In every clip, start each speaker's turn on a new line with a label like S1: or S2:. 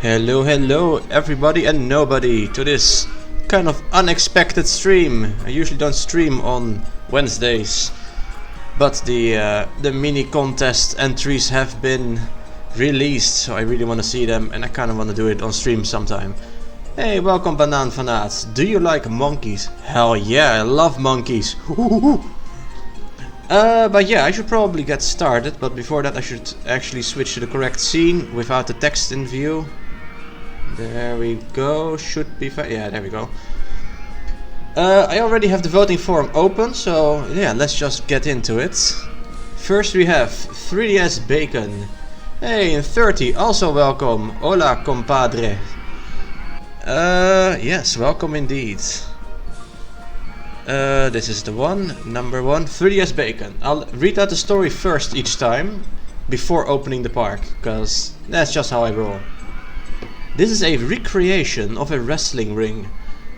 S1: Hello everybody and nobody to this kind of unexpected stream. I usually don't stream on Wednesdays, but the mini contest entries have been released, so I really want to see them and I kind of want to do it on stream sometime. Hey, welcome Banaan Fanats. Do you like monkeys? Hell yeah, I love monkeys. But yeah, I should probably get started, but before that I should actually switch to the correct scene without the text in view. There we go, should be fine. Yeah, there we go. I already have the voting forum open, so yeah, let's just get into it. First we have 3DS Bacon. Hey, and 30, also welcome. Hola, compadre. Yes, welcome indeed. This is the one, number one, 3DS Bacon. I'll read out the story first each time, before opening the park, because that's just how I roll. This is a recreation of a wrestling ring.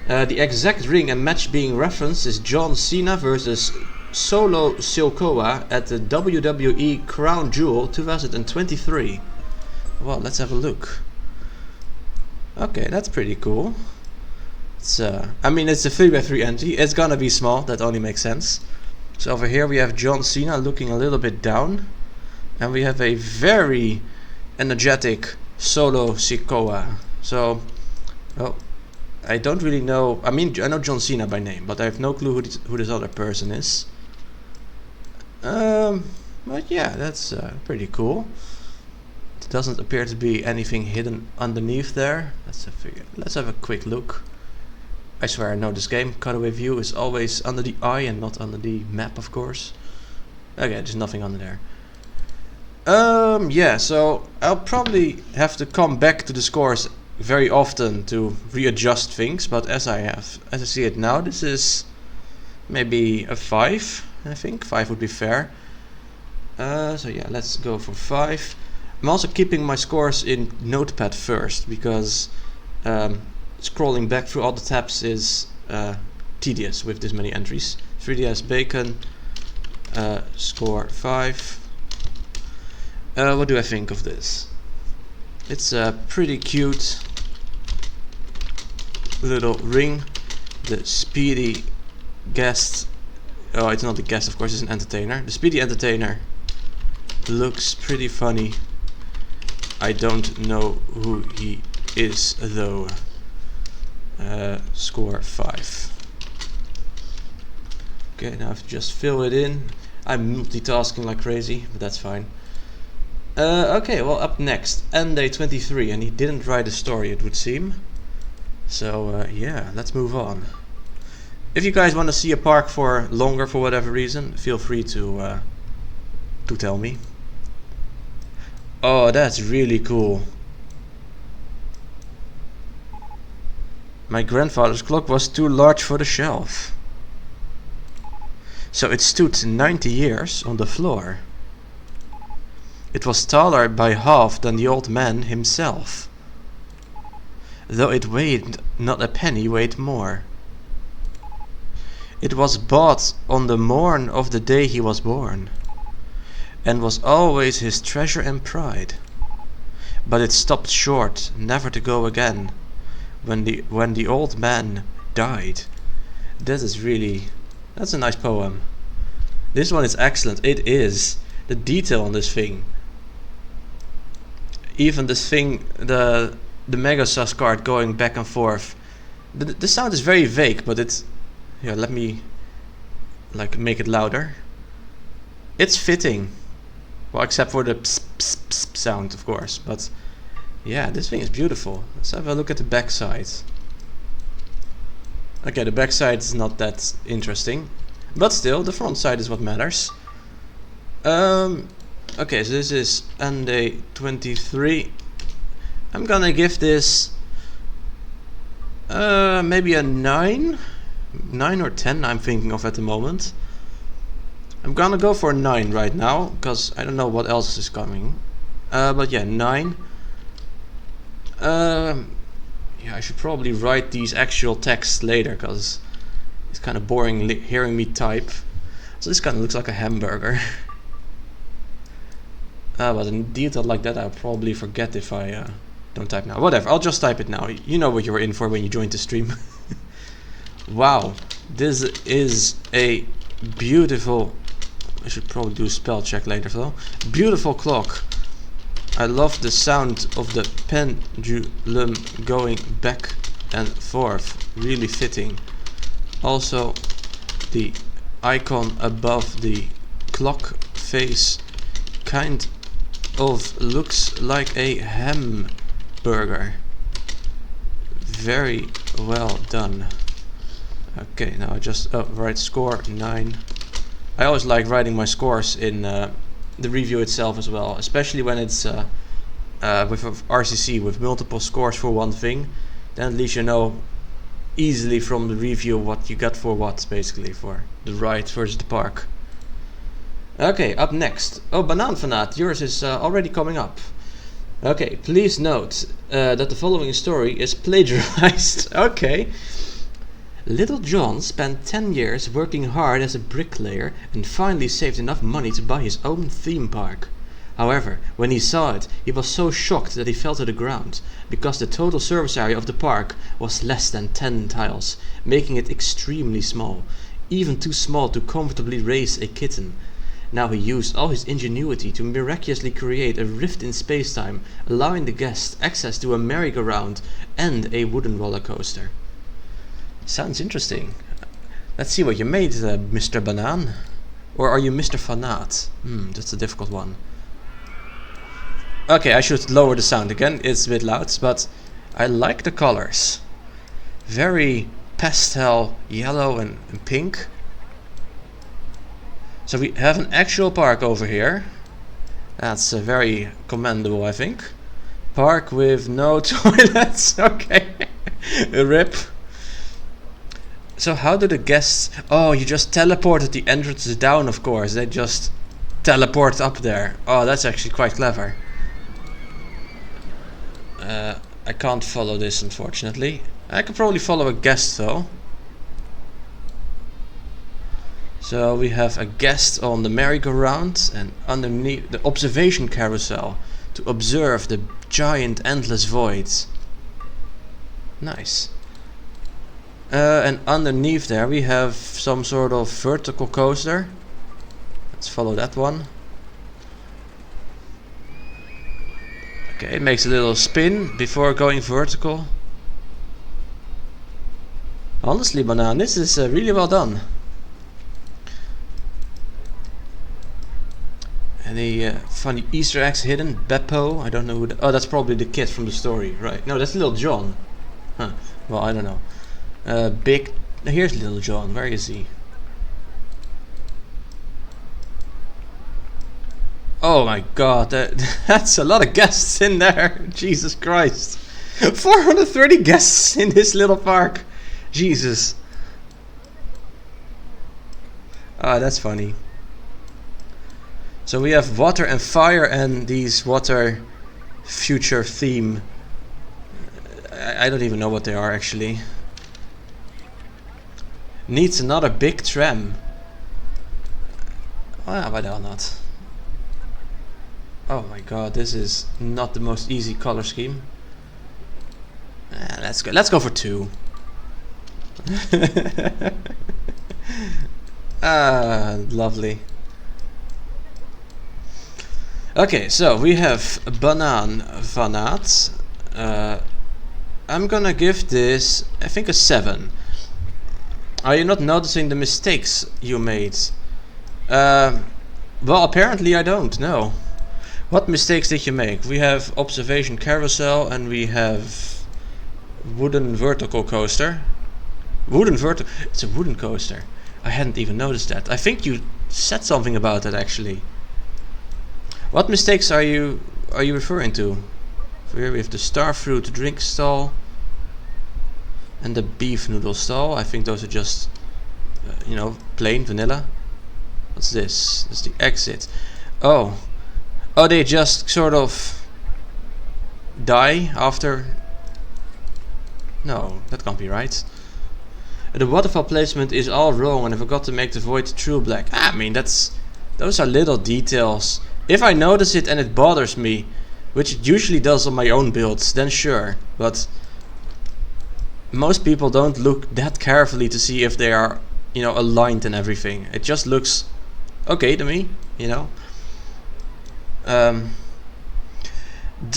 S1: The exact ring and match being referenced is John Cena versus Solo Sikoa at the WWE Crown Jewel 2023. Well, let's have a look. Okay, that's pretty cool. It's I mean, it's a 3x3 entry. It's gonna be small, that only makes sense. So over here we have John Cena looking a little bit down. And we have a very energetic Solo Sikoa. So, well, I don't really know. I mean, I know John Cena by name, but I have no clue who this other person is. But yeah, that's pretty cool. It doesn't appear to be anything hidden underneath there. Let's have a quick look. I swear I know this game. Cutaway view is always under the eye and not under the map, of course. Okay, there's nothing under there. Yeah, so I'll probably have to come back to the scores very often to readjust things, but as I see it now, this is maybe a 5, I think. 5 would be fair. So yeah, let's go for 5. I'm also keeping my scores in Notepad first, because scrolling back through all the tabs is tedious with this many entries. 3DS Bacon, score 5. What do I think of this? It's a pretty cute little ring. The Speedy guest. Oh, it's not a guest, of course, it's an entertainer. The Speedy entertainer looks pretty funny. I don't know who he is though. Score 5. Okay, now I have to just fill it in. I'm multitasking like crazy, but that's fine. Okay, well, up next, Day23, and he didn't write a story, it would seem. So yeah, let's move on. If you guys want to see a park for longer for whatever reason, feel free to tell me. Oh, that's really cool. My grandfather's clock was too large for the shelf, so it stood 90 years on the floor. It was taller by half than the old man himself. Though it weighed not a penny weight more. It was bought on the morn of the day he was born, and was always his treasure and pride. But it stopped short, never to go again, when the old man died. That's a nice poem. This one is excellent. It is. The detail on this thing. Even this thing, the Megasus card going back and forth. The sound is very vague, but it's... Yeah, let me like make it louder. It's fitting. Well, except for the pss, pss, pss sound, of course. But yeah, this thing is beautiful. Let's have a look at the back side. Okay, the back side is not that interesting, but still, the front side is what matters. Okay, so this is Day23. I'm gonna give this maybe a 9 or 10 I'm thinking of at the moment. I'm gonna go for 9 right now, because I don't know what else is coming. But yeah, 9. Yeah, I should probably write these actual texts later, because it's kind of boring hearing me type. So this kind of looks like a hamburger. But in detail like that I'll probably forget if I don't type now. Whatever, I'll just type it now. You know what you were in for when you joined the stream. Wow, this is a beautiful... I should probably do a spell check later though. Beautiful clock. I love the sound of the pendulum going back and forth. Really fitting. Also, the icon above the clock face kind of looks like a hamburger. Very well done. Okay, now I just write score 9. I always like writing my scores in the review itself as well, especially when it's with a RCC with multiple scores for one thing. Then at least you know easily from the review what you got for what, basically, for the ride versus the park. Okay, up next. Oh, Bananfanat, yours is already coming up. Okay, please note that the following story is plagiarized. Okay. Little John spent 10 years working hard as a bricklayer and finally saved enough money to buy his own theme park. However, when he saw it, he was so shocked that he fell to the ground, because the total service area of the park was less than 10 tiles, making it extremely small, even too small to comfortably raise a kitten. Now he used all his ingenuity to miraculously create a rift in space-time, allowing the guests access to a merry-go-round and a wooden roller coaster. Sounds interesting. Let's see what you made, Mr. Banan. Or are you Mr. Fanat? That's a difficult one. Okay, I should lower the sound again. It's a bit loud, but I like the colors. Very pastel yellow and pink. So we have an actual park over here. That's very commendable, I think. Park with no toilets. Okay. RIP. So how do the guests... Oh, you just teleported the entrances down, of course. They just teleport up there. Oh, that's actually quite clever. I can't follow this, unfortunately. I could probably follow a guest, though. So we have a guest on the merry-go-round and underneath the observation carousel to observe the giant endless voids. Nice. And underneath there we have some sort of vertical coaster. Let's follow that one. Okay, it makes a little spin before going vertical. Honestly, Banan, this is really well done. Any funny Easter eggs hidden? Beppo, I don't know who oh, that's probably the kid from the story, right? No, that's Little John. Huh, well, I don't know. Big... Here's Little John, where is he? Oh my god, that's a lot of guests in there. Jesus Christ. 430 guests in this little park. Jesus. Ah, that's funny. So we have water and fire and these water future theme. I don't even know what they are actually. Needs another big tram. Ah, why not? Oh my god, this is not the most easy color scheme. Let's go for 2. Ah, lovely. Okay, so we have Bananfanat. I'm gonna give this, I think, a 7. Are you not noticing the mistakes you made? Well, apparently I don't, no. What mistakes did you make? We have observation carousel and we have wooden vertical coaster. It's a wooden coaster. I hadn't even noticed that. I think you said something about that actually. What mistakes are you referring to? So here we have the starfruit drink stall and the beef noodle stall. I think those are just you know, plain vanilla. What's this? That's the exit. Oh, they just sort of die after. No, that can't be right. The waterfall placement is all wrong and I forgot to make the void true black. I mean, those are little details. If I notice it and it bothers me, which it usually does on my own builds, then sure. But most people don't look that carefully to see if they are, you know, aligned and everything. It just looks okay to me, you know. The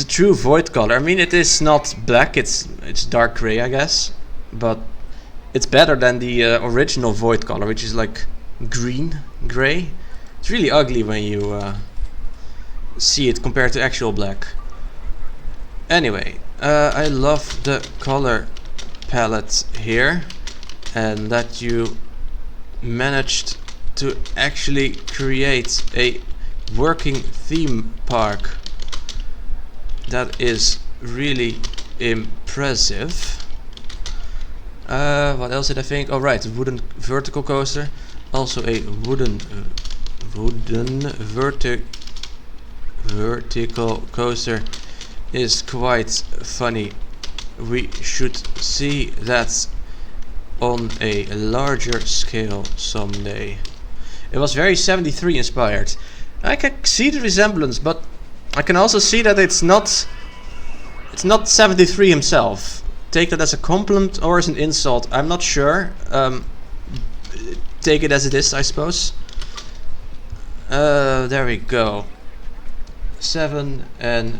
S1: true void color, I mean, it is not black, it's dark gray, I guess, but it's better than the original void color, which is like green gray. It's really ugly when you see it compared to actual black. Anyway, I love the color palette here, and that you managed to actually create a working theme park. That is really impressive. What else did I think? Oh right, a wooden vertical coaster. Also a wooden vertical coaster is quite funny. We should see that on a larger scale someday. It was very 73 inspired. I can see the resemblance, but I can also see that it's not 73 himself. Take that as a compliment or as an insult, I'm not sure. Take it as it is, I suppose. There we go. 7 and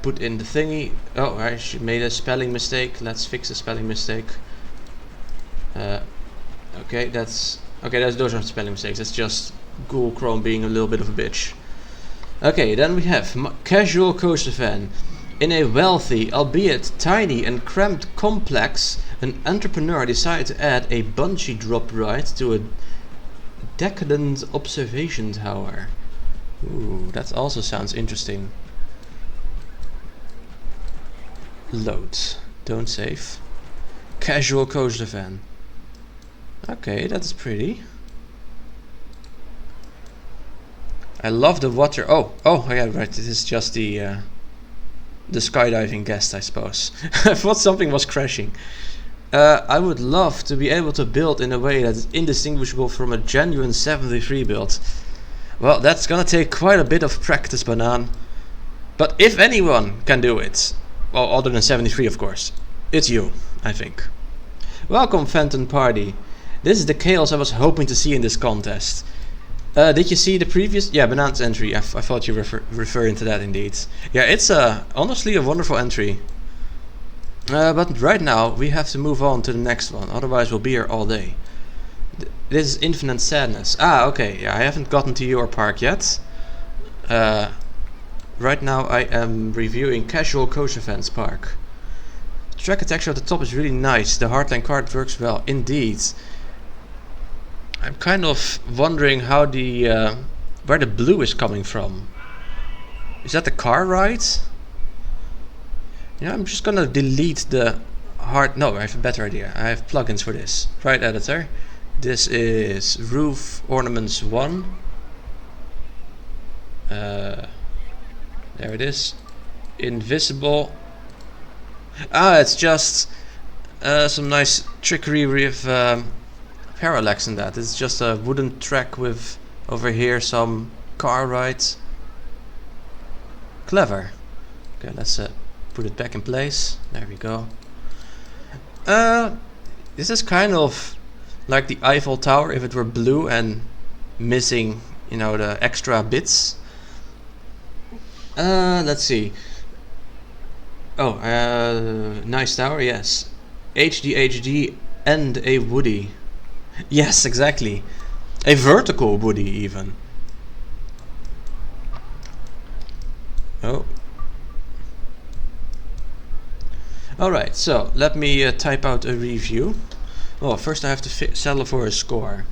S1: put in the thingy. Oh, I made a spelling mistake. Let's fix the spelling mistake. Okay, those aren't spelling mistakes. That's just Google Chrome being a little bit of a bitch. Okay, then we have casual coaster fan. In a wealthy, albeit tiny and cramped complex, an entrepreneur decided to add a bungee drop ride to a decadent observation tower. Ooh, that also sounds interesting. Load. Don't save. Casual coaster fan. Okay, that's pretty. I love the water. Oh yeah, right. This is just the skydiving guest, I suppose. I thought something was crashing. I would love to be able to build in a way that is indistinguishable from a genuine 73 build. Well, that's gonna take quite a bit of practice, Banan. But if anyone can do it, well, other than 73 of course, it's you, I think. Welcome, Phantom Party. This is the chaos I was hoping to see in this contest. Did you see the previous? Yeah, Banan's entry. I thought you were referring to that indeed. Yeah, it's honestly a wonderful entry. But right now we have to move on to the next one, otherwise we'll be here all day. This is Infinite Sadness. Ah, okay. Yeah, I haven't gotten to your park yet. Right now I am reviewing Casual Coaster Fans Park. The track texture at the top is really nice. The hardline card works well, indeed. I'm kind of wondering how the where the blue is coming from. Is that the car ride? Yeah, I'm just gonna delete the hard. No, I have a better idea. I have plugins for this. Ride editor. This is Roof Ornaments 1. There it is. Invisible. Ah, it's just some nice trickery with parallax in that. It's just a wooden track with over here some car rides. Clever. Okay, let's put it back in place. There we go. This is kind of like the Eiffel Tower if it were blue and missing, you know, the extra bits. Let's see. Oh, nice tower, yes. HD and a Woody. Yes, exactly. A vertical Woody even. Oh. Alright, so let me type out a review. Oh, first I have to settle for a score.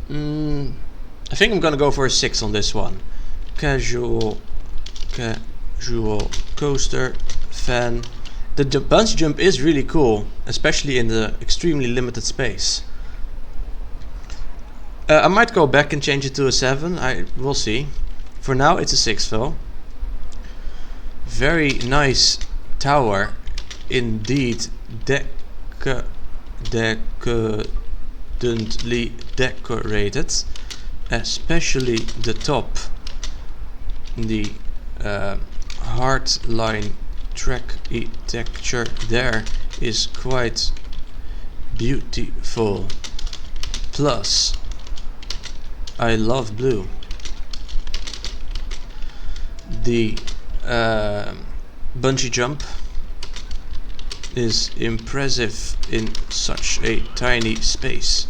S1: I think I'm gonna go for a 6 on this one. Casual coaster fan. The bungee jump is really cool, especially in the extremely limited space. I might go back and change it to a 7. We'll see. For now, it's a 6 though. Very nice tower, indeed. Decadently decorated, especially the top. The hardline track architecture there is quite beautiful. Plus, I love blue. The bungee jump is impressive in such a tiny space.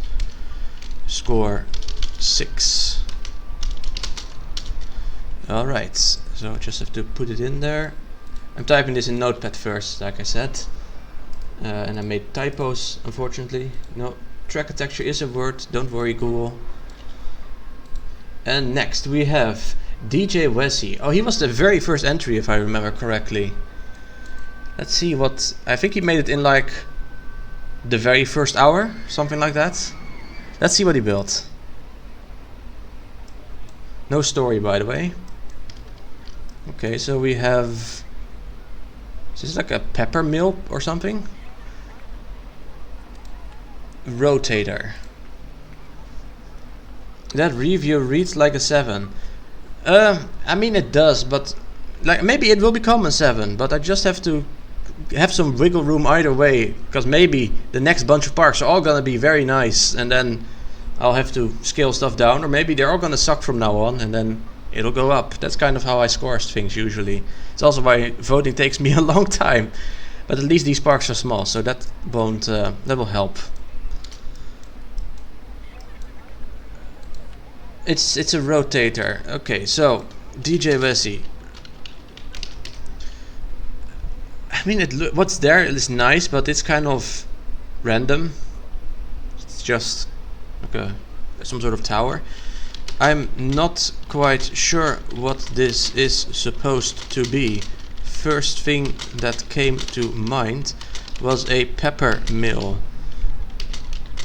S1: Score 6. Alright, so I just have to put it in there. I'm typing this in Notepad first, like I said. And I made typos, unfortunately. No, track architecture is a word, don't worry Google. And next we have DJ Wessie. Oh, he was the very first entry if I remember correctly. Let's see what... I think he made it in like the very first hour, something like that. Let's see what he built. No story, by the way. Okay, so we have... Is this like a pepper mill or something? Rotator. That review reads like a 7. I mean it does, but like maybe it will become a 7, but I just have to have some wiggle room either way, because maybe the next bunch of parks are all gonna be very nice and then I'll have to scale stuff down, or maybe they're all gonna suck from now on and then it'll go up. That's kind of how I score things usually. It's also why voting takes me a long time, but at least these parks are small, so that won't that will help. It's a rotator. Okay, so DJ Wessie. I mean, what's there is nice, but it's kind of random. It's just like some sort of tower. I'm not quite sure what this is supposed to be. First thing that came to mind was a pepper mill.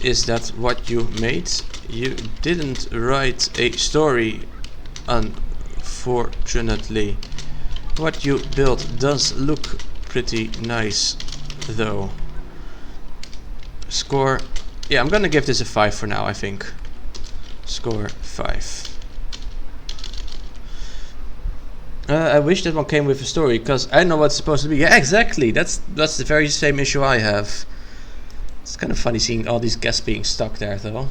S1: Is that what you made? You didn't write a story, unfortunately. What you built does look pretty nice though. Score... yeah, I'm gonna give this a 5 for now, I think. Score 5. I wish that one came with a story, because I know what's supposed to be. Yeah, exactly. That's the very same issue I have. It's kind of funny seeing all these guests being stuck there, though.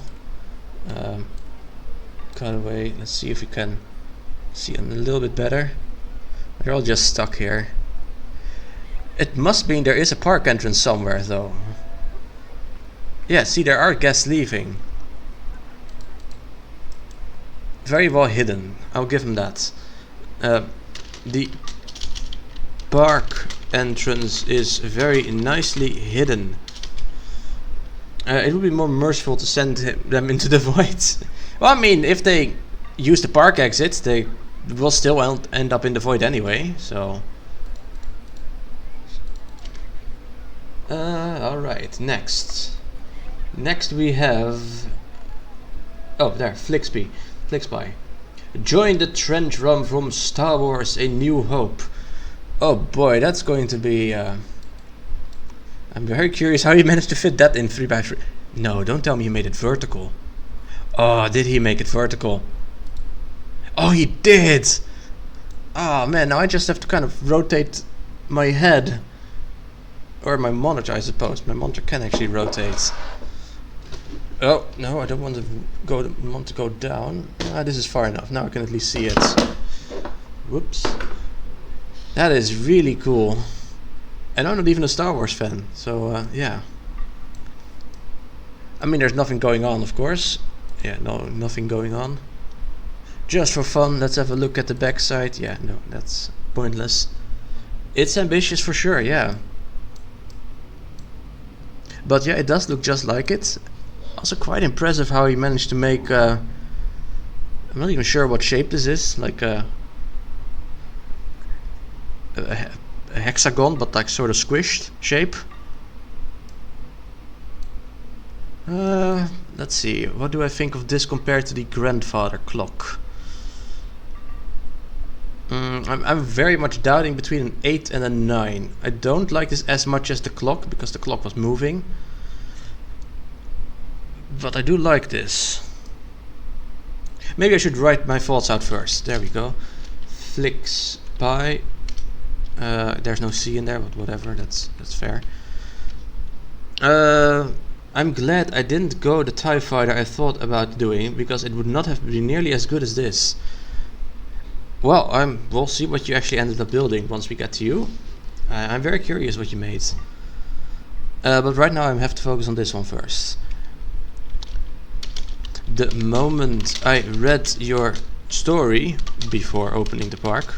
S1: Cut away. Let's see if we can see them a little bit better. They're all just stuck here. It must mean there is a park entrance somewhere, though. Yeah, see, there are guests leaving. Very well hidden. I'll give him that. The park entrance is very nicely hidden. It would be more merciful to send them into the void. Well, I mean, if they use the park exits, they will still end up in the void anyway, so... alright, next. Next we have... oh, there, Flixby. Join the trench run from Star Wars A New Hope. Oh boy, that's going to be... I'm very curious how you managed to fit that in 3x3. No, don't tell me you made it vertical. Oh, did he make it vertical? Oh, he did! Oh man, now I just have to kind of rotate my head. Or my monitor, I suppose. My monitor can actually rotate. Oh, no, I don't want to go down. This is far enough. Now I can at least see it. Whoops. That is really cool. And I'm not even a Star Wars fan, so yeah. I mean, there's nothing going on, of course. Yeah, no, nothing going on. Just for fun, let's have a look at the backside. Yeah, no, that's pointless. It's ambitious for sure, yeah. But yeah, it does look just like it. Also quite impressive how he managed to make... I'm not even sure what shape this is. Like a hexagon, but like sort of squished shape. Let's see, what do I think of this compared to the grandfather clock? I'm very much doubting between an 8 and a 9. I don't like this as much as the clock, because the clock was moving. But I do like this. Maybe I should write my thoughts out first. There we go. Flixby. There's no C in there, but whatever, that's fair. I'm glad I didn't go the TIE fighter I thought about doing, because it would not have been nearly as good as this. Well, we'll see what you actually ended up building once we get to you. I'm very curious what you made. But right now I have to focus on this one first. The moment I read your story before opening the park,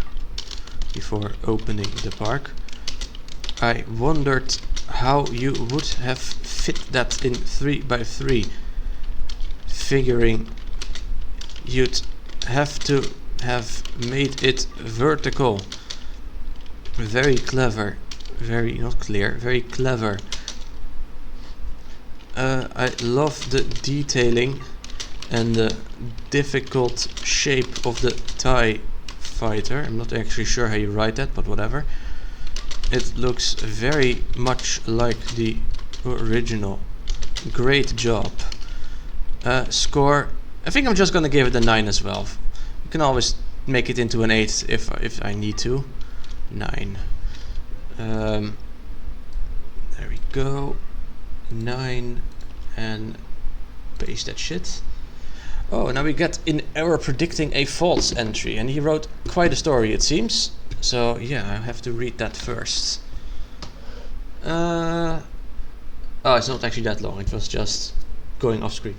S1: I wondered how you would have fit that in 3x3, figuring you'd have to have made it vertical. Very clever. Very not clear, very clever. I love the detailing and the difficult shape of the TIE fighter. I'm not actually sure how you write that, but whatever. It looks very much like the original. Great job. Score, I think I'm just gonna give it a 9 as well. You can always make it into an 8 if I need to. 9. There we go. 9, and paste that shit. Oh, now we get in error predicting a false entry, and he wrote quite a story, it seems. So yeah, I have to read that first. Oh, it's not actually that long, it was just going off screen.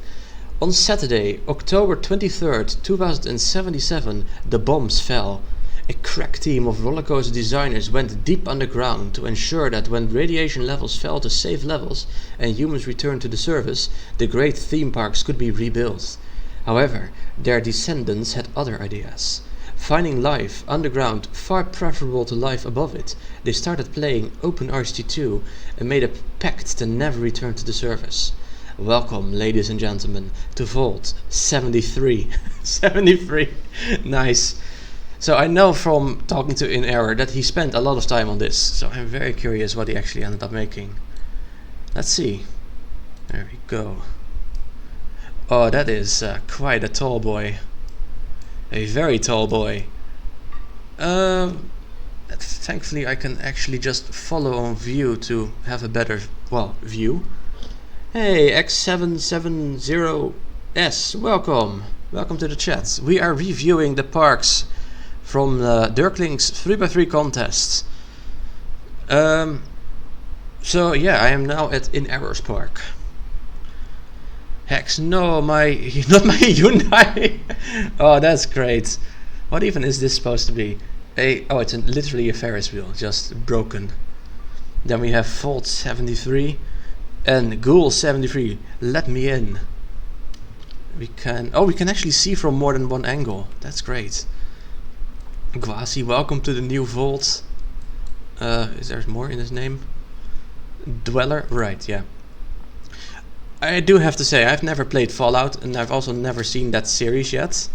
S1: On Saturday, October 23rd, 2077, the bombs fell. A crack team of rollercoaster designers went deep underground to ensure that when radiation levels fell to safe levels and humans returned to the surface, the great theme parks could be rebuilt. However, their descendants had other ideas. Finding life underground far preferable to life above it, they started playing open RCT2 and made a pact to never return to the surface. Welcome, ladies and gentlemen, to Vault 73. 73. Nice. So I know from talking to In Error that he spent a lot of time on this, so I'm very curious what he actually ended up making. Let's see. There we go. Oh, that is quite a tall boy. A very tall boy. Thankfully I can actually just follow on view to have a better, well, view. Hey, X770S, welcome. Welcome to the chat. We are reviewing the parks from Dirkling's 3x3 contests. So yeah, I am now at In Error's Park. Hex, no, not my Hyundai. Oh, that's great. What even is this supposed to be? Oh, it's literally a Ferris wheel, just broken. Then we have Vault 73 and Ghoul 73. Let me in. We can actually see from more than one angle. That's great. Gwasi, welcome to the new vault. Is there more in his name? Dweller? Right, yeah. I do have to say, I've never played Fallout, and I've also never seen that series yet.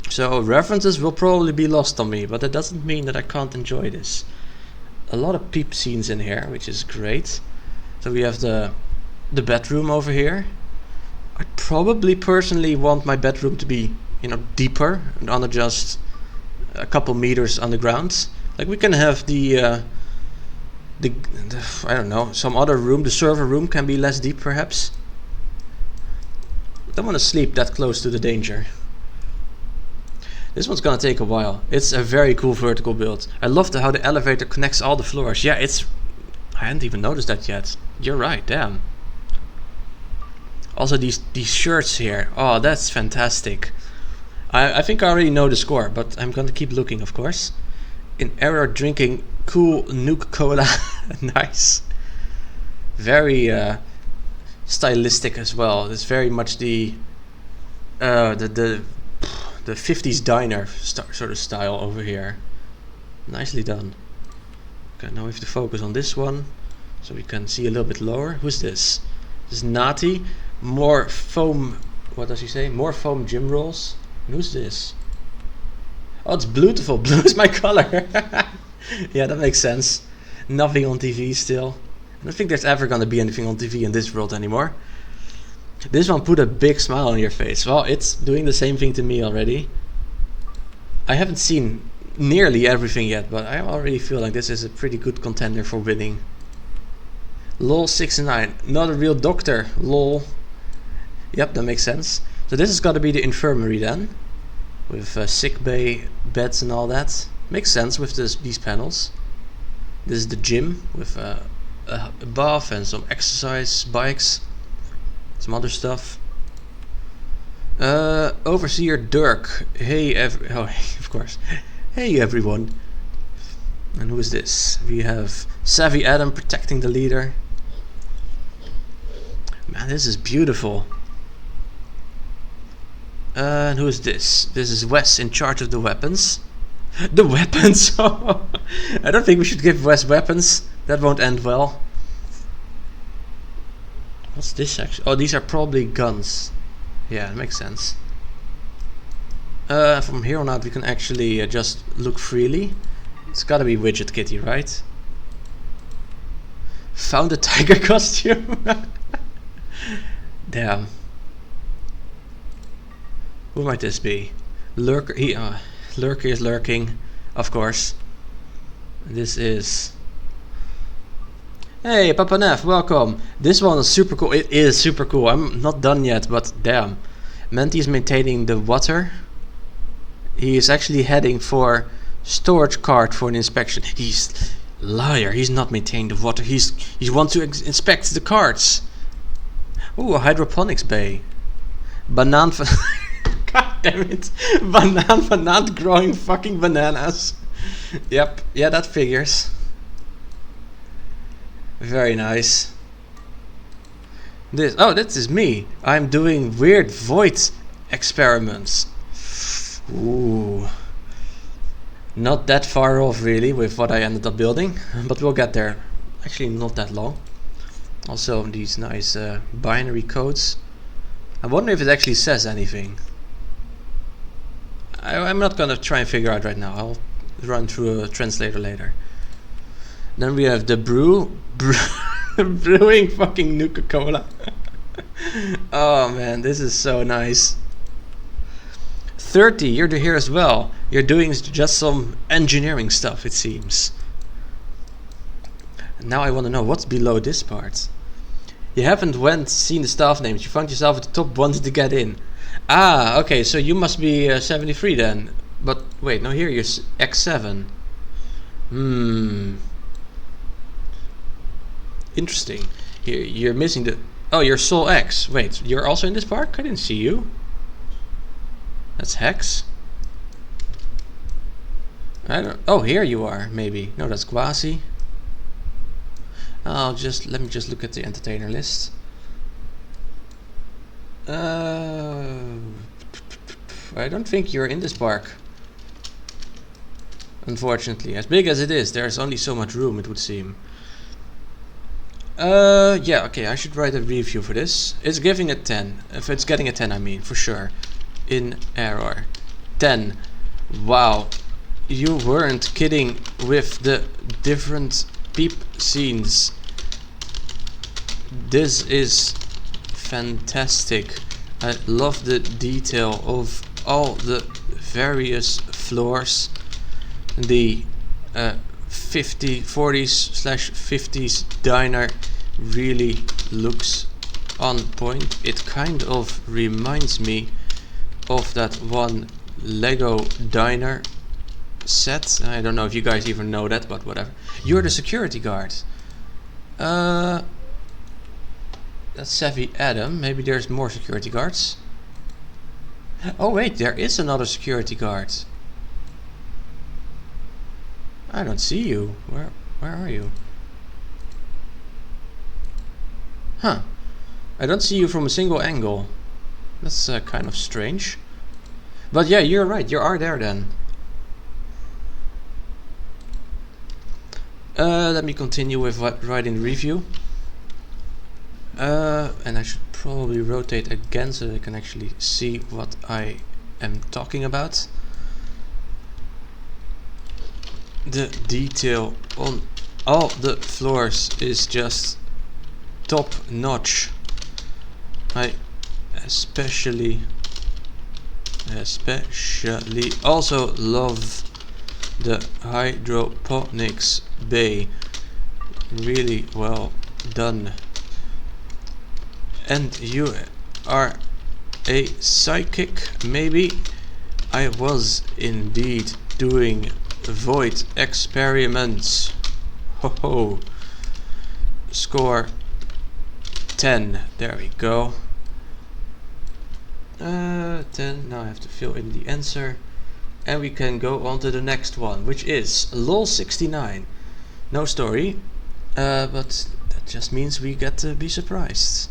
S1: So references will probably be lost on me, but that doesn't mean that I can't enjoy this. A lot of peep scenes in here, which is great. So we have the bedroom over here. I probably personally want my bedroom to be, deeper, and not just a couple meters underground. Like we can have the I don't know, some other room. The server room can be less deep, perhaps. I don't want to sleep that close to the danger. This one's gonna take a while. It's a very cool vertical build. I love how the elevator connects all the floors. Yeah, I hadn't even noticed that yet. You're right, damn. Also these shirts here. Oh, that's fantastic. I think I already know the score, but I'm gonna keep looking, of course. In Error drinking cool Nuke Cola. Nice. Very stylistic as well. It's very much the 50s diner sort of style over here. Nicely done. Okay, now we have to focus on this one so we can see a little bit lower. Who's this? This is Nati. More foam. What does he say? More foam gym rolls. And who's this? Oh, it's beautiful. Blue is my color. Yeah, that makes sense. Nothing on TV still. I don't think there's ever gonna be anything on TV in this world anymore. This one put a big smile on your face. Well, it's doing the same thing to me already. I haven't seen nearly everything yet, but I already feel like this is a pretty good contender for winning. Lol 69, not a real doctor, lol. Yep, that makes sense. So this has got to be the infirmary then, with sick bay, beds and all that. Makes sense with these panels. This is the gym with a bath and some exercise bikes, some other stuff. Overseer Dirk, hey of course. Hey everyone. And who is this? We have Savvy Adam protecting the leader. Man, this is beautiful. And who is this? This is Wes in charge of the weapons. The weapons! I don't think we should give Wes weapons. That won't end well. What's this actually? Oh, these are probably guns. Yeah, it makes sense. From here on out we can actually just look freely. It's gotta be Widget Kitty, right? Found a tiger costume. Damn. Who might this be? Lurker. Lurker is lurking, of course. This is. Hey, Papa Neff, welcome. This one is super cool. It is super cool. I'm not done yet, but damn. Menti is maintaining the water. He is actually heading for storage cart for an inspection. He's liar. He's not maintaining the water. He wants to inspect the carts. Ooh, a hydroponics bay. Banaan for God damn it. Banaan for not growing fucking bananas. Yep, yeah, that figures. Very nice. This is me. I'm doing weird void experiments. Ooh. Not that far off really with what I ended up building, but we'll get there. Actually not that long. Also these nice binary codes. I wonder if it actually says anything. I'm not gonna try and figure out right now. I'll run through a translator later. Then we have the brewing fucking Nuka-Cola. Oh man, this is so nice. 30, you're here as well. You're doing just some engineering stuff, it seems. Now I want to know what's below this part. You haven't seen the staff names. You found yourself at the top, wanted to get in. Ah, okay, so you must be 73 then. But wait, no, here you're X7. Interesting. Here you're missing the. Oh, you're Sol X. Wait, you're also in this park? I didn't see you. That's Hex. I don't. Oh, here you are. Maybe. No, that's Quasi. Let me just look at the entertainer list. I don't think you're in this park. Unfortunately, as big as it is, there's only so much room, it would seem. Yeah, okay, I should write a review for this. It's giving a 10. If it's getting a 10, I mean, for sure. In error. 10. Wow. You weren't kidding with the different peep scenes. This is fantastic. I love the detail of all the various floors. The 40s/50s diner really looks on point. It kind of reminds me of that one Lego diner set. I don't know if you guys even know that, but whatever. You're the security guard. That's Savvy Adam. Maybe there's more security guards. Oh wait, there is another security guard. I don't see you. Where are you? Huh. I don't see you from a single angle. That's kind of strange. But yeah, you're right. You are there then. Let me continue with writing the review. And I should probably rotate again so that I can actually see what I am talking about. The detail on all the floors is just top notch. I especially also love the hydroponics bay. Really well done. And you are a psychic, maybe? I was indeed doing void experiments. Ho ho. Score 10. There we go. 10. Now I have to fill in the answer. And we can go on to the next one, which is LOL69. No story, but that just means we get to be surprised.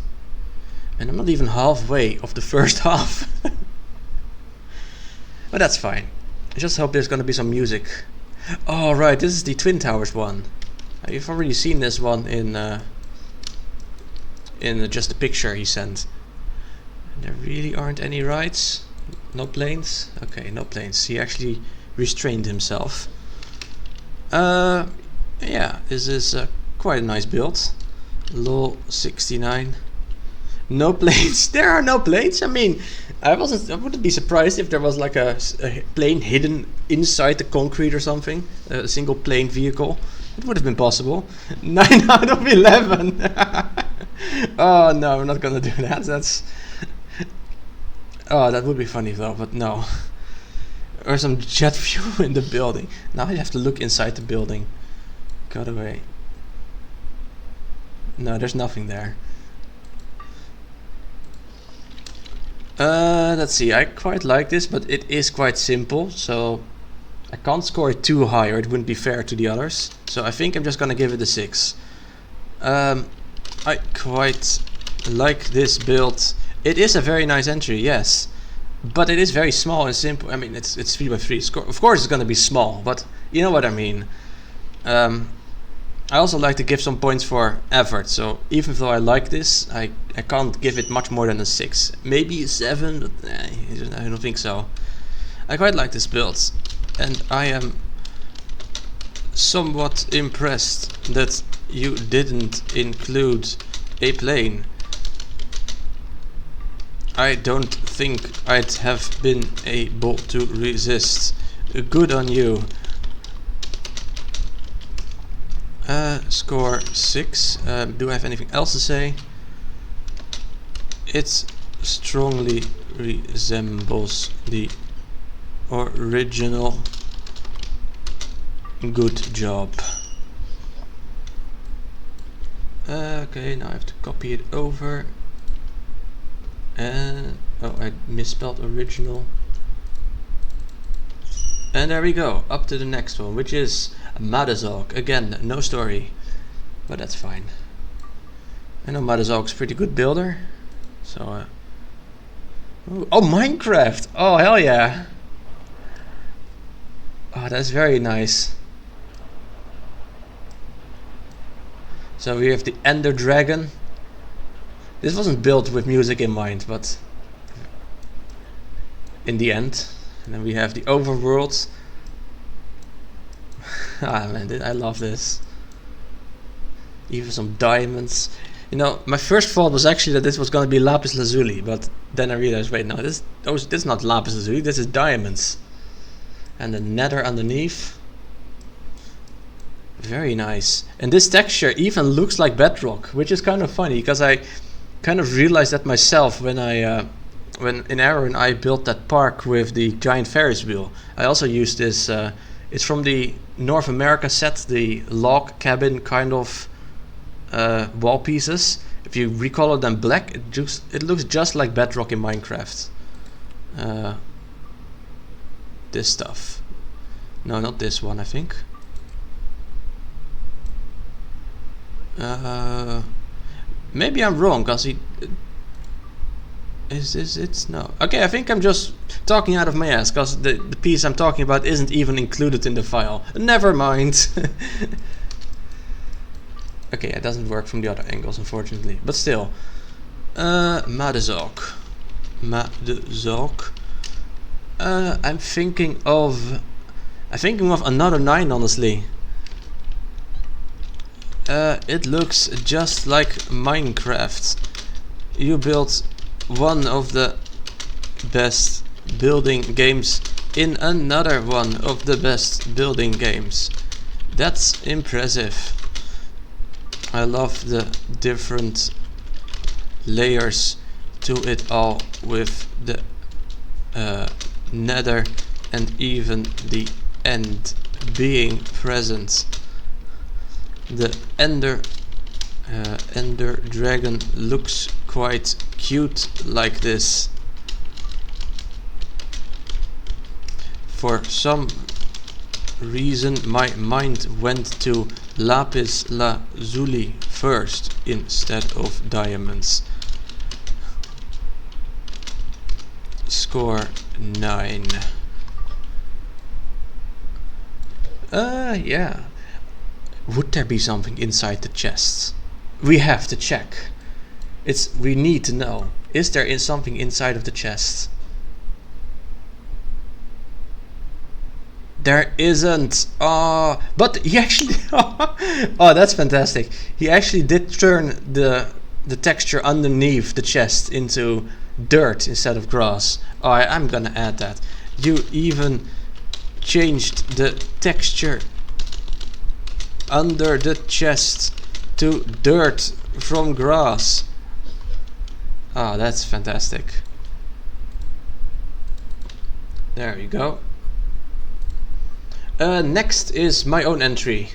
S1: And I'm not even halfway of the first half. But that's fine. I just hope there's gonna be some music. Oh right, this is the Twin Towers one. You've already seen this one in just the picture he sent. And there really aren't any rides. No planes? Okay, no planes. He actually restrained himself. Yeah, this is quite a nice build. LOL69. No planes. There are no planes. I mean, I wouldn't be surprised if there was like a plane hidden inside the concrete or something. A single plane vehicle. It would have been possible. 9 out of 11. Oh no, I'm not gonna do that. That's. Oh, that would be funny though, but no. Or some jet fuel in the building. Now I have to look inside the building. Got away. No, there's nothing there. Let's see, I quite like this, but it is quite simple, so I can't score it too high or it wouldn't be fair to the others. So I think I'm just gonna give it a 6. I quite like this build. It is a very nice entry, yes, but it is very small and simple. I mean, it's 3x3. Of course, it's gonna be small, but you know what I mean. I also like to give some points for effort. So even though I like this, I can't give it much more than a 6. Maybe a 7, but I don't think so. I quite like this build, and I am somewhat impressed that you didn't include a plane. I don't think I'd have been able to resist. Good on you. Score 6. Do I have anything else to say? It strongly resembles the original. Good job. Okay, now I have to copy it over. Oh, I misspelled original. And there we go, up to the next one, which is Madazog. Again, no story, but that's fine. I know Madazog's a pretty good builder, so oh, Minecraft! Oh, hell yeah! Oh, that's very nice. So we have the Ender Dragon. This wasn't built with music in mind, but in the end. And then we have the overworld. Ah man, I love this. Even some diamonds. You know, my first thought was actually that this was gonna be lapis lazuli, but then I realized, wait, no, this is not lapis lazuli. This is diamonds. And the nether underneath. Very nice. And this texture even looks like bedrock, which is kind of funny because I kind of realized that myself when in Aaron I built that park with the giant Ferris wheel. I also used this. It's from the North America set, the log cabin kind of wall pieces. If you recolor them black, it looks just like bedrock in Minecraft. This stuff. No, not this one. I think. Maybe I'm wrong, cause is this it? No. Okay, I think I'm just talking out of my ass, cause the piece I'm talking about isn't even included in the file. Never mind. Okay, it doesn't work from the other angles, unfortunately. But still, Madazog. I'm thinking of another 9, honestly. It looks just like Minecraft. You built one of the best building games in another one of the best building games. That's impressive. I love the different layers to it all, with the nether and even the end being present. The ender dragon looks quite cute like this. For some reason my mind went to lapis lazuli first instead of diamonds. Score 9. Yeah. Would there be something inside the chests? We have to check. We need to know. Is there something inside of the chest? There isn't. Oh, but he actually. Oh, that's fantastic. He actually did turn the texture underneath the chest into dirt instead of grass. Oh, I'm gonna add that. You even changed the texture under the chest to dirt from grass. Ah, that's fantastic. There you go. Next is my own entry.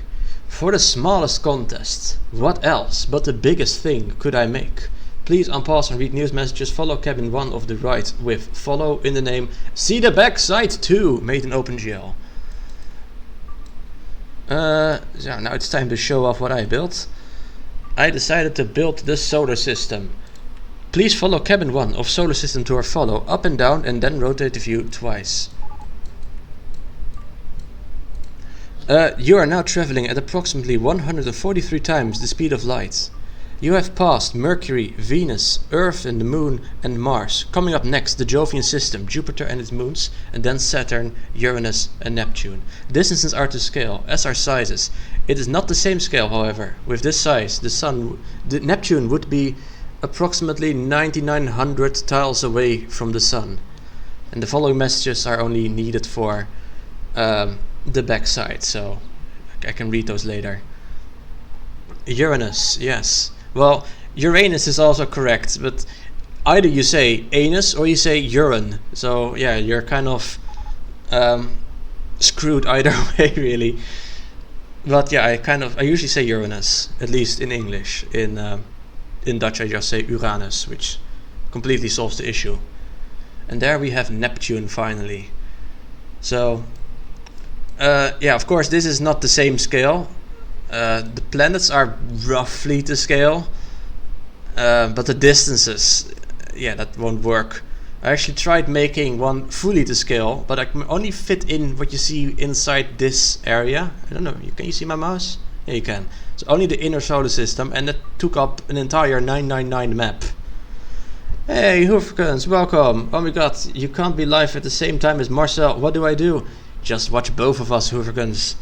S1: For the smallest contest, what else but the biggest thing could I make? Please unpause and read news messages. Follow cabin 1 of the right with follow in the name. See the backside 2 made in OpenGL. So now it's time to show off what I built. I decided to build the solar system. Please follow cabin 1 of solar system tour. Follow up and down and then rotate the view twice. You are now traveling at approximately 143 times the speed of light. You have passed Mercury, Venus, Earth and the Moon and Mars. Coming up next, the Jovian system, Jupiter and its moons, and then Saturn, Uranus and Neptune. Distances are to scale, as are sizes. It is not the same scale, however. With this size, the Neptune would be approximately 9900 tiles away from the Sun. And the following messages are only needed for the backside, so I can read those later. Uranus, yes. Well, Uranus is also correct, but either you say anus or you say urine. So yeah, you're kind of screwed either way, really. But yeah, I usually say Uranus, at least in English. In Dutch I just say Uranus, which completely solves the issue. And there we have Neptune finally. So yeah, of course this is not the same scale. The planets are roughly to scale, but the distances, yeah, that won't work. I actually tried making one fully to scale, but I can only fit in what you see inside this area. I don't know, can you see my mouse? Yeah, you can. So only the inner solar system, and that took up an entire 999 map. Hey Hooverkens, welcome. Oh my god, you can't be live at the same time as Marcel. What do? Just watch both of us Hooverkens.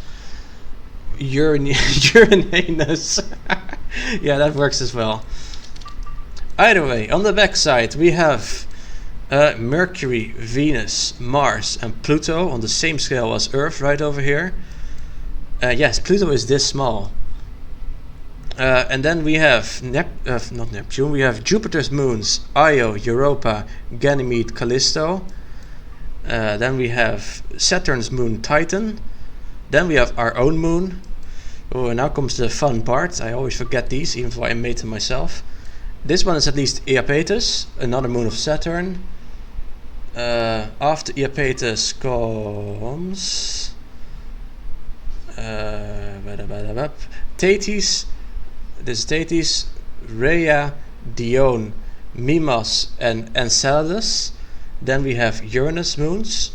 S1: Uranus. Yeah, that works as well. Either way, on the back side we have Mercury, Venus, Mars and Pluto on the same scale as Earth right over here. Yes, Pluto is this small. And then we have not Neptune, we have Jupiter's moons, Io, Europa, Ganymede, Callisto. Then we have Saturn's moon, Titan. Then we have our own moon. Oh, and now comes the fun part. I always forget these, even though I made them myself. This one is at least Iapetus, another moon of Saturn. After Iapetus comes Thetis. This is Thetis, Rhea, Dione, Mimas, and Enceladus. Then we have Uranus's moons,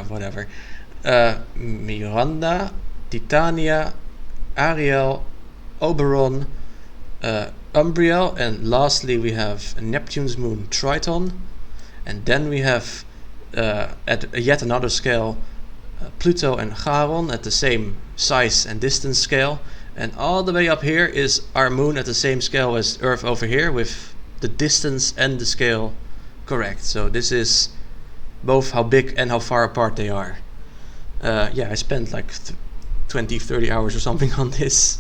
S1: whatever. Miranda, Titania, Ariel, Oberon, Umbriel, and lastly we have Neptune's moon, Triton. And then we have at yet another scale Pluto and Charon at the same size and distance scale. And all the way up here is our moon at the same scale as Earth over here, with the distance and the scale correct. So this is both how big and how far apart they are. Yeah, I spent like 20-30 hours or something on this.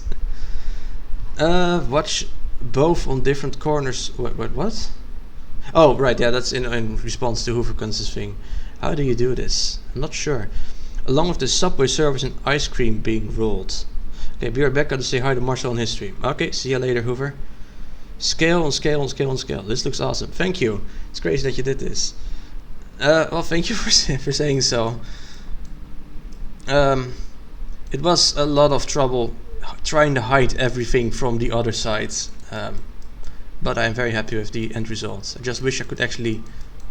S1: Watch both on different corners. What? Oh, right, yeah, that's in response to Hooverkunst's thing. How do you do this? I'm not sure. Along with the subway service and ice cream being rolled. Okay, be right back. Got to say hi to Marcel on his stream. Okay, see you later, Hoover. Scale and scale and scale and scale. This looks awesome. Thank you. It's crazy that you did this. Well, thank you for saying so. It was a lot of trouble trying to hide everything from the other side. But I'm very happy with the end result. I just wish I could actually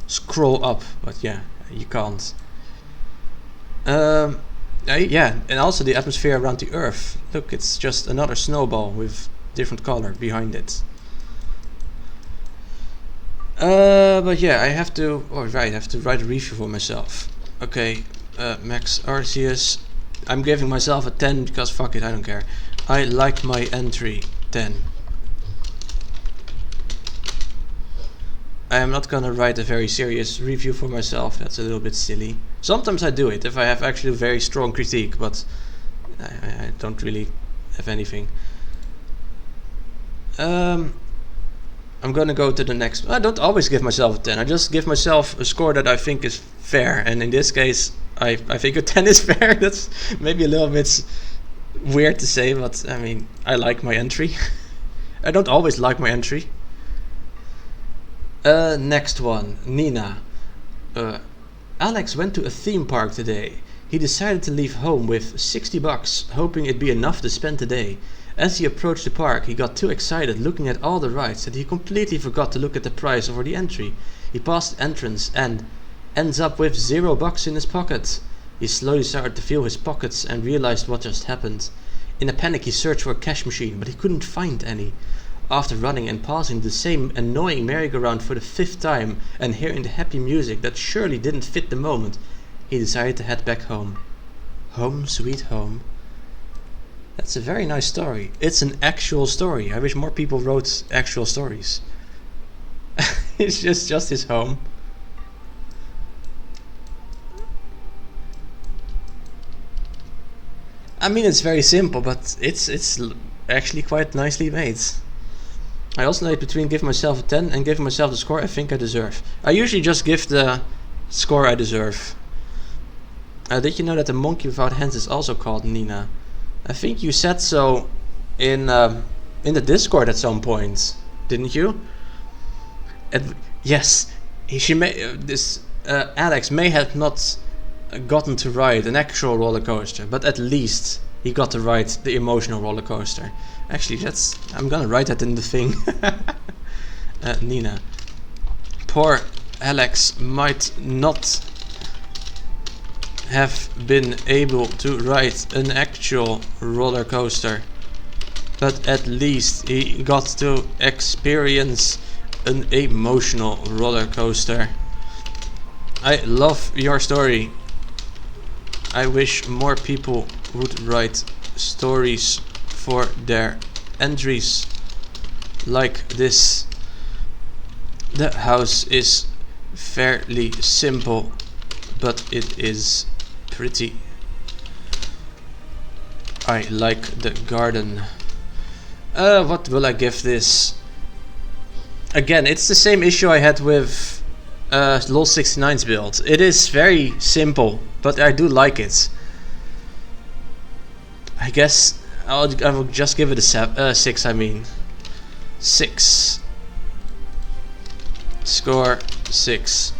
S1: scroll up, but yeah, you can't. Yeah, and also the atmosphere around the Earth. Look, it's just another snowball with different color behind it. But yeah, I have to. Oh right, I have to write a review for myself. Okay, Max Arceus. I'm giving myself a 10 because fuck it, I don't care. I like my entry 10. I am not gonna write a very serious review for myself. That's a little bit silly. Sometimes I do it if I have actually a very strong critique, but I don't really have anything. I'm gonna go to the next. I don't always give myself a 10. I just give myself a score that I think is fair, and in this case, I think a 10 is fair. That's maybe a little bit weird to say, but I mean, I like my entry. I don't always like my entry. Next one, Nina. Alex went to a theme park today. He decided to leave home with $60, hoping it'd be enough to spend the day. As he approached the park, he got too excited looking at all the rides that he completely forgot to look at the price for the entry. He passed the entrance and ends up with $0 in his pocket. He slowly started to feel his pockets and realized what just happened. In a panic, he searched for a cash machine, but he couldn't find any. After running and passing the same annoying merry-go-round for the 5th time and hearing the happy music that surely didn't fit the moment, he decided to head back home. Home sweet home. That's a very nice story. It's an actual story. I wish more people wrote actual stories. It's just his home. I mean, it's very simple, but it's actually quite nicely made. I oscillate between giving myself a 10 and giving myself the score I think I deserve. I usually just give the score I deserve. Did you know that the monkey without hands is also called Nina? I think you said so in the Discord at some point, didn't you? Yes, she may. Alex may have not gotten to ride an actual roller coaster, but at least he got to ride the emotional roller coaster. Actually, I'm gonna write that in the thing. Nina. Poor Alex might not have been able to ride an actual roller coaster, but at least he got to experience an emotional roller coaster. I love your story. I wish more people would write stories for their entries like this. The house is fairly simple, but it is pretty. I like the garden. What will I give this? Again, it's the same issue I had with LOL69's build. It is very simple, but I do like it. I guess I will just give it a 6. I mean, 6. Score 6.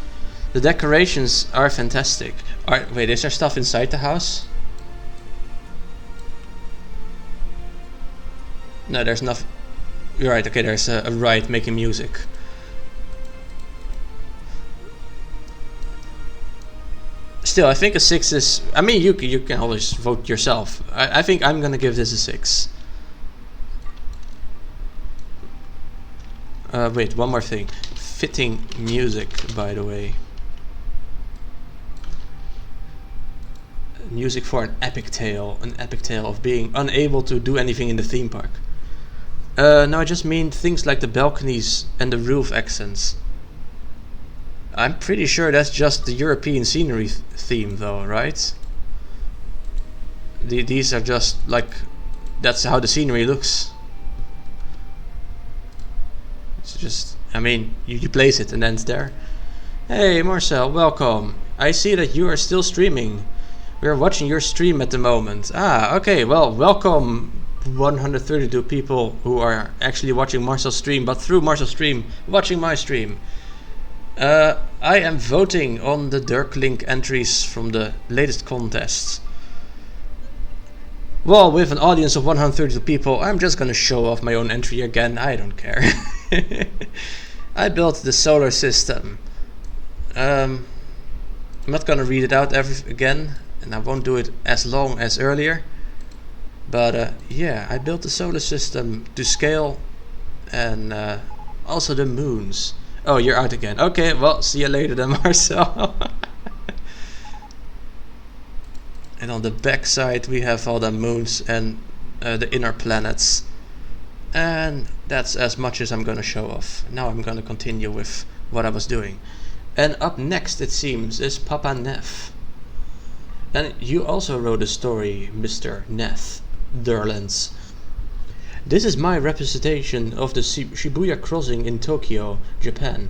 S1: The decorations are fantastic. Wait, is there stuff inside the house? No, there's nothing. You're right. Okay, there's a ride making music. Still, I think a 6 is. I mean, you can always vote yourself. I think I'm gonna give this a 6. Wait, one more thing. Fitting music, by the way. Music for an epic tale of being unable to do anything in the theme park. No, I just mean things like the balconies and the roof accents. I'm pretty sure that's just the European scenery theme though, right? These are just like, that's how the scenery looks. It's just, I mean, you place it and then it's there. Hey Marcel, welcome. I see that you are still streaming. We are watching your stream at the moment. Ah, okay, well, welcome 132 people who are actually watching Marcel's stream, but through Marcel's stream, watching my stream. I am voting on the Dirklink entries from the latest contests. Well, with an audience of 132 people, I'm just gonna show off my own entry again. I don't care. I built the solar system. I'm not gonna read it out again, and I won't do it as long as earlier. But yeah, I built the solar system to scale, and also the moons. Oh, you're out again. Okay, well, see you later then, Marcel. And on the back side we have all the moons and the inner planets. And that's as much as I'm gonna show off. Now I'm gonna continue with what I was doing. And up next, it seems, is Papa Neff. And you also wrote a story, Mr. Neff Durlands. This is my representation of the Shibuya crossing in Tokyo, Japan.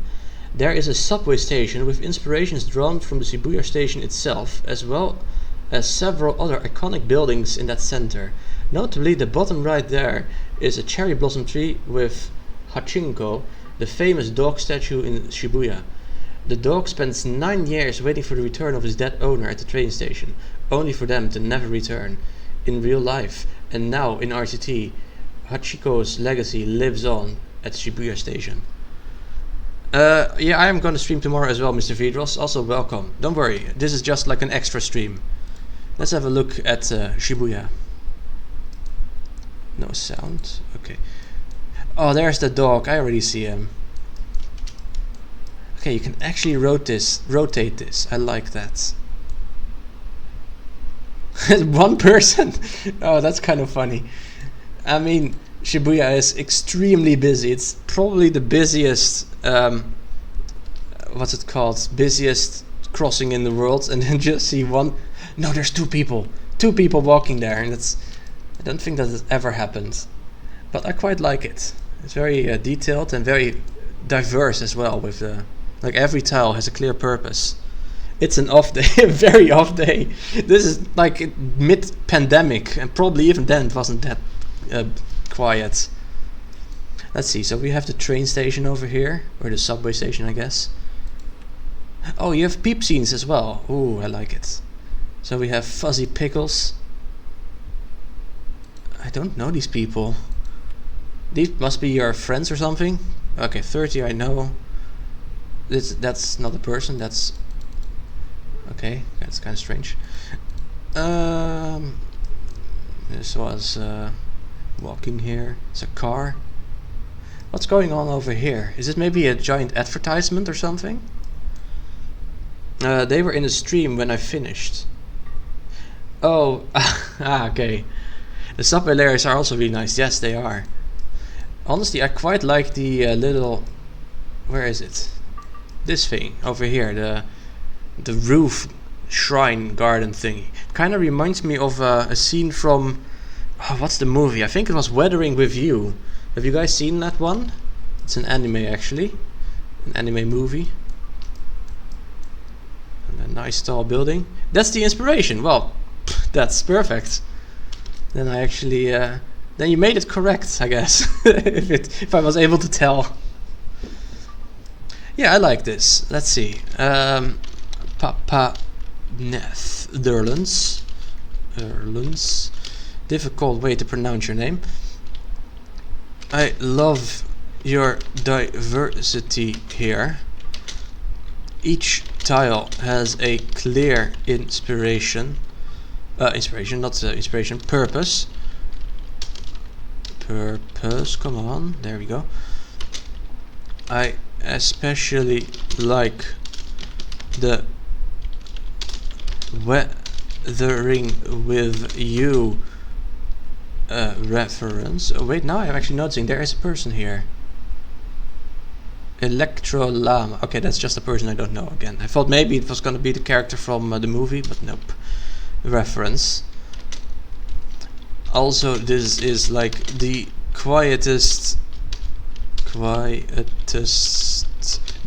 S1: There is a subway station with inspirations drawn from the Shibuya station itself, as well as several other iconic buildings in that center. Notably, the bottom right there is a cherry blossom tree with Hachinko, the famous dog statue in Shibuya. The dog spends 9 years waiting for the return of his dead owner at the train station, only for them to never return. In real life, and now in RCT, Hachiko's legacy lives on at Shibuya station. Yeah, I am gonna stream tomorrow as well, Mr. Vidros. Also welcome. Don't worry, this is just like an extra stream. Let's have a look at Shibuya. No sound. Okay. Oh, there's the dog. I already see him. Okay, you can actually rotate this. I like that. One person? Oh, that's kind of funny. I mean, Shibuya is extremely busy. It's probably the busiest, what's it called? Busiest crossing in the world, and then just see one. No, there's two people walking there, and I don't think that has ever happened, but I quite like it. It's very detailed and very diverse as well. With like every tile has a clear purpose. It's an off day, a very off day. This is like mid-pandemic, and probably even then it wasn't that quiet. Let's see. So we have the train station over here, or the subway station, I guess. Oh, you have peep scenes as well. Ooh, I like it. So we have Fuzzy Pickles. I don't know these people. These must be your friends or something. Okay, 30 I know. That's not a person. That's okay. That's kind of strange. This was walking here. It's a car. What's going on over here? Is it maybe a giant advertisement or something? They were in a stream when I finished. Oh, okay. The subway layers are also really nice. Yes, they are. Honestly, I quite like the little... Where is it? This thing over here, the roof shrine garden thingy. Kind of reminds me of a scene from... Oh, what's the movie? I think it was Weathering with You. Have you guys seen that one? It's an anime, actually. An anime movie. And a nice tall building. That's the inspiration. Well, that's perfect. Then I actually... then you made it correct, I guess. if I was able to tell. Yeah, I like this. Let's see. Papa Neff Durlands. Difficult way to pronounce your name. I love your diversity here. Each tile has a clear inspiration. Purpose. Come on, there we go. I especially like the Weathering with You reference. Oh wait, now I'm actually noticing there is a person here. Electro Llama. Okay, that's just a person I don't know again. I thought maybe it was gonna be the character from the movie, but nope. Reference. Also, this is like the quietest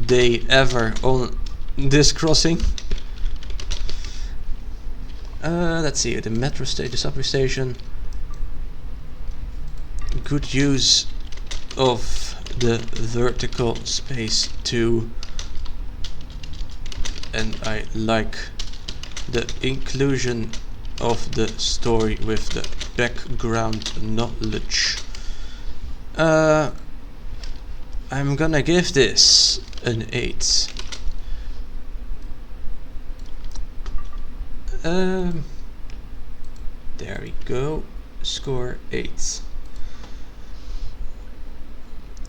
S1: day ever on this crossing. Let's see, the metro station, the subway station. Good use of the vertical space too, and I like the inclusion of the story with the background knowledge. I'm gonna give this an 8. There we go, score 8.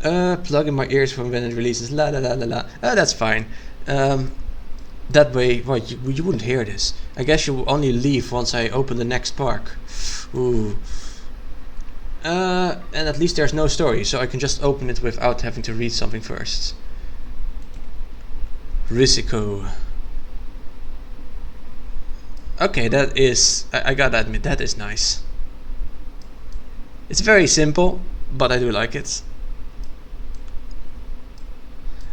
S1: Plug in my ears from when it releases, la la la la la. That's fine. That way, well, you wouldn't hear this. I guess you will only leave once I open the next park. Ooh. And at least there's no story, so I can just open it without having to read something first. Risico. Okay, that is, I gotta admit, that is nice. It's very simple, but I do like it.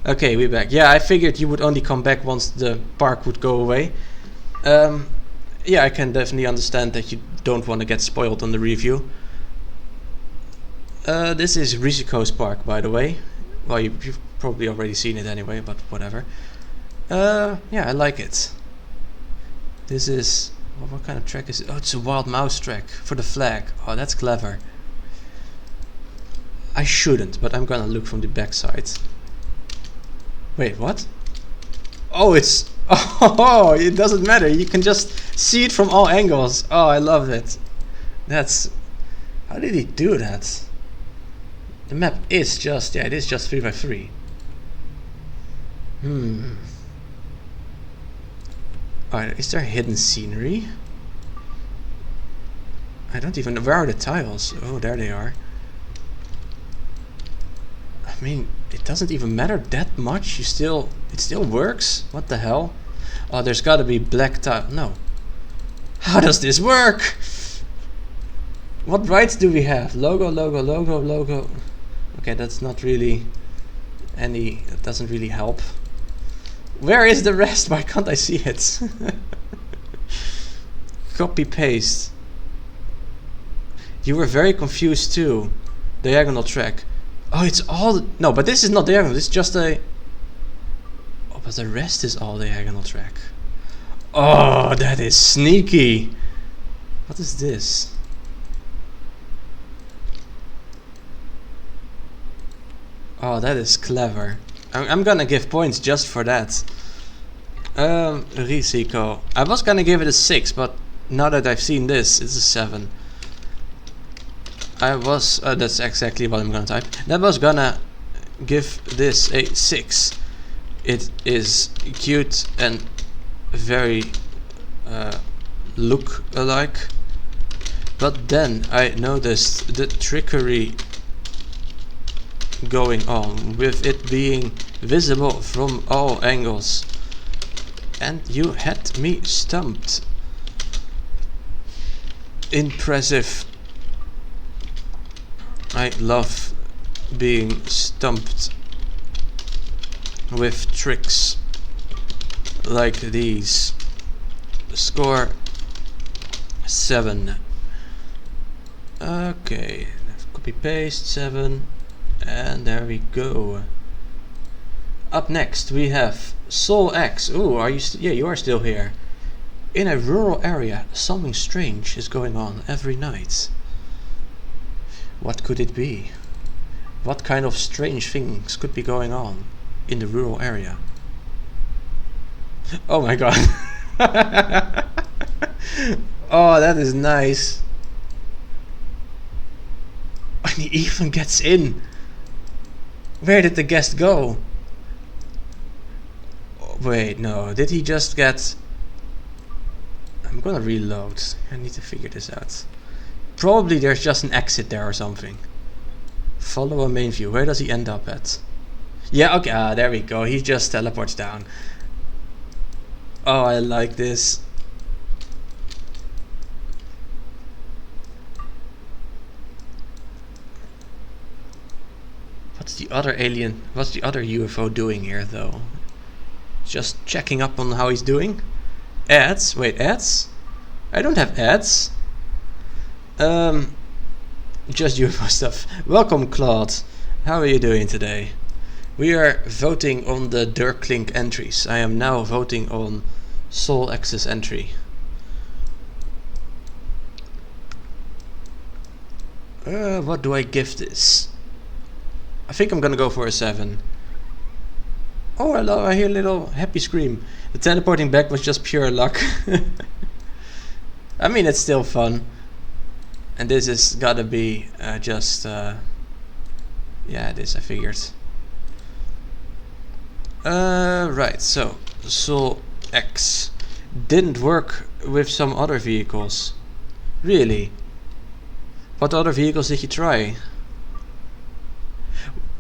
S1: Okay, we're back. Yeah, I figured you would only come back once the park would go away. Yeah, I can definitely understand that you don't want to get spoiled on the review. This is Risico's park, by the way. Well, you've probably already seen it anyway, but whatever. Yeah, I like it. This is... what kind of track is it? Oh, it's a wild mouse track for the flag. Oh, that's clever. I shouldn't, but I'm gonna look from the back side. Wait, what? Oh, it's... oh, it doesn't matter. You can just see it from all angles. Oh, I love it. That's... how did he do that? The map is just... yeah, it is just 3x3. Alright, is there hidden scenery? I don't even know. Where are the tiles? Oh, there they are. I mean, it doesn't even matter that much. It still works? What the hell? Oh, there's gotta be black tile. No. How does this work? What rights do we have? Logo, logo, logo, logo. Okay, that's not really any... that doesn't really help. Where is the rest? Why can't I see it? Copy paste. You were very confused too. Diagonal track. Oh, it's all... no, but this is not diagonal. This is just a... oh, but the rest is all diagonal track. Oh, that is sneaky. What is this? Oh, that is clever. I'm gonna give points just for that. Risico. I was gonna give it a 6, but now that I've seen this, it's a 7. I was... that's exactly what I'm gonna type. That was gonna give this a 6. It is cute and very look-alike. But then I noticed the trickery going on with it being visible from all angles, and you had me stumped. Impressive. I love being stumped with tricks like these. Score 7. Okay, copy paste 7. And there we go. Up next we have Soul X. Ooh, are you? Yeah, you are still here. In a rural area, something strange is going on every night. What could it be? What kind of strange things could be going on in the rural area? Oh my god. Oh, that is nice. And he even gets in. Where did the guest go? Oh, wait, no. Did he just get... I'm gonna reload. I need to figure this out. Probably there's just an exit there or something. Follow a main view. Where does he end up at? Yeah, okay, there we go. He just teleports down. Oh, I like this. What's the other alien, what's the other UFO doing here though? Just checking up on how he's doing. Ads? Wait, ads? I don't have ads. Just UFO stuff. Welcome, Claude. How are you doing today? We are voting on the Dirklink entries. I am now voting on Soul Access entry. What do I give this? I think I'm gonna go for a 7. Oh, hello, I hear a little happy scream. The teleporting back was just pure luck. I mean, it's still fun. And this is gotta be yeah, it is, I figured. Right, so Soul X didn't work with some other vehicles. Really? What other vehicles did you try?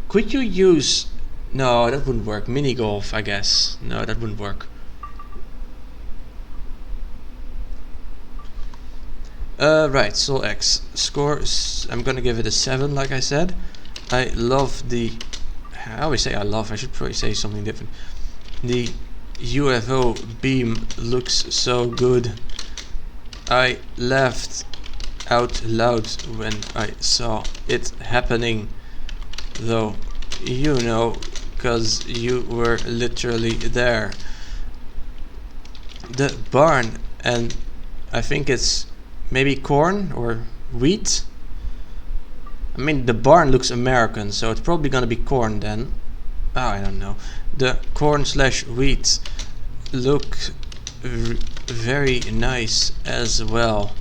S1: Could you use... No, that wouldn't work. Mini golf, I guess. No, that wouldn't work. Right, Soul X. Score, I'm gonna give it a 7, like I said. I love the... I always say I love, I should probably say something different. The UFO beam looks so good. I laughed out loud when I saw it happening, though, you know, because you were literally there. The barn, and I think it's maybe corn or wheat. I mean, the barn looks American, so it's probably gonna be corn then. Oh, I don't know. The corn slash wheat look very nice as well.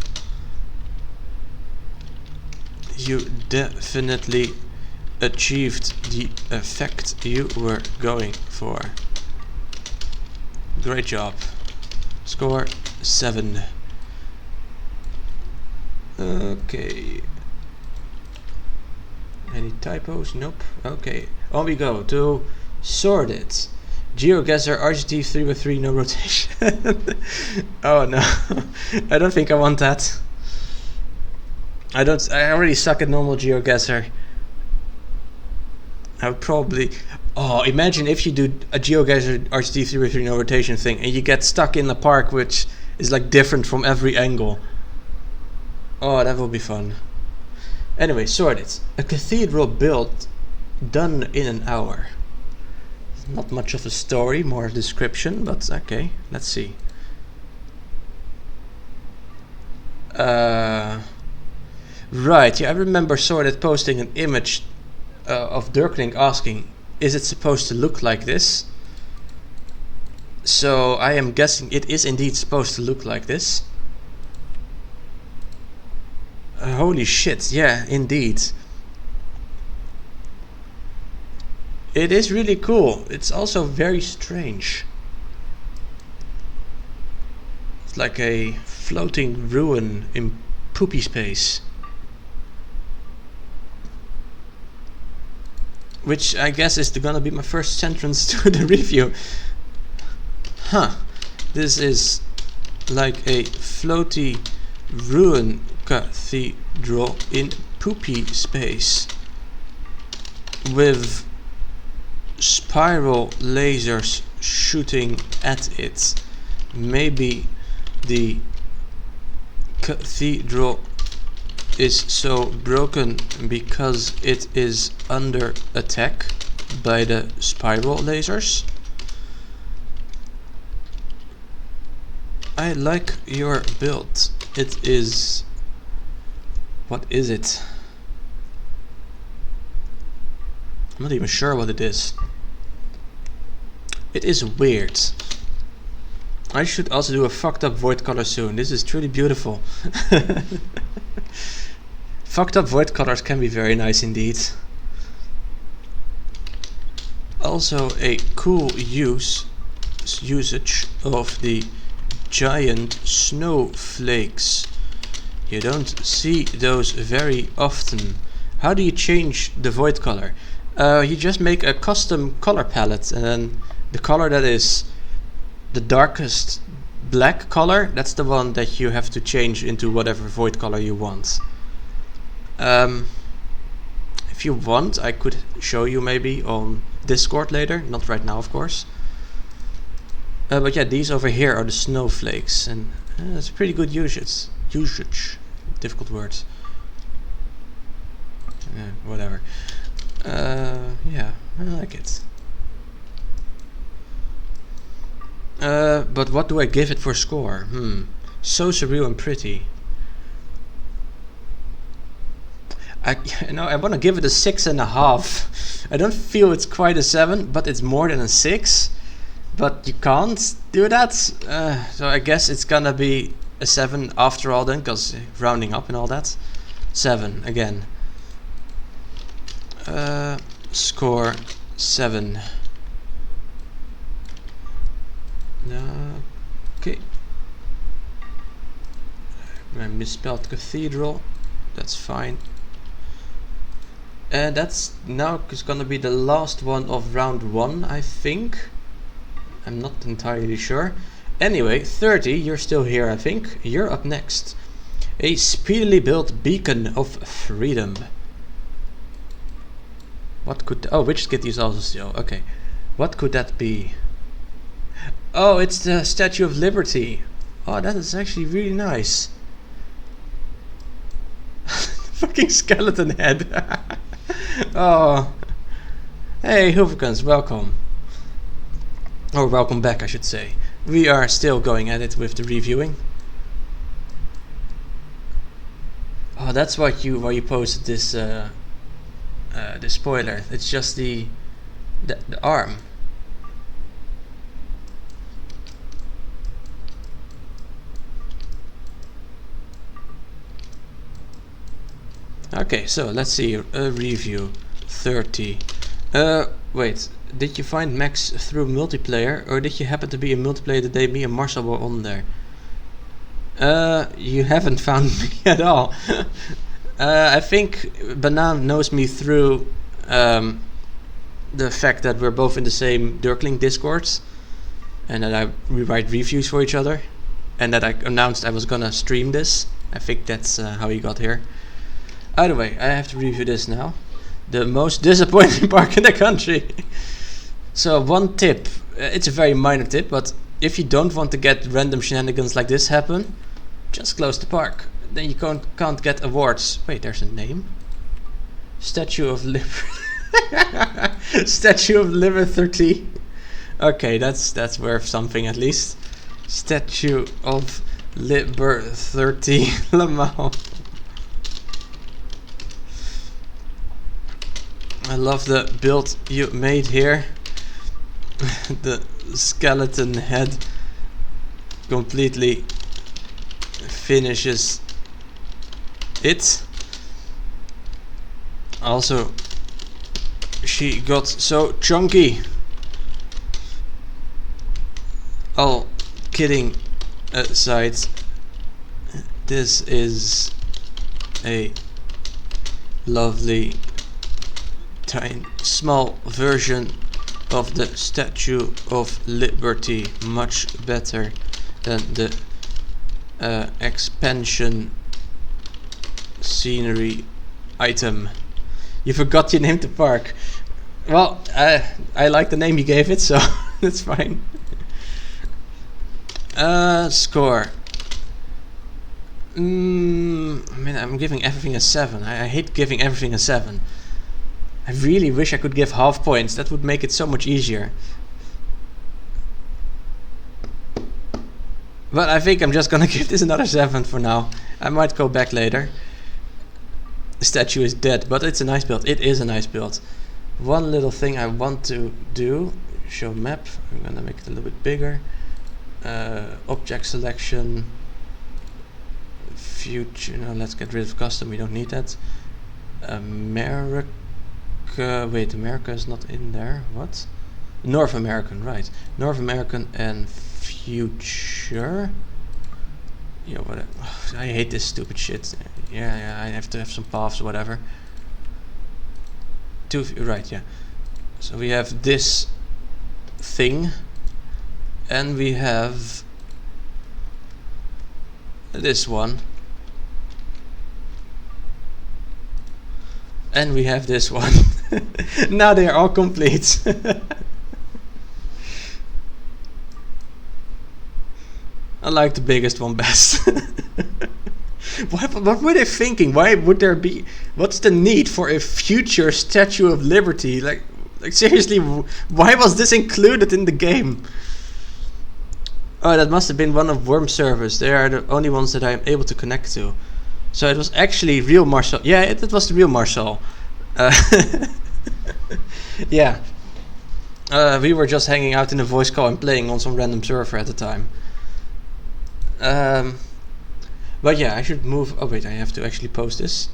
S1: You definitely achieved the effect you were going for. Great job. Score 7. Okay. Any typos? Nope. Okay. On we go to Sorted. GeoGuessr RCT 3x3, no rotation. Oh no. I don't think I want that. I already suck at normal GeoGuessr. I would probably... Oh, imagine if you do a GeoGuessr RCT 3x3 no rotation thing and you get stuck in a park which is like different from every angle. Oh, that would be fun. Anyway, Sorted. A cathedral built, done in an hour. Not much of a story, more a description, but okay, let's see. Right, yeah, I remember Sorted posting an image of Dirklink asking, is it supposed to look like this? So I am guessing it is indeed supposed to look like this. Holy shit, yeah, indeed. It is really cool. It's also very strange. It's like a floating ruin in poopy space. Which I guess is gonna be my first sentence to the review. Huh. This is like a floaty ruin cathedral in poopy space with spiral lasers shooting at it. Maybe the cathedral is so broken because it is under attack by the spiral lasers. I like your build. It is... What is it? I'm not even sure what it is. It is weird. I should also do a fucked up void color soon. This is truly beautiful. Fucked up void colors can be very nice indeed. Also a cool usage of the giant snowflakes. You don't see those very often. How do you change the void color? You just make a custom color palette, and then the color that is the darkest black color, that's the one that you have to change into whatever void color you want. If you want, I could show you maybe on Discord later, not right now of course. But yeah, these over here are the snowflakes, and it's a pretty good usage. Difficult words. Whatever. Yeah, I like it. But what do I give it for score? So surreal and pretty. I want to give it a 6.5. I don't feel it's quite a 7, but it's more than a 6. But you can't do that. So I guess it's gonna be a 7 after all then, because rounding up and all that. 7 again. Score 7. Okay. I misspelled cathedral. That's fine. And that's now is gonna be the last one of round 1, I think. I'm not entirely sure. Anyway, 30, you're still here, I think. You're up next. A speedily built beacon of freedom. What could... oh, Witch Kitty is also still. Okay. What could that be? Oh, it's the Statue of Liberty. Oh, that is actually really nice. Fucking skeleton head. Oh. Hey, Hooverkins, welcome. Or welcome back, I should say. We are still going at it with the reviewing. Oh, that's why you posted this the spoiler. It's just the arm. Okay, so let's see a review. 30. Wait, did you find Max through multiplayer, or did you happen to be in multiplayer the day me and Marcel were on there? You haven't found me at all. I think Banan knows me through the fact that we're both in the same Dirkling Discords, and that we write reviews for each other, and that I announced I was gonna stream this. I think that's how he got here. Either way, I have to review this now. The most disappointing park in the country. So one tip, it's a very minor tip, but if you don't want to get random shenanigans like this happen, just close the park. Then you can't get awards. Wait, there's a name? Statue of Liberty. Statue of Liberty. Okay, that's worth something at least. Statue of Liberty. Lamau. I love the build you made here. The skeleton head completely finishes it. Also, she got so chunky. All kidding aside, this is a lovely tiny small version of the Statue of Liberty, much better than the expansion scenery item. You forgot your name to park. Well, I like the name you gave it, so that's fine. Score. I mean, I'm giving everything a 7. I hate giving everything a 7. I really wish I could give half points. That would make it so much easier. But I think I'm just gonna give this another 7 for now. I might go back later. The statue is dead, but it's a nice build. It is a nice build. One little thing I want to do, show map. I'm gonna make it a little bit bigger. Object selection. Future, no, let's get rid of custom, we don't need that. America, wait, America is not in there, what? North American, right. North American and future. Yeah, what? I hate this stupid shit. Yeah, I have to have some paths or whatever. two, right, yeah. So we have this thing, and we have this one, and we have this one. Now they are all complete. I like the biggest one best. What were they thinking? Why would there be? What's the need for a future Statue of Liberty? Like seriously, why was this included in the game? Oh, that must have been one of Worm servers. They are the only ones that I am able to connect to. So it was actually real Marcel. Yeah, it was the real Marcel. Yeah. We were just hanging out in a voice call and playing on some random server at the time. But yeah, I should move. Oh wait, I have to actually post this.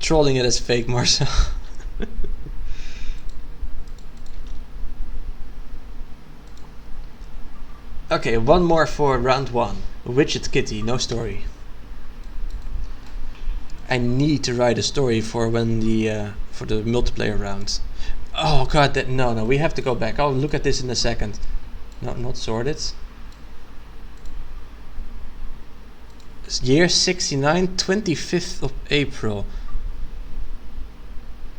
S1: Trolling it as fake Marcel. Okay, one more for round 1. Widget Kitty, no story. I need to write a story for when the for the multiplayer round. Oh god, no, we have to go back. I'll look at this in a second. No, not sorted. Year 69, 25th of April.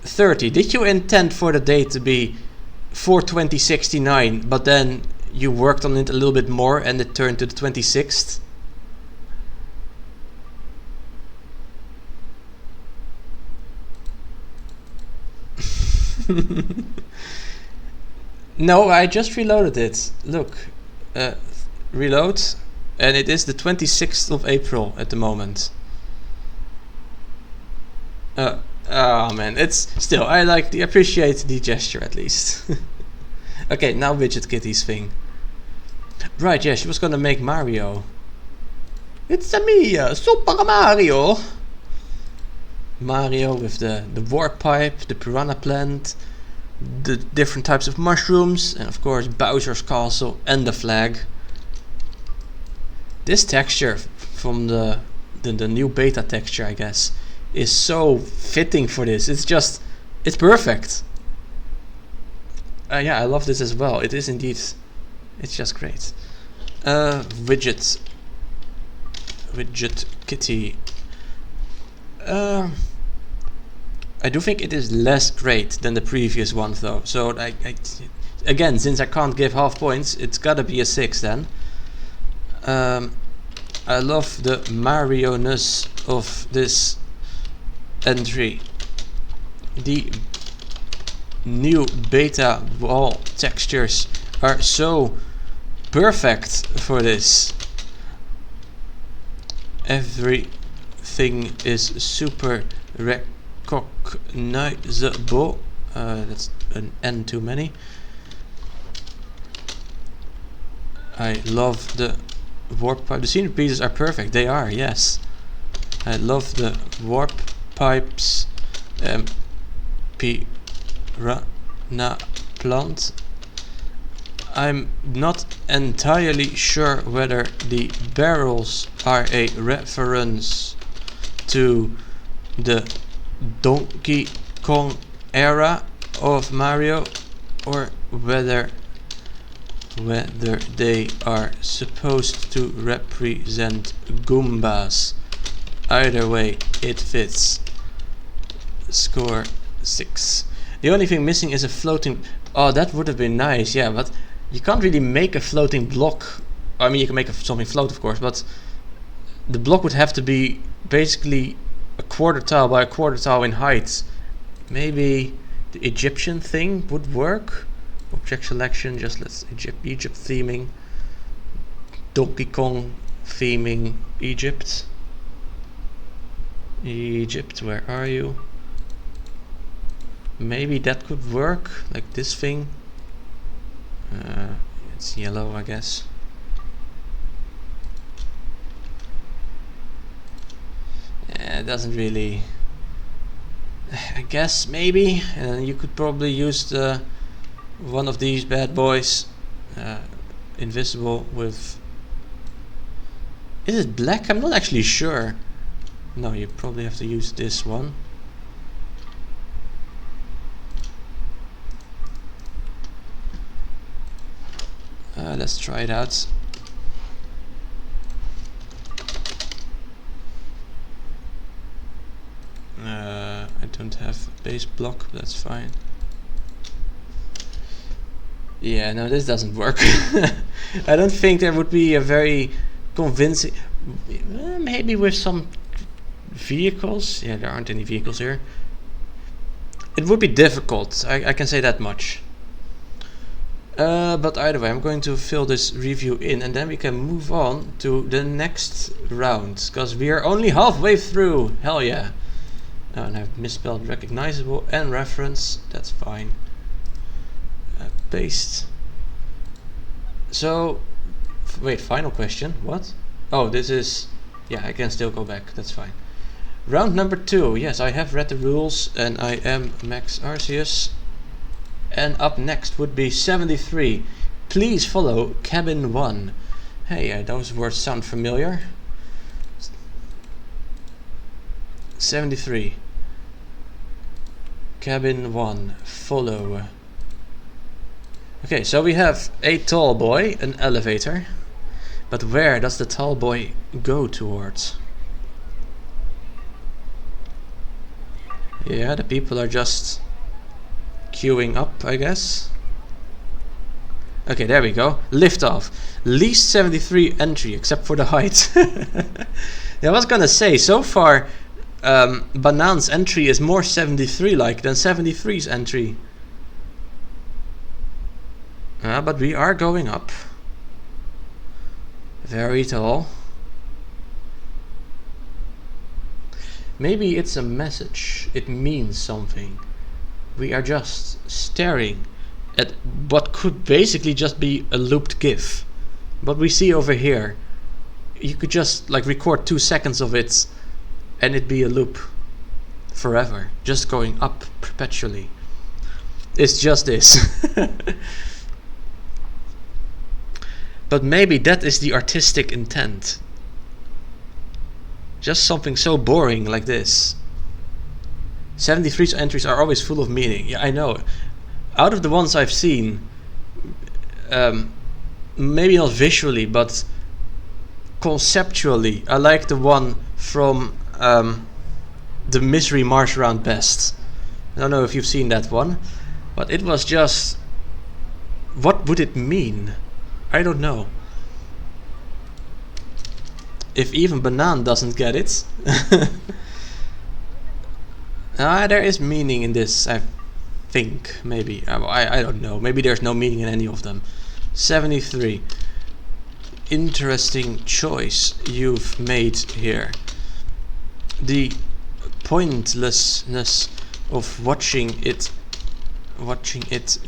S1: 30. Did you intend for the date to be 4/2069, but then you worked on it a little bit more and it turned to the 26th? No, I just reloaded it. Look, reload, and it is the 26th of April at the moment. Oh man, it's still, I appreciate the gesture at least. Okay, now Widget Kitty's thing. Right, yeah, she was gonna make Mario. It's me, Super Mario! Mario with the warp pipe, the piranha plant, the different types of mushrooms, and of course Bowser's castle and the flag. This texture from the new beta texture, I guess, is so fitting for this. It's perfect. Yeah, I love this as well. It is indeed, it's just great. Widget Kitty. I do think it is less great than the previous one though. So again, since I can't give half points, it's gotta be a 6 then. I love the Mario-ness of this entry. The new beta wall textures are so perfect for this. Everything is super recognizable. That's an N too many. I love the warp pipe. The scenery pieces are perfect. They are, yes. I love the warp pipes. Piranha plant. I'm not entirely sure whether the barrels are a reference to the Donkey Kong era of Mario, or whether they are supposed to represent Goombas. Either way, it fits. Score 6. The only thing missing is a floating... Oh, that would have been nice, yeah, but you can't really make a floating block. I mean, you can make something float, of course, but the block would have to be basically a quarter tile by a quarter tile in height. Maybe the Egyptian thing would work. Object selection, just let's Egypt theming. Donkey Kong theming Egypt. Egypt, where are you? Maybe that could work, like this thing. It's yellow, I guess. Yeah, it doesn't really... I guess maybe, and you could probably use the one of these bad boys, invisible with... Is it black? I'm not actually sure. No, you probably have to use this one. Let's try it out. I don't have a base block, but that's fine. Yeah, no, this doesn't work. I don't think there would be a very convincing... maybe with some vehicles. Yeah, there aren't any vehicles here. It would be difficult, I can say that much. But either way, I'm going to fill this review in, and then we can move on to the next round, because we are only halfway through. Hell yeah. Oh, and I've misspelled recognizable and reference. That's fine. Paste. So, wait, final question. What? Oh, this is... yeah, I can still go back. That's fine. Round number 2. Yes, I have read the rules, and I am Max Arceus. And up next would be 73. Please follow cabin 1. Hey, those words sound familiar. 73. Cabin 1. Follow. Okay, so we have a tall boy, an elevator. But where does the tall boy go towards? Yeah, the people are just queuing up, I guess. Okay, there we go. Lift off. Least 73 entry, except for the height. Yeah, I was gonna say, so far, Banan's entry is more 73-like than 73's entry. But we are going up. Very tall. Maybe it's a message. It means something. We are just staring at what could basically just be a looped GIF. What we see over here, you could just like record 2 seconds of it and it'd be a loop forever, just going up perpetually. It's just this. But maybe that is the artistic intent. Just something so boring like this. 73's entries are always full of meaning. Yeah, I know. Out of the ones I've seen, maybe not visually, but conceptually, I like the one from the Misery March Round best. I don't know if you've seen that one, but it was just... what would it mean? I don't know. If even Banan doesn't get it. There is meaning in this, I think, maybe. I don't know. Maybe there's no meaning in any of them. 73. Interesting choice you've made here. The pointlessness of watching it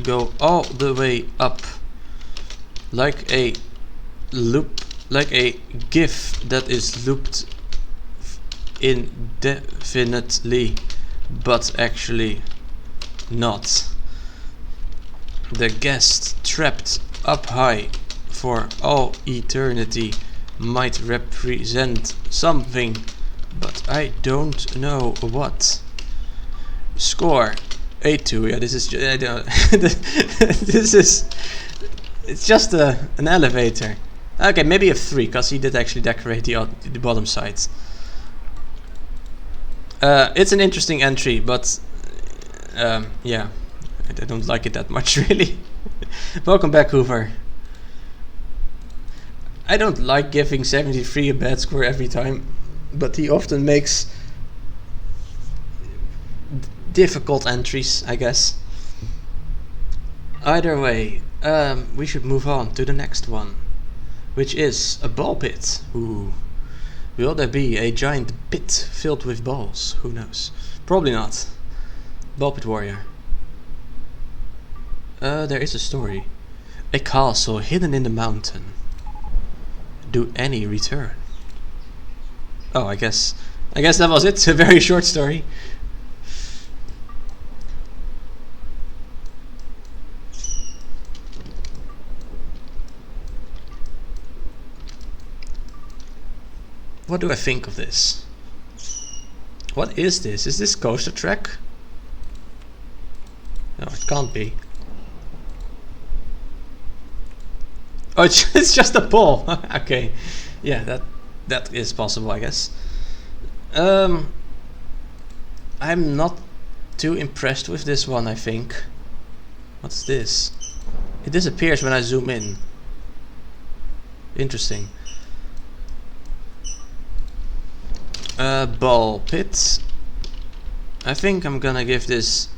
S1: go all the way up. Like a loop, like a GIF that is looped indefinitely, but actually not. The guest trapped up high for all eternity might represent something, but I don't know what. Score 8-2. Yeah, this is I don't this is... it's just an elevator. Okay, maybe a 3, because he did actually decorate the bottom sides. It's an interesting entry, but yeah, I don't like it that much, really. Welcome back, Hoover. I don't like giving 73 a bad score every time, but he often makes difficult entries, I guess. Either way, we should move on to the next one, which is a ball pit. Ooh. Will there be a giant pit filled with balls? Who knows? Probably not. Ball pit warrior. There is a story. A castle hidden in the mountain. Do any return? Oh, I guess that was it. A very short story. What do I think of this? What is this? Is this coaster track? No, it can't be. Oh, it's just a pole. Okay, yeah, that is possible, I guess. I'm not too impressed with this one, I think. What's this? It disappears when I zoom in. Interesting. Ball pit. I think I'm gonna give this...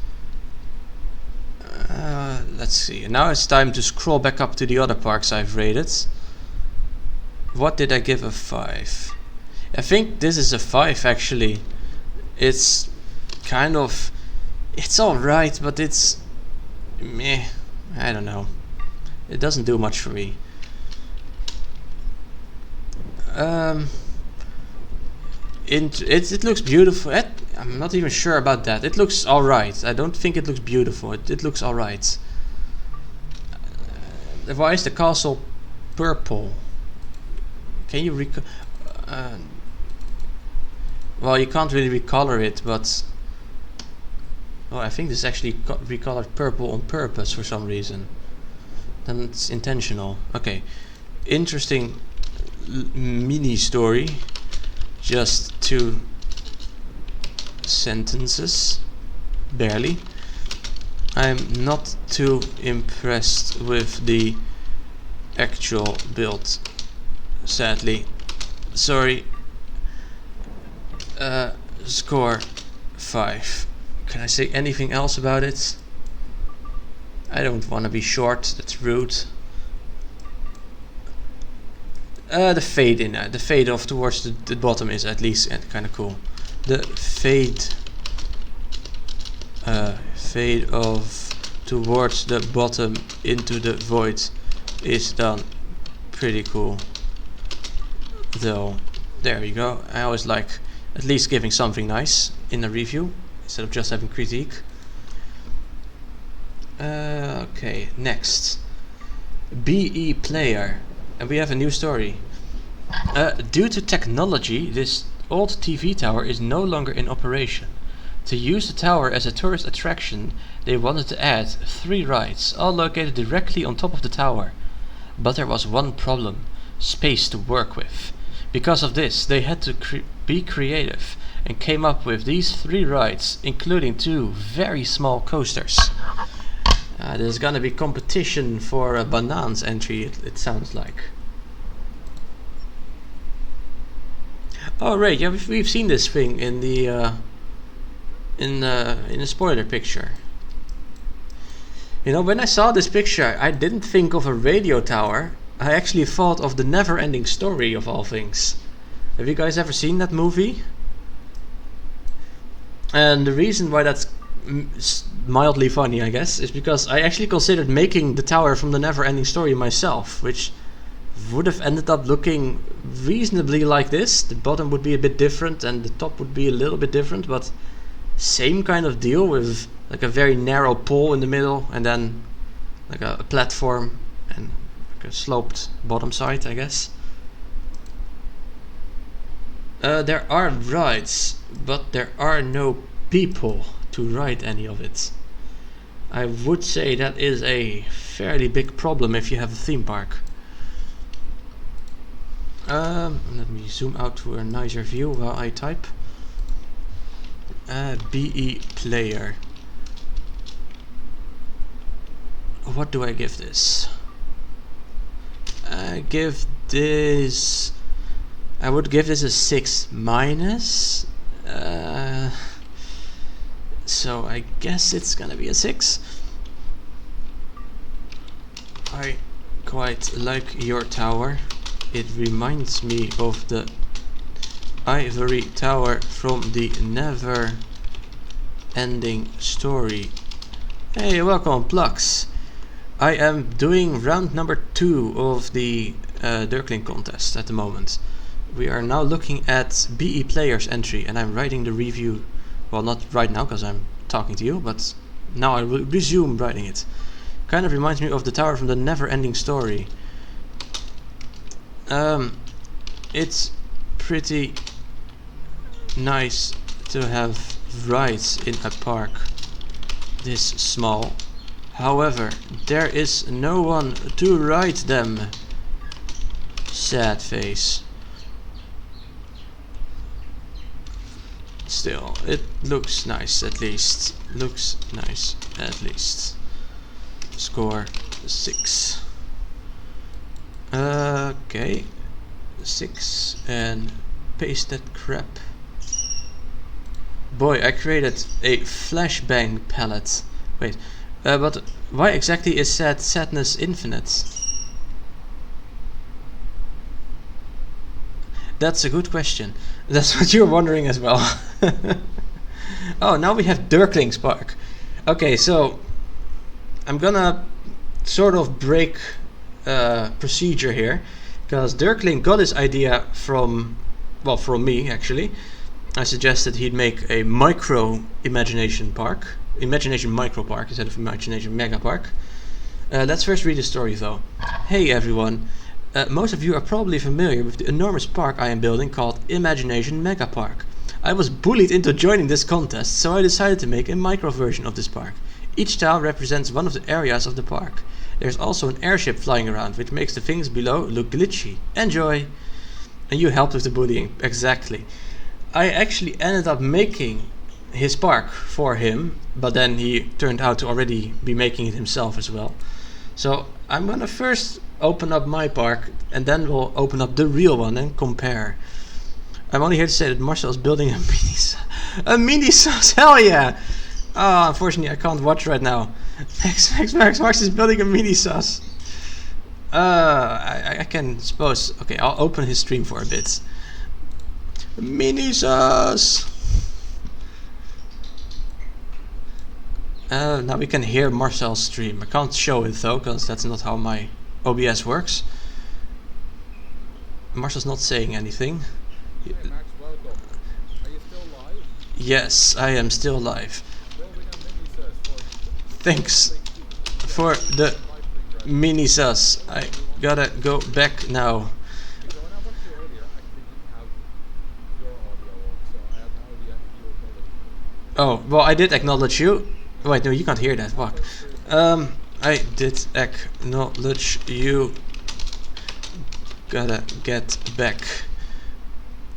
S1: let's see. Now it's time to scroll back up to the other parks I've rated. What did I give a 5? I think this is a 5 actually. It's kind of... It's alright, but it's... meh. I don't know. It doesn't do much for me. It looks beautiful. I'm not even sure about that. It looks alright. I don't think it looks beautiful. It looks alright. Why is the castle purple? Can you well, you can't really recolor it, but... Oh, I think this actually recolored purple on purpose for some reason. Then it's intentional. Okay. Interesting mini story. Just 2 sentences. Barely. I'm not too impressed with the actual build. Sadly. Sorry. Score 5. Can I say anything else about it? I don't want to be short, that's rude. The fade in, the fade off towards the bottom is at least kind of cool. The fade off towards the bottom into the void is done pretty cool. Though, there we go. I always like at least giving something nice in a review instead of just having critique. Okay, next. BE player. And we have a new story. Due to technology, this old TV tower is no longer in operation. To use the tower as a tourist attraction, they wanted to add 3 rides, all located directly on top of the tower. But there was one problem: space to work with. Because of this, they had to be creative and came up with these 3 rides, including 2 very small coasters. There's gonna be competition for a Bananas entry, it sounds like. Oh right, yeah, we've seen this thing in the in the spoiler picture. You know, when I saw this picture, I didn't think of a radio tower. I actually thought of the Never-Ending Story of all things. Have you guys ever seen that movie? And the reason why that's mildly funny, I guess, is because I actually considered making the tower from the Never-Ending Story myself, which would have ended up looking reasonably like this. The bottom would be a bit different and the top would be a little bit different, but same kind of deal with like a very narrow pole in the middle and then like a platform and like a sloped bottom side, I guess. There are rides, but there are no people to ride any of it. I would say that is a fairly big problem if you have a theme park. Let me zoom out to a nicer view while I type. BE player. What do I give this? I would give this a 6 minus. So I guess it's gonna be a 6. I quite like your tower. It reminds me of the ivory tower from the Never-Ending Story. Hey, welcome, Plux. I am doing round number 2 of the Dirkling contest at the moment. We are now looking at BE Player's entry, and I'm writing the review. Well, not right now because I'm talking to you, but now I will resume writing it. Kind of reminds me of the tower from the Never-Ending Story. It's pretty nice to have rides in a park this small. However, there is no one to ride them Sad face. Still, it looks nice at least. Looks nice at least. Score 6. Okay. 6 and paste that crap. Boy, I created a flashbang palette. Wait, but why exactly is sadness infinite? That's a good question. That's what you're wondering as well. Oh, now we have Dirkling's Park. Okay, so I'm gonna sort of break procedure here, because Dirkling got his idea from me actually. I suggested he'd make a imagination micro park instead of imagination mega park. Let's first read the story though. Hey everyone, most of you are probably familiar with the enormous park I am building called Imagination Mega Park. I was bullied into joining this contest, so I decided to make a micro version of this park. Each tile represents one of the areas of the park. There's also an airship flying around, which makes the things below look glitchy. Enjoy! And you helped with the bullying, exactly. I actually ended up making his park for him, but then he turned out to already be making it himself as well. So I'm gonna first open up my park, and then we'll open up the real one and compare. I'm only here to say that Marcel is building a mini sauce. Hell yeah! Oh, unfortunately I can't watch right now. Max is building a mini sauce. I can suppose. Okay, I'll open his stream for a bit. Mini sauce. Now we can hear Marcel's stream. I can't show it though, because that's not how my OBS works. Marcel's not saying anything.
S2: Hey Max, welcome. Are you still live?
S1: Yes, I am still live. Thanks for the mini sus. I gotta go back now. Oh, well, I did acknowledge you. Wait, no, you can't hear that. Fuck. I did acknowledge you. Gotta get back.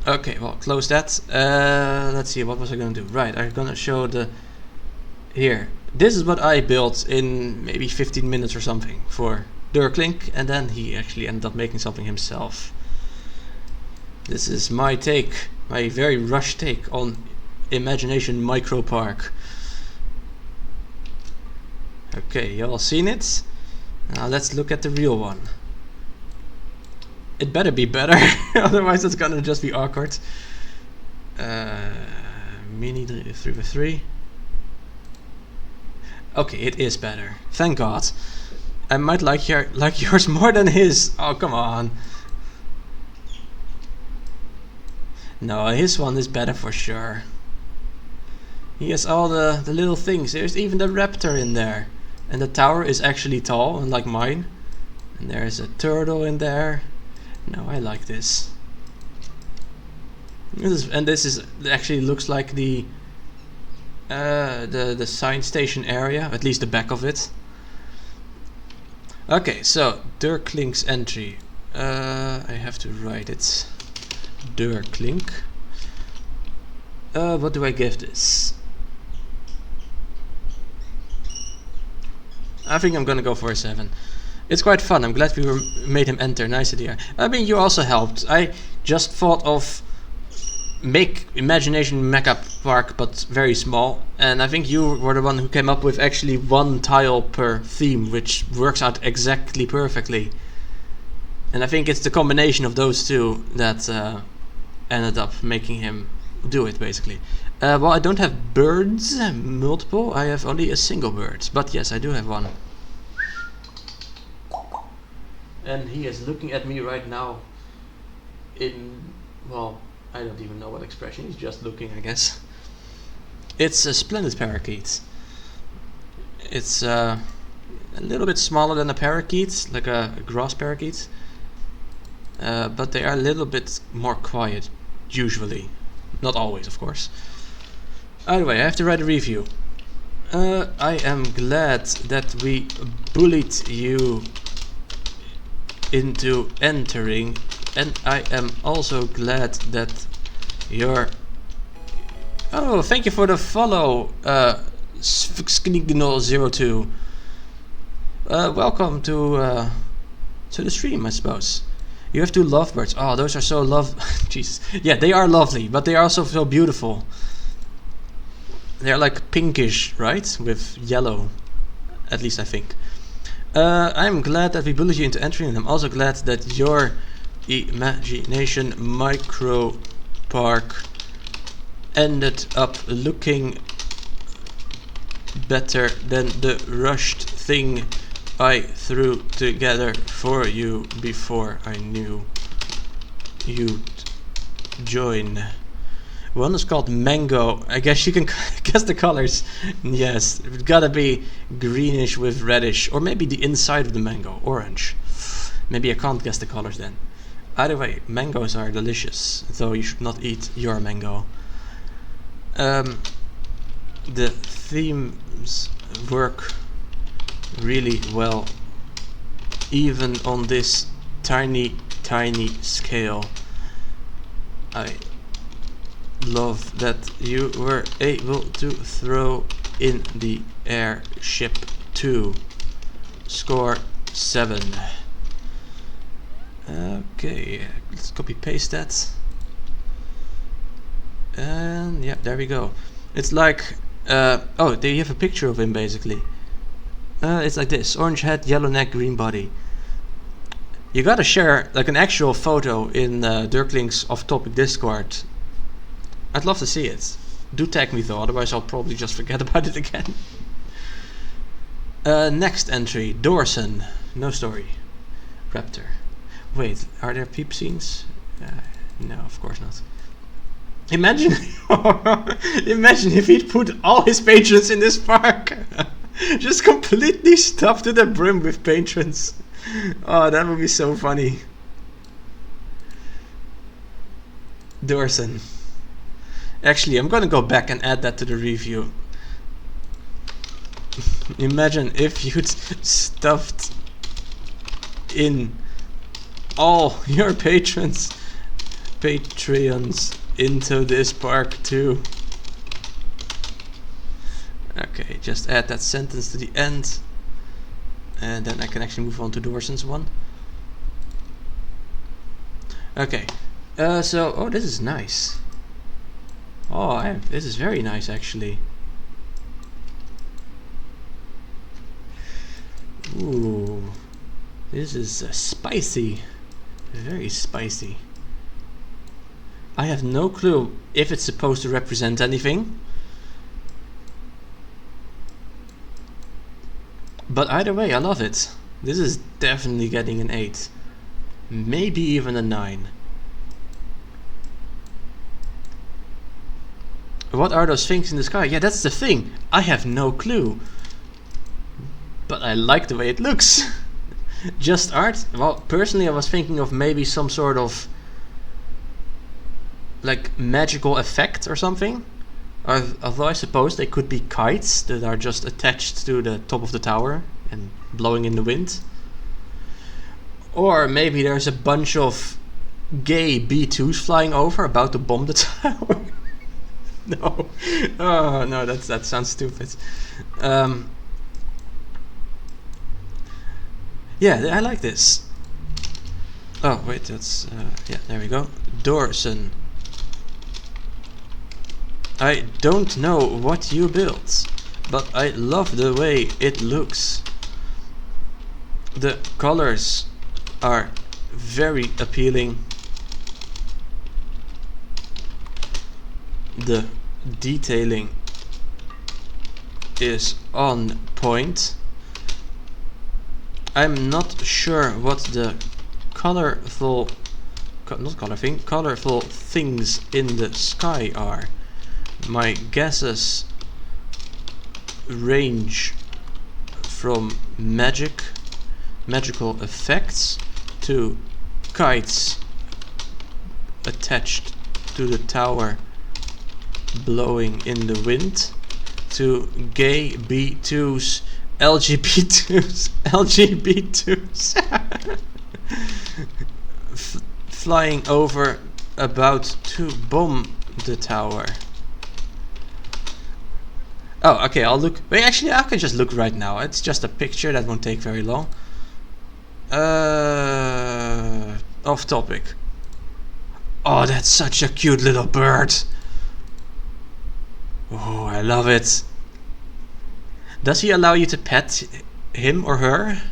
S1: Okay, well, close that. Let's see, what was I gonna do? Right, I'm gonna show the... Here. This is what I built in maybe 15 minutes or something for Dirkling, and then he actually ended up making something himself. This is my take, my very rushed take on Imagination Micro Park. Okay, you all seen it? Now let's look at the real one. It better be better, otherwise it's gonna just be awkward. Mini 3x3. Okay, it is better. Thank God. I might like yours more than his. Oh, come on. No, his one is better for sure. He has all the little things. There's even the raptor in there. And the tower is actually tall, unlike mine. And there's a turtle in there. No, I like this. This actually looks like the science station area, at least the back of it. Okay, so Dirkling's entry. I have to write it. Dirkling. What do I give this? I think I'm gonna go for a 7. It's quite fun. I'm glad we made him enter. Nice idea. I mean, you also helped. I just thought of make Imagination Mega Park, but very small. And I think you were the one who came up with actually 1 tile per theme, which works out exactly perfectly. And I think it's the combination of those two that ended up making him do it, basically. Well, I don't have birds, multiple. I have only a single bird. But yes, I do have one. And he is looking at me right now in, well, I don't even know what expression. He's just looking, I guess. It's a splendid parakeet. It's a little bit smaller than a parakeet, like a grass parakeet. But they are a little bit more quiet, usually. Not always, of course. Anyway, I have to write a review. I am glad that we bullied you into entering, and I am also glad that you're... Oh, thank you for the follow, Sknignol02. Welcome to the stream, I suppose. You have two lovebirds. Oh, those are so Jesus. Yeah, they are lovely, but they are also so beautiful. They're like pinkish, right? With yellow. At least I think. I'm glad that we bullied you into entering, and I'm also glad that your imagination micro park ended up looking better than the rushed thing I threw together for you before I knew you'd join. One is called Mango. I guess you can guess the colors. Yes, it's gotta be greenish with reddish, or maybe the inside of the mango, orange. Maybe I can't guess the colors then. Either way, mangoes are delicious, though you should not eat your mango. The themes work really well, even on this tiny scale. I love that you were able to throw in the airship too. Score 7. Okay, let's copy paste that, and yeah, there we go. It's like oh, there you have a picture of him basically. It's like this: orange head, yellow neck, green body. You gotta share like an actual photo in Dirklink's off-topic Discord. I'd love to see it. Do tag me though, otherwise I'll probably just forget about it again. Next entry, Dorson. No story. Raptor. Wait, are there peep scenes? No, of course not. Imagine, imagine if he'd put all his patrons in this park. Just completely stuffed to the brim with patrons. Oh, that would be so funny. Dorson. Actually, I'm gonna go back and add that to the review. Imagine if you'd stuffed in all your Patreons into this park too. Okay, just add that sentence to the end, and then I can actually move on to Dorson's one. Okay, so oh, this is nice. Oh, this is very nice actually. Ooh, this is spicy, very spicy. I have no clue if it's supposed to represent anything, but either way, I love it. This is definitely getting an 8, maybe even a 9. What are those things in the sky? Yeah, that's the thing. I have no clue. But I like the way it looks. Just art? Well, personally I was thinking of maybe some sort of like magical effect or something. Although I suppose they could be kites that are just attached to the top of the tower and blowing in the wind. Or maybe there's a bunch of gay B2s flying over about to bomb the tower. No. Oh no, that sounds stupid. Yeah, I like this. Oh wait, that's yeah, there we go. Dorson. I don't know what you built, but I love the way it looks. The colors are very appealing. The detailing is on point. I'm not sure what the colorful things in the sky are. My guesses range from magical effects to kites attached to the tower blowing in the wind to gay B2s, LGBTs. Flying over, about to bomb the tower. Oh, okay, I'll look. Wait, actually, I can just look right now. It's just a picture, that won't take very long. Off topic. Oh, that's such a cute little bird. Oh, I love it. Does he allow you to pet him or her?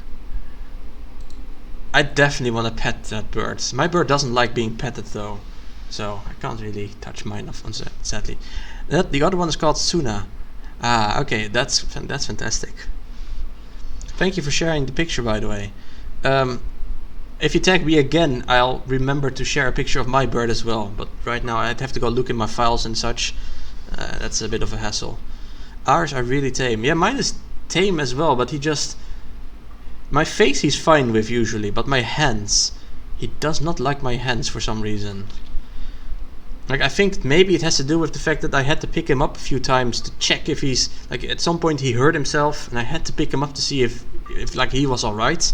S1: I definitely want to pet that bird. My bird doesn't like being petted though, so I can't really touch mine, sadly. The other one is called Suna. Ah, okay, that's fantastic. Thank you for sharing the picture, by the way. If you tag me again, I'll remember to share a picture of my bird as well. But right now I'd have to go look in my files and such. That's a bit of a hassle. Ours are really tame. Yeah, mine is tame as well, but he just... My face he's fine with usually, but my hands... He does not like my hands for some reason. Like, I think maybe it has to do with the fact that I had to pick him up a few times to check if he's... Like, at some point he hurt himself, and I had to pick him up to see if like, he was alright.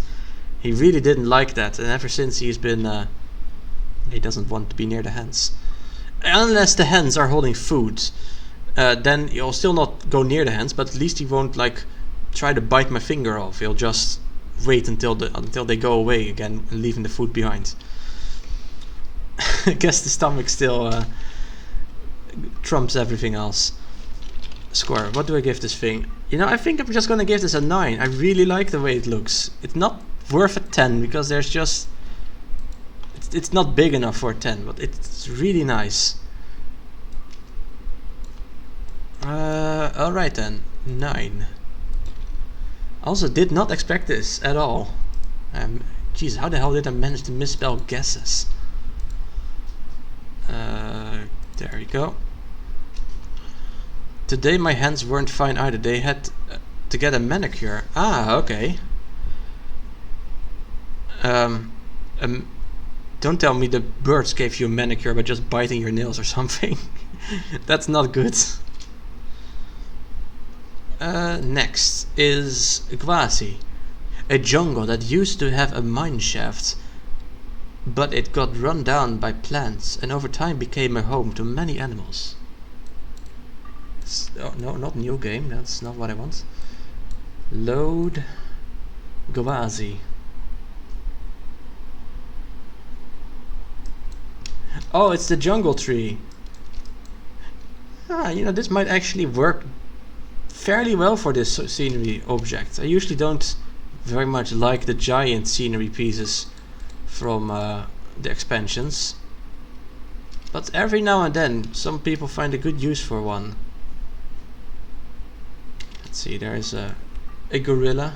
S1: He really didn't like that, and ever since he's been... he doesn't want to be near the hands. Unless the hands are holding food. Then he'll still not go near the hands, but at least he won't, like, try to bite my finger off. He'll just wait until they go away again, leaving the food behind. I guess the stomach still trumps everything else. Score. What do I give this thing? You know, I think I'm just gonna give this a 9. I really like the way it looks. It's not worth a 10 because there's just... It's not big enough for a 10, but it's really nice. Alright then. 9. Also did not expect this at all. Jeez, how the hell did I manage to misspell guesses? There we go. Today my hands weren't fine either. They had to get a manicure. Ah, okay. Don't tell me the birds gave you a manicure by just biting your nails or something. That's not good. Next is Gwasi, a jungle that used to have a mine shaft, but it got run down by plants and over time became a home to many animals. Oh, no, not new game, that's not what I want. Load Gwasi. Oh, it's the jungle tree. Ah, you know, this might actually work fairly well for this scenery object. I usually don't very much like the giant scenery pieces from the expansions, but every now and then some people find a good use for one. Let's see, there is a gorilla.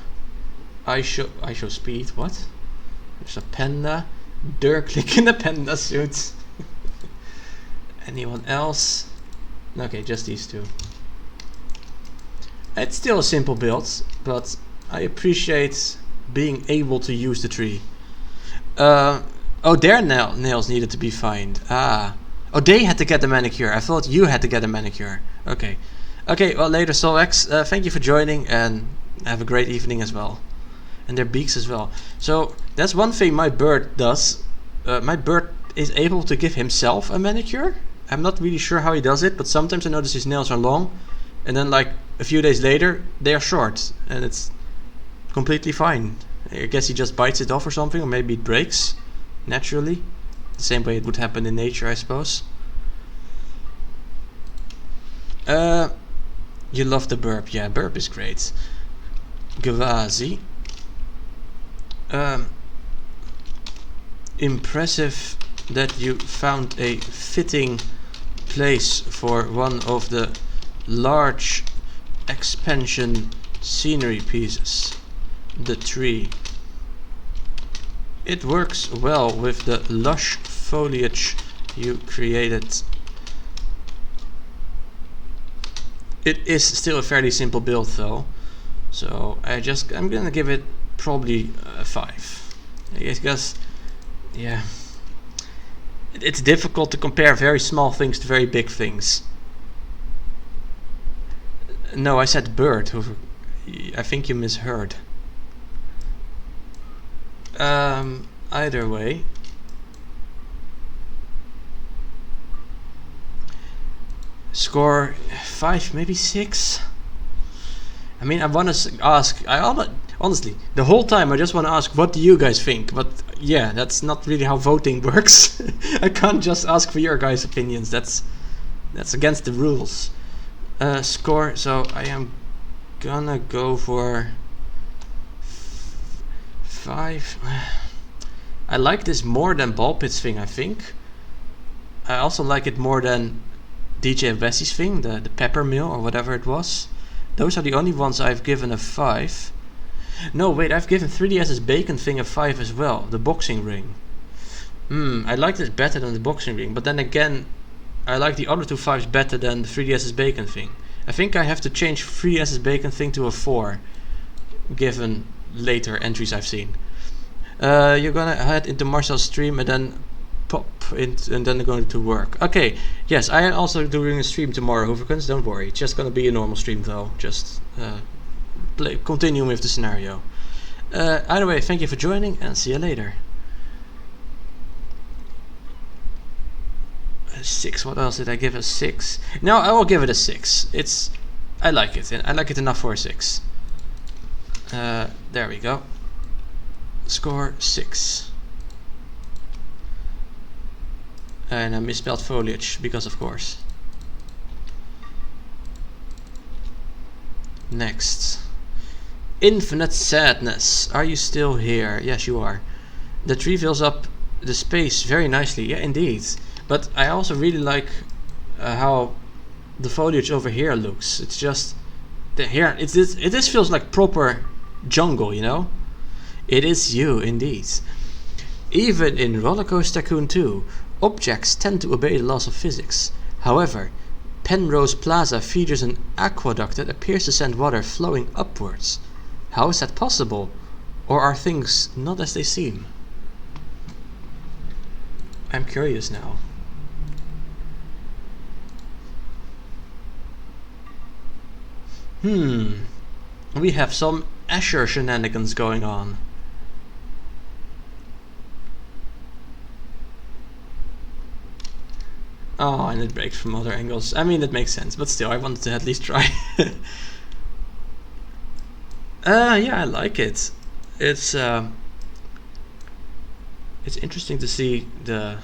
S1: I show speed. What? There's a panda. Dirk in a panda suit. Anyone else? Okay, just these two. It's still a simple build, but I appreciate being able to use the tree. Oh, their nails needed to be fined. Ah. Oh, they had to get the manicure. I thought you had to get a manicure. Okay. Okay, well, later, Solx. Thank you for joining, and have a great evening as well. And their beaks as well. So, that's one thing my bird does. My bird is able to give himself a manicure. I'm not really sure how he does it, but sometimes I notice his nails are long, and then like a few days later they are short, and it's completely fine. I guess he just bites it off or something, or maybe it breaks naturally, the same way it would happen in nature, I suppose. You love the burp. Yeah, burp is great. Gwazi. Impressive that you found a fitting place for one of the large expansion scenery pieces, the tree. It works well with the lush foliage you created. It is still a fairly simple build though, so I'm gonna give it probably a 5. I guess, yeah. It's difficult to compare very small things to very big things. No, I said bird. I think you misheard. either way. Score 5, maybe 6. I mean, I want to ask. Honestly, the whole time I just want to ask, what do you guys think? But yeah, that's not really how voting works. I can't just ask for your guys' opinions. That's against the rules. Score. So I am gonna go for 5. I like this more than Ball Pit's thing, I think. I also like it more than DJ Wessie's thing, the pepper mill or whatever it was. Those are the only ones I've given a 5. No, wait, I've given 3DS's bacon thing a 5 as well, the boxing ring. I like this better than the boxing ring, but then again, I like the other two 5s better than the 3DS's bacon thing. I think I have to change 3DS's bacon thing to a 4, given later entries I've seen. You're gonna head into Marcel's stream and then pop in, and then going to work. Okay, yes, I am also doing a stream tomorrow, Hooverkins, don't worry. It's just gonna be a normal stream though, just continue with the scenario. Either way, thank you for joining and see you later. 6, what else did I give a 6? No, I will give it a 6. I like it, I like it enough for a 6. There we go. Score 6. And I misspelled foliage, because of course. Next. Infinite Sadness. Are you still here? Yes, you are. The tree fills up the space very nicely. Yeah, indeed. But I also really like how the foliage over here looks. It's just... This feels like proper jungle, you know? It is you, indeed. Even in Rollercoaster Tycoon 2, objects tend to obey the laws of physics. However, Penrose Plaza features an aqueduct that appears to send water flowing upwards. How is that possible? Or are things not as they seem? I'm curious now. We have some Asher shenanigans going on. Oh, and it breaks from other angles. I mean, it makes sense, but still, I wanted to at least try. Yeah, I like it. It's interesting to see the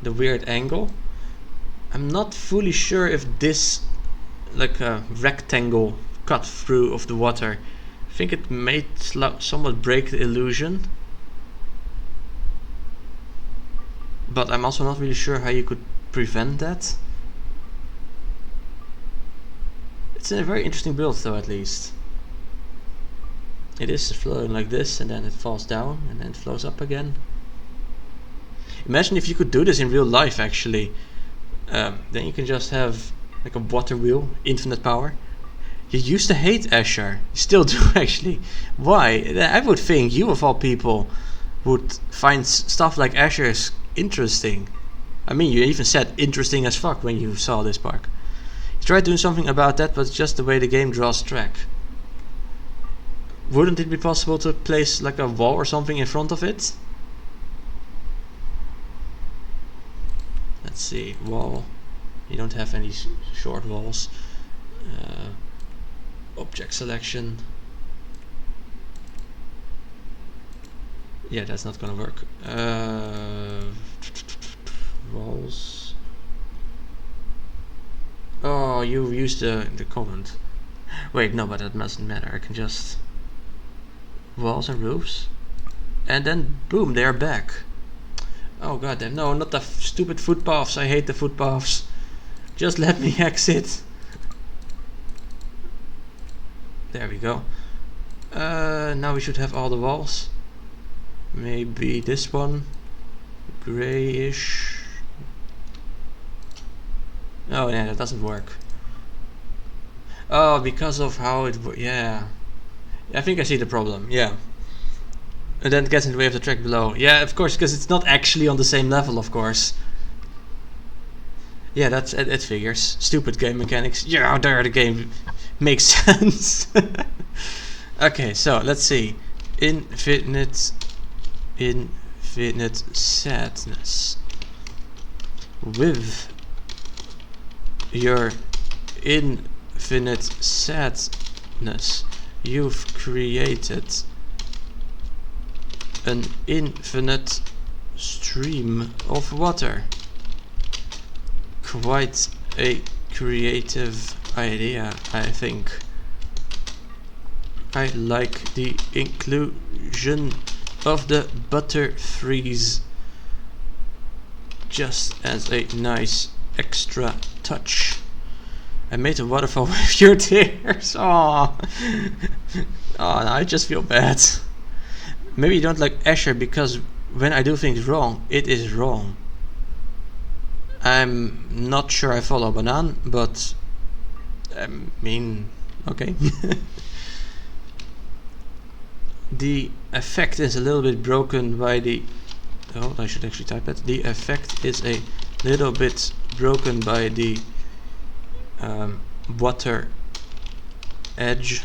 S1: weird angle. I'm not fully sure if this, like a rectangle cut through of the water, I think it may somewhat break the illusion. But I'm also not really sure how you could prevent that. It's a very interesting build though, at least. It is flowing like this and then it falls down and then it flows up again. Imagine if you could do this in real life actually. Then you can just have like a water wheel, infinite power. You used to hate Asher. You still do actually. Why? I would think you of all people would find stuff like Asher's interesting. I mean, you even said interesting as fuck when you saw this park. You tried doing something about that, but it's just the way the game draws track. Wouldn't it be possible to place like a wall or something in front of it? Let's see, wall. You don't have any short walls. Object selection. Yeah, that's not gonna work. Walls. Oh, you used the comment. Wait, no, but that doesn't matter. I can just walls and roofs, and then boom, they are back. Oh goddamn! No, not the stupid footpaths. I hate the footpaths. Just let me exit. There we go. Now we should have all the walls. Maybe this one, grayish. Oh yeah, that doesn't work. Oh, because of how it yeah. I think I see the problem, yeah. And then it gets in the way of the track below. Yeah, of course, because it's not actually on the same level, of course. Yeah, that's it figures. Stupid game mechanics. Yeah, there the game makes sense. Okay, so let's see. Infinite infinite sadness. With your infinite sadness, you've created an infinite stream of water. Quite a creative idea, I think. I like the inclusion of the butterfreeze just as a nice extra touch. I made a waterfall with your tears. Aww. Oh, I just feel bad. Maybe you don't like Asher because when I do things wrong, it is wrong. I'm not sure I follow Banan, but I mean, okay. The effect is a little bit broken by the... Oh, I should actually type it. The effect is a little bit broken by the water edge,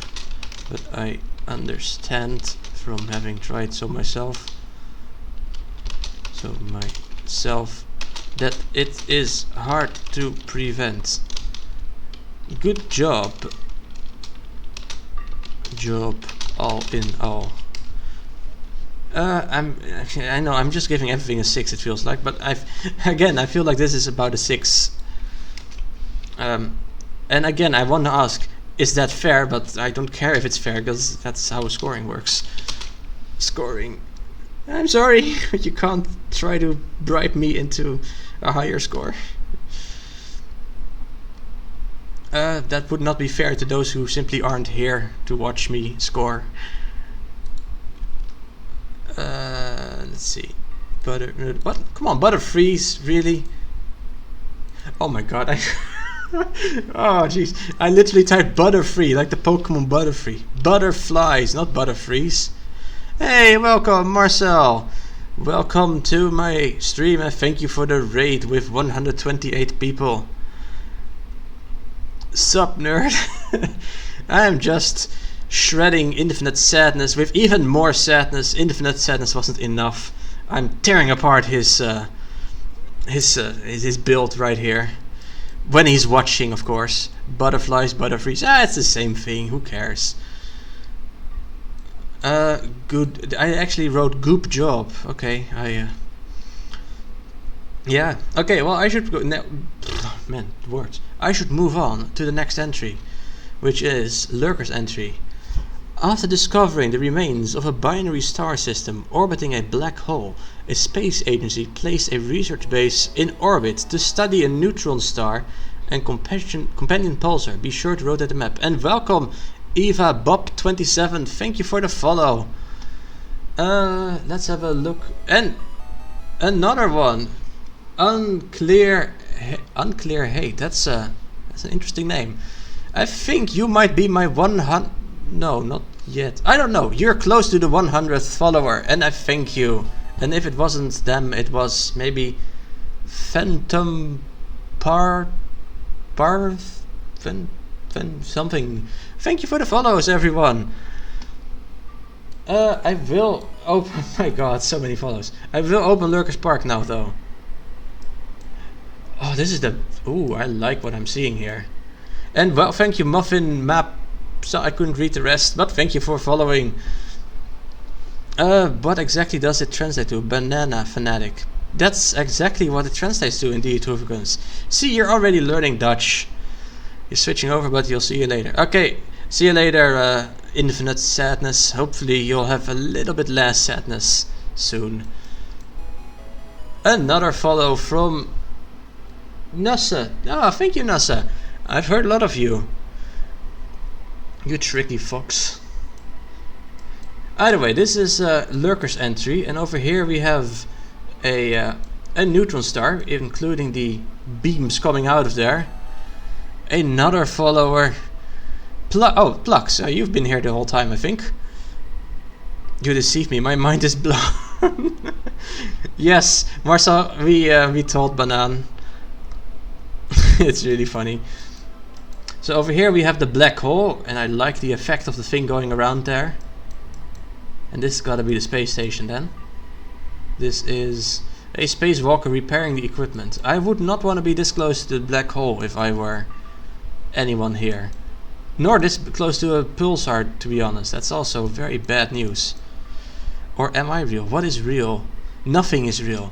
S1: but I understand from having tried so myself. That it is hard to prevent. Good job. All in all. I know I'm just giving everything a 6, it feels like, but I feel like this is about a 6. And again, I want to ask, is that fair? But I don't care if it's fair, because that's how scoring works. I'm sorry, you can't try to bribe me into a higher score. That would not be fair to those who simply aren't here to watch me score. Let's see. What? Come on, Butterfreeze, really? Oh my god, oh jeez. I literally typed Butterfree, like the Pokemon Butterfree. Butterflies, not Butterfreeze. Hey, welcome Marcel. Welcome to my stream and thank you for the raid with 128 people. Sup, nerd? I am just shredding Infinite Sadness with even more sadness. Infinite Sadness wasn't enough. I'm tearing apart his build right here. When he's watching, of course. Butterflies, Butterfrees. It's the same thing. Who cares? Good. I actually wrote goop job. Okay, yeah. Okay. Well, I should go now. Man, words. I should move on to the next entry, which is Lurker's entry. After discovering the remains of a binary star system orbiting a black hole, a space agency placed a research base in orbit to study a neutron star and companion pulsar. Be sure to rotate the map. And welcome, Eva Bob 27. Thank you for the follow. Let's have a look. And another one. Unclear Hate. That's an interesting name. I think you might be my 100. No, not yet. I don't know. You're close to the 100th follower, and I thank you. And if it wasn't them, it was maybe Phantom something. Thank you for the follows, everyone. I will open. Oh my god, so many follows. I will open Lurker's Park now, though. Oh, this is the... Ooh, I like what I'm seeing here. And well, thank you, Muffin Map. So I couldn't read the rest, but thank you for following. What exactly does it translate to? Banana fanatic. That's exactly what it translates to, indeed, Hooverguns. See, you're already learning Dutch. You're switching over, but you'll see you later. Okay, see you later, Infinite Sadness. Hopefully you'll have a little bit less sadness soon. Another follow from Nassa. Ah, thank you, Nassa. I've heard a lot of you. You tricky fox. Either way, this is Lurker's entry, and over here we have a neutron star, including the beams coming out of there. Another follower. Plux, you've been here the whole time, I think. You deceived me, my mind is blown. Yes, Marcel, we told Banan. It's really funny. So over here we have the black hole, and I like the effect of the thing going around there. And this has got to be the space station then. This is a spacewalker repairing the equipment. I would not want to be this close to the black hole if I were anyone here. Nor this close to a pulsar, to be honest. That's also very bad news. Or am I real? What is real? Nothing is real.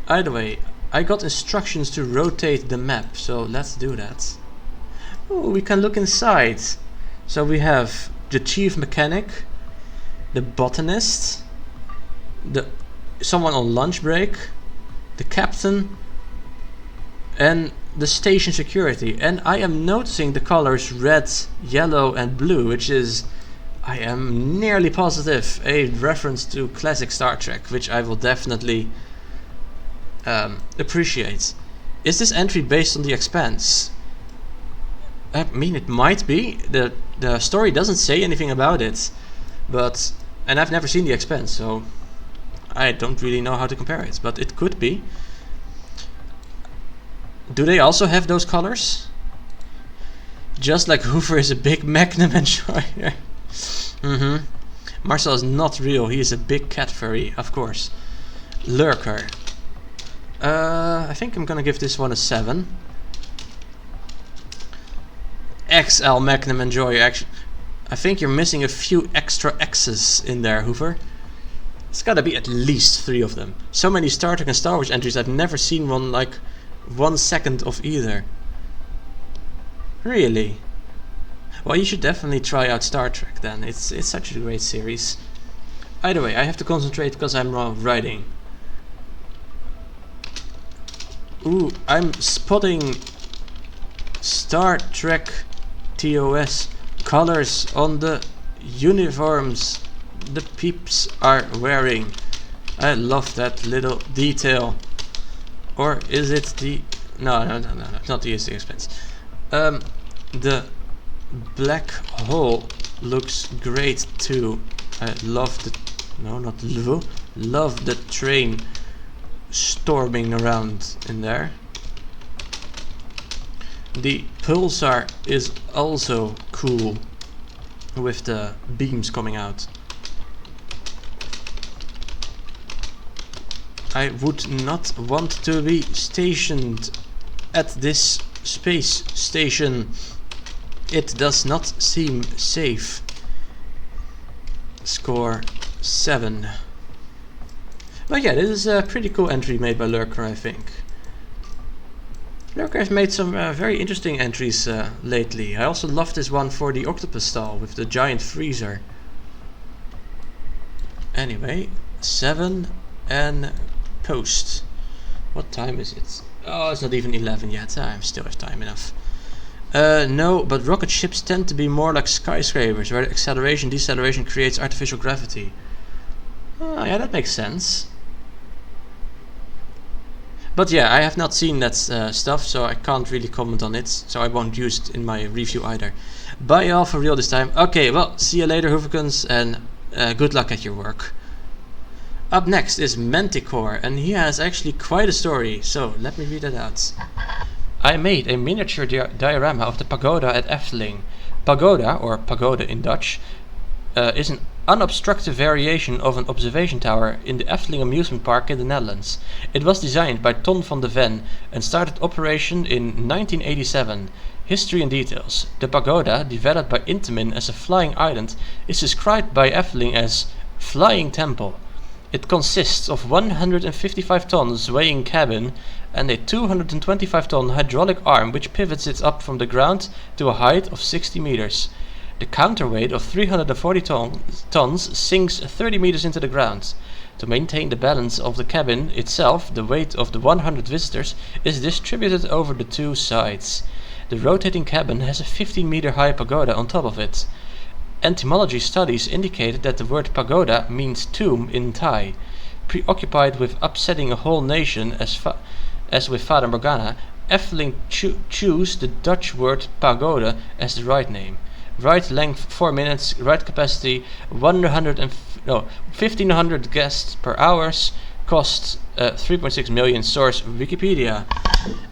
S1: Either way, I got instructions to rotate the map, so let's do that. Oh, we can look inside. So we have the chief mechanic, the botanist, someone on lunch break, the captain, and the station security. And I am noticing the colors red, yellow and blue, which is, I am nearly positive, a reference to classic Star Trek, which I will definitely appreciate. Is this entry based on The Expanse? I mean, it might be. The story doesn't say anything about it, but, and I've never seen The Expanse, so I don't really know how to compare it, but it could be. Do they also have those colors? Just like Hoover is a big Magnum enjoyer. Marcel is not real, he is a big cat furry, of course. Lurker. I think I'm gonna give this one a 7. XL Magnum enjoyer. Actually, I think you're missing a few extra X's in there, Hoover. It's gotta be at least 3 of them. So many Star Trek and Star Wars entries, I've never seen one like 1 second of either. Really? Well, you should definitely try out Star Trek then. It's such a great series. Either way, I have to concentrate because I'm writing. Ooh, I'm spotting Star Trek TOS colors on the uniforms the peeps are wearing. I love that little detail. Or is it the... No, not the Expanse. The black hole looks great too. I love the... No, not Lvo. Love the train storming around in there. The pulsar is also cool with the beams coming out. I would not want to be stationed at this space station. It does not seem safe. Score 7. But yeah, this is a pretty cool entry made by Lurker, I think. Lurker has made some very interesting entries lately. I also love this one for the octopus stall with the giant freezer. Anyway, 7 and post. What time is it? Oh, it's not even 11 yet. I still have time enough. No, but rocket ships tend to be more like skyscrapers, where acceleration, deceleration creates artificial gravity. Oh, yeah, that makes sense. But yeah, I have not seen that stuff, so I can't really comment on it, so I won't use it in my review either. Bye y'all for real this time. Okay, well, see you later, Hooverkins, and good luck at your work. Up next is Manticore, and he has actually quite a story, so let me read it out. I made a miniature diorama of the pagoda at Efteling. Pagoda, or pagoda in Dutch, is an unobstructed variation of an observation tower in the Efteling amusement park in the Netherlands. It was designed by Ton van de Ven and started operation in 1987. History and details. The pagoda, developed by Intamin as a flying island, is described by Efteling as Flying Temple. It consists of 155 tons weighing cabin and a 225-ton hydraulic arm which pivots it up from the ground to a height of 60 meters. The counterweight of 340 tons sinks 30 meters into the ground. To maintain the balance of the cabin itself, the weight of the 100 visitors is distributed over the 2 sides. The rotating cabin has a 15-meter high pagoda on top of it. Etymology studies indicated that the word pagoda means tomb in Thai. Preoccupied with upsetting a whole nation as with Fata Morgana, Efteling chose the Dutch word pagoda as the right name. Ride length 4 minutes, ride capacity 1500 guests per hour, cost 3.6 million, source Wikipedia.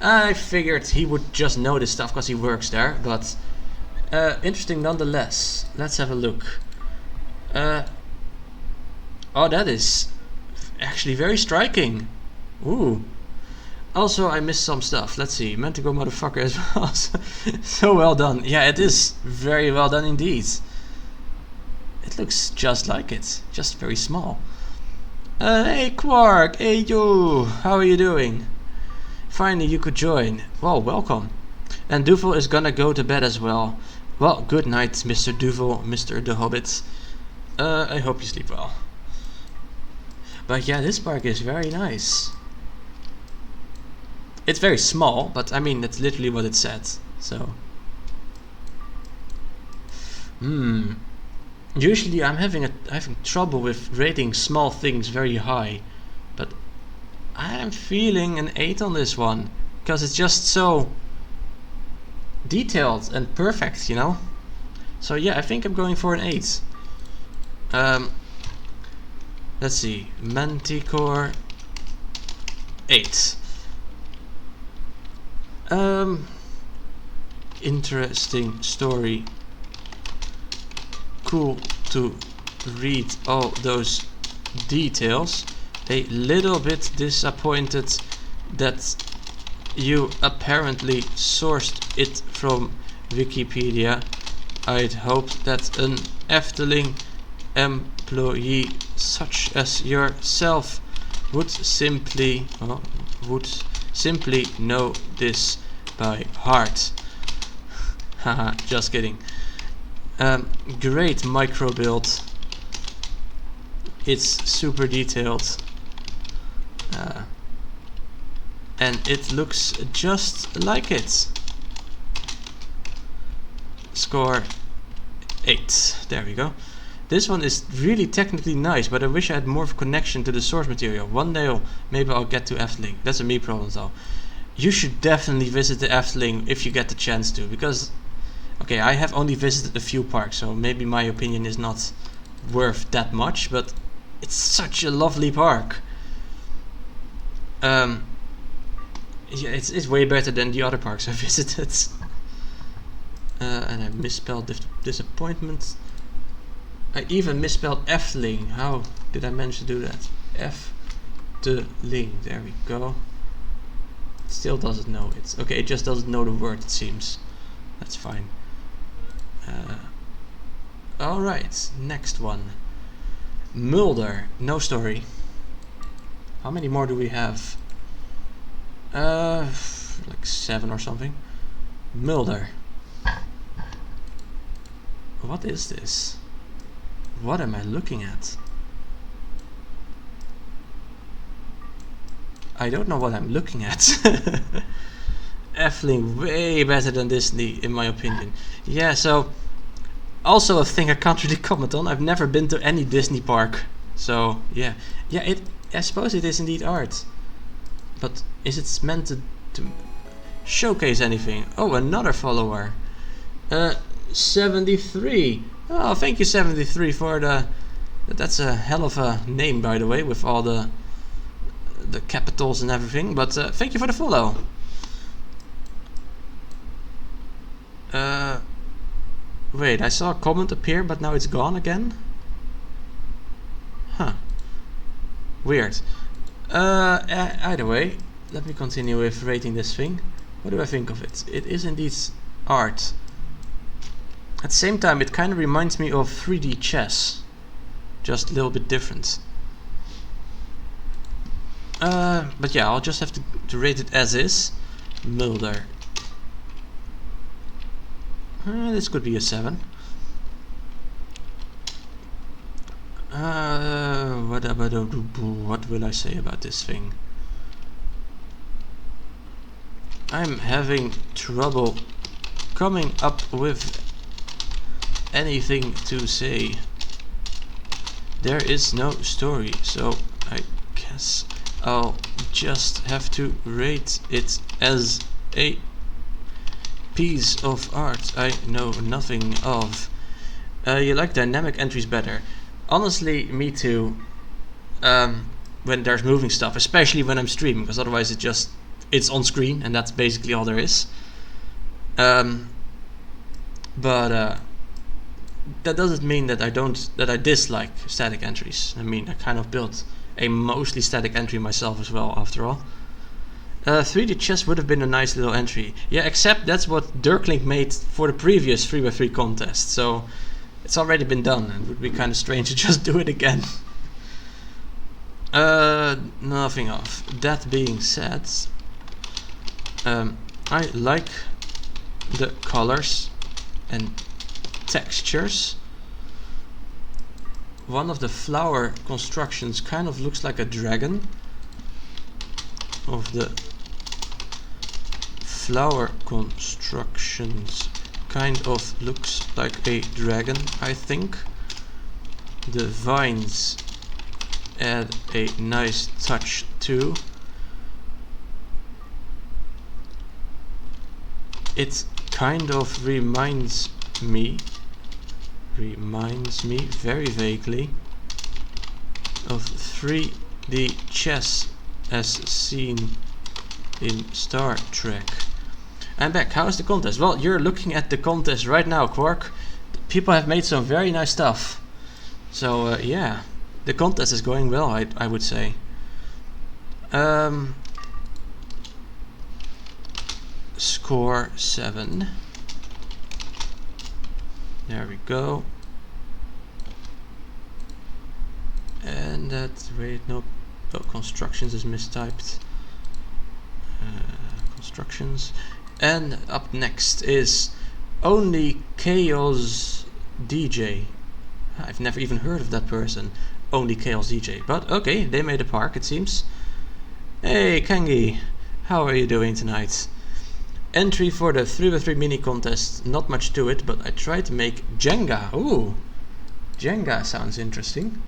S1: I figured he would just know this stuff because he works there, but interesting nonetheless. Let's have a look. Oh, that is actually very striking. Ooh. Also, I missed some stuff. Let's see. Meant to go motherfucker as well. So well done. Yeah, it is very well done indeed. It looks just like it. Just very small. Hey Quark. Hey you. How are you doing? Finally you could join. Well, welcome. And Duvel is gonna go to bed as well. Well, good night, Mr. Duvel, Mr. the Hobbit. I hope you sleep well. But yeah, this park is very nice. It's very small, but I mean, that's literally what it said, so. Usually I'm having trouble with rating small things very high, but I'm feeling an 8 on this one, because it's just so detailed and perfect, you know? So yeah, I think I'm going for an 8. Let's see, Manticore 8. Interesting story. Cool to read all those details. A little bit disappointed that you apparently sourced it from Wikipedia. I'd hoped that an Efteling employee such as yourself would simply know this by heart. Haha, just kidding. Great micro build. It's super detailed. And it looks just like it. Score 8. There we go. This one is really technically nice, but I wish I had more of a connection to the source material. One day maybe I'll get to Efteling. That's a me problem though. You should definitely visit the Efteling if you get the chance to, because okay, I have only visited a few parks, so maybe my opinion is not worth that much, but it's such a lovely park. Yeah, it's way better than the other parks I visited. And I misspelled disappointment. I even misspelled Efteling. How did I manage to do that? Efteling. There we go. It still doesn't know it. Okay, it just doesn't know the word, it seems. That's fine. Alright, next one. Mulder. No story. How many more do we have? Like 7 or something. Mulder. What is this? What am I looking at? I don't know what I'm looking at. Efteling way better than Disney in my opinion. Yeah, so also a thing I can't really comment on. I've never been to any Disney park. So yeah. Yeah, I suppose it is indeed art. But is it meant to showcase anything? Oh, another follower. 73. Oh, thank you 73 for the... That's a hell of a name, by the way, with all the capitals and everything. But thank you for the follow. Wait, I saw a comment appear, but now it's gone again? Huh. Weird. Either way, let me continue with rating this thing. What do I think of it? It is indeed art. At the same time, it kind of reminds me of 3D chess. Just a little bit different. But yeah, I'll just have to rate it as is. Mulder. This could be a 7. What will I say about this thing? I'm having trouble coming up with anything to say. There is no story, so I guess I'll just have to rate it as a piece of art I know nothing of. You like dynamic entries better. Honestly, me too. When there's moving stuff, especially when I'm streaming, because otherwise it's on screen and that's basically all there is. But that doesn't mean that I dislike static entries. I mean, I kind of built a mostly static entry myself as well, after all. 3D chess would have been a nice little entry. Yeah, except that's what Dirklink made for the previous 3x3 contest, so it's already been done. It would be kind of strange to just do it again. Nothing off. That being said, I like the colors and textures. One of the flower constructions kind of looks like a dragon. Of the flower constructions kind of looks like a dragon, I think. The vines add a nice touch too. It kind of reminds me very vaguely of 3D chess as seen in Star Trek. I'm back. How's the contest? Well, you're looking at the contest right now, Quark. People have made some very nice stuff. So yeah, the contest is going well, I would say. Score 7. There we go. And that, wait, no, oh, constructions is mistyped. Constructions. And up next is Only Chaos DJ. I've never even heard of that person. Only Chaos DJ. But okay, they made a park, it seems. Hey Kangi, how are you doing tonight? Entry for the 3x3 mini contest. Not much to it, but I tried to make Jenga. Ooh, Jenga sounds interesting.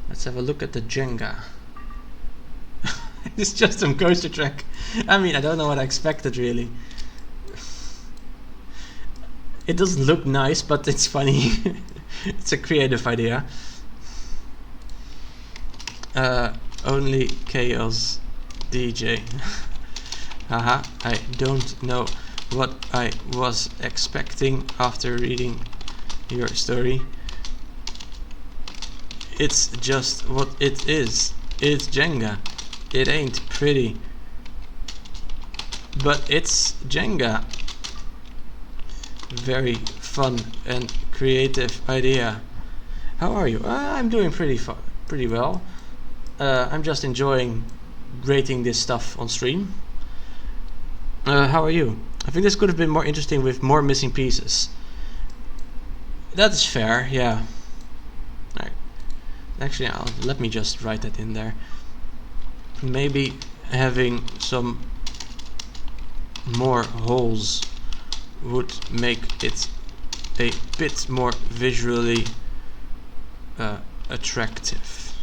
S1: Let's have a look at the Jenga. It's just some coaster track. I mean, I don't know what I expected really. It doesn't look nice, but it's funny. It's a creative idea. Only Chaos DJ. Haha, I don't know what I was expecting after reading your story. It's just what it is. It's Jenga. It ain't pretty, but it's Jenga. Very fun and creative idea. How are you? I'm doing pretty well. I'm just enjoying rating this stuff on stream. How are you? I think this could have been more interesting with more missing pieces. That is fair, yeah. Alright. Actually, let me just write that in there. Maybe having some more holes would make it a bit more visually attractive.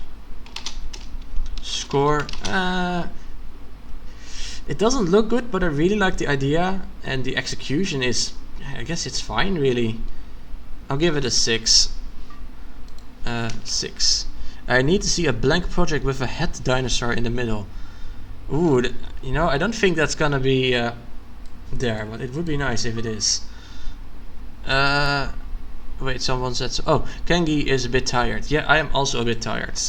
S1: Score, it doesn't look good, but I really like the idea, and the execution is, I guess it's fine really. I'll give it a 6. 6. I need to see a blank project with a head dinosaur in the middle. Ooh, you know, I don't think that's gonna be there, but it would be nice if it is. Wait, someone said so. Oh, Kengi is a bit tired. Yeah, I am also a bit tired.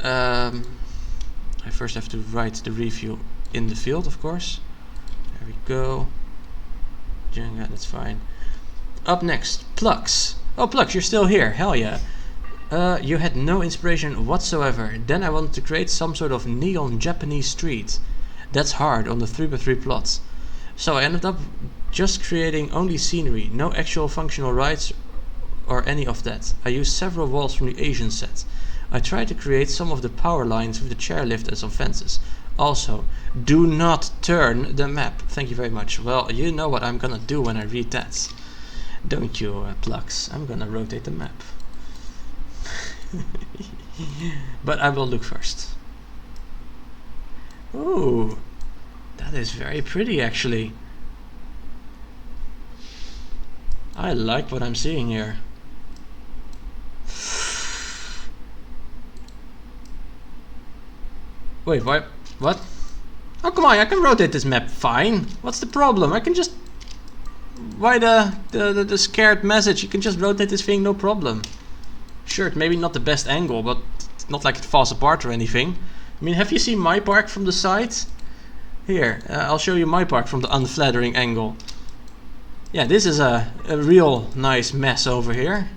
S1: I first have to write the review in the field, of course. There we go. Jenga, that's fine. Up next, Plux. Oh, Plux, you're still here. Hell yeah. You had no inspiration whatsoever. Then I wanted to create some sort of neon Japanese street. That's hard on the 3x3 plot. So I ended up just creating only scenery, no actual functional rides or any of that. I used several walls from the Asian set. I tried to create some of the power lines with the chairlift and some fences. Also, do not turn the map. Thank you very much. Well, you know what I'm gonna do when I read that. Don't you, Plux? I'm gonna rotate the map. But I will look first. Ooh, that is very pretty actually. I like what I'm seeing here. Wait, what? What? Oh, come on, I can rotate this map fine. What's the problem? I can just... Why the scared message? You can just rotate this thing, no problem. Sure, maybe not the best angle, but It's not like it falls apart or anything. I mean, have you seen my park from the side? Here, I'll show you my park from the unflattering angle. Yeah, this is a real nice mess over here.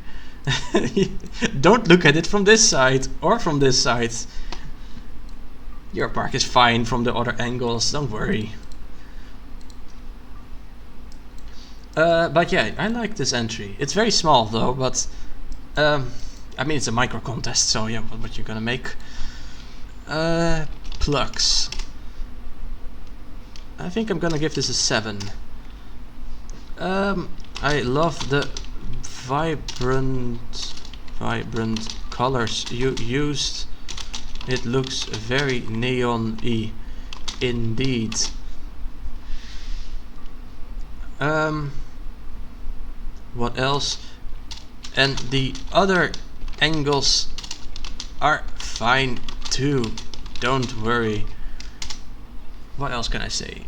S1: Don't look at it from this side or from this side. Your park is fine from the other angles, don't worry. But yeah, I like this entry. It's very small though, but I mean, it's a micro contest, so yeah, what you're gonna make? Plugs. I think I'm gonna give this a 7. I love the vibrant colors you used. It looks very neon-y indeed. What else? And the other angles are fine too, don't worry. What else can I say?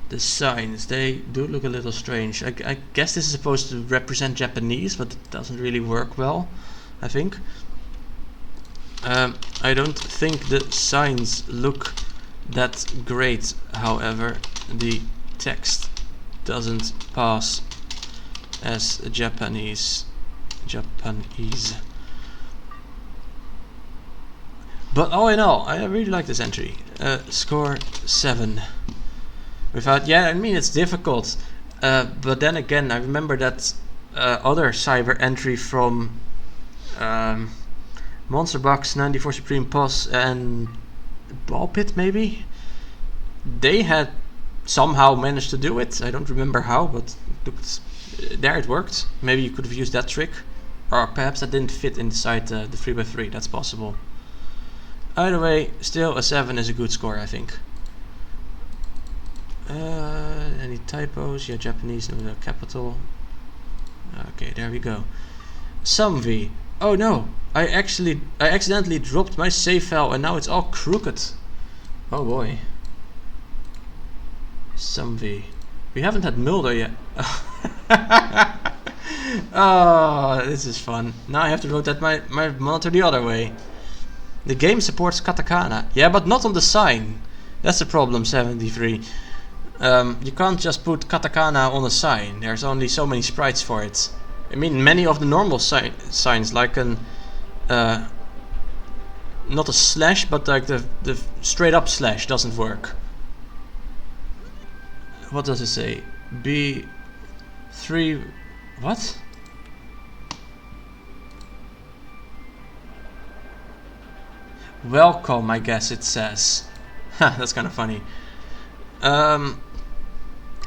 S1: The signs, they do look a little strange. I guess this is supposed to represent Japanese, but it doesn't really work well, I think. I don't think the signs look that great, however. The text doesn't pass as Japanese. But all in all, I really like this entry. Score 7. Without, yeah, I mean, it's difficult, but then again, I remember that other cyber entry from Monster Box, 94 Supreme Pos, and Ball Pit maybe. They had somehow managed to do it. I don't remember how, but there it worked. Maybe you could have used that trick, or perhaps that didn't fit inside the 3x3. That's possible. Either way, still a 7 is a good score, I think. Any typos? Yeah, Japanese with a capital. Okay, there we go. Sumv. Oh no! I accidentally dropped my save file and now it's all crooked. Oh boy. Sumv. We haven't had Mulder yet. Oh, this is fun. Now I have to rotate my monitor the other way. The game supports katakana. Yeah, but not on the sign. That's the problem, 73. You can't just put katakana on a sign. There's only so many sprites for it. I mean, many of the normal signs, like an not a slash, but like the straight up slash doesn't work. What does it say? B3. What? Welcome, I guess it says. Ha, that's kind of funny.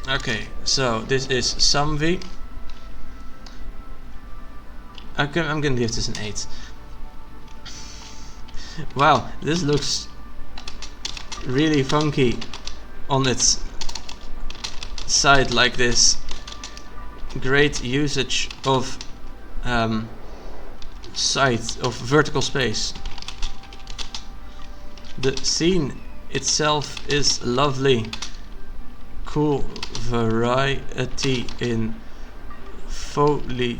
S1: Okay, so this is Sumv. I'm gonna give this an 8. Wow, this looks really funky on its side like this. Great usage of vertical space. The scene itself is lovely. Cool variety in foliage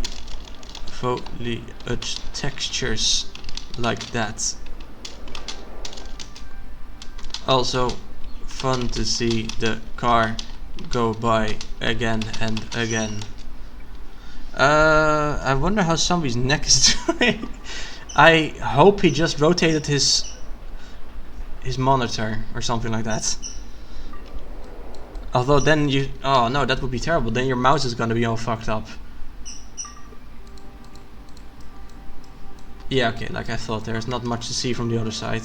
S1: textures like that. Also fun to see the car go by again and again. I wonder how Sumv's neck is doing. I hope he just rotated his monitor or something like that. Although then you... oh no, that would be terrible. Then your mouse is gonna be all fucked up. Yeah, okay, like I thought, there's not much to see from the other side.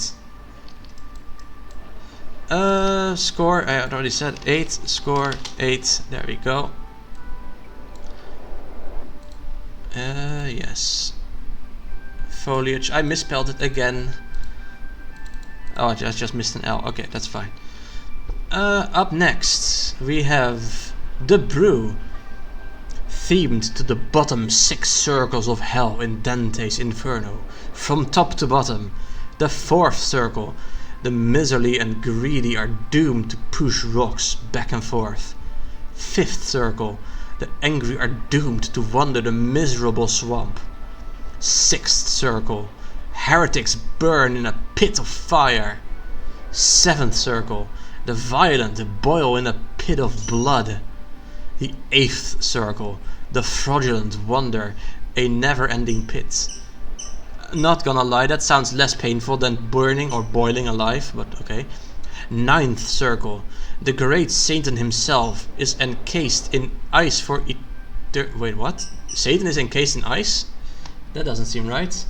S1: Score, I had already said 8. Score 8. There we go. Yes. Foliage. I misspelled it again. Oh, I just missed an L. Okay, that's fine. Up next, we have The Brew. Themed to the bottom 6 circles of hell in Dante's Inferno. From top to bottom. The 4th circle. The miserly and greedy are doomed to push rocks back and forth. 5th circle. The angry are doomed to wander the miserable swamp. 6th circle. Heretics burn in a pit of fire. 7th circle. The violent boil in a pit of blood. The 8th circle. The fraudulent wander a never-ending pit. Not gonna lie, that sounds less painful than burning or boiling alive, but okay. 9th circle. The great Satan himself is encased in ice for wait, what? Satan is encased in ice? That doesn't seem right.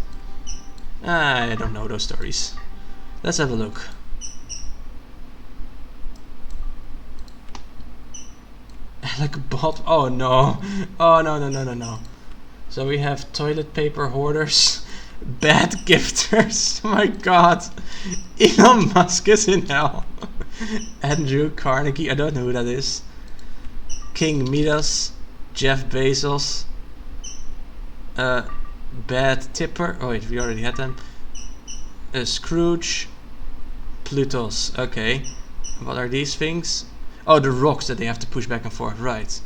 S1: I don't know those stories. Let's have a look. Like a bot. Oh no. Oh no. So we have toilet paper hoarders. Bad gifters. Oh my god. Elon Musk is in hell. Andrew Carnegie. I don't know who that is. King Midas. Jeff Bezos. Bad Tipper. Oh wait, we already had them. Scrooge. Plutos. Okay. What are these things? Oh, the rocks that they have to push back and forth. Right.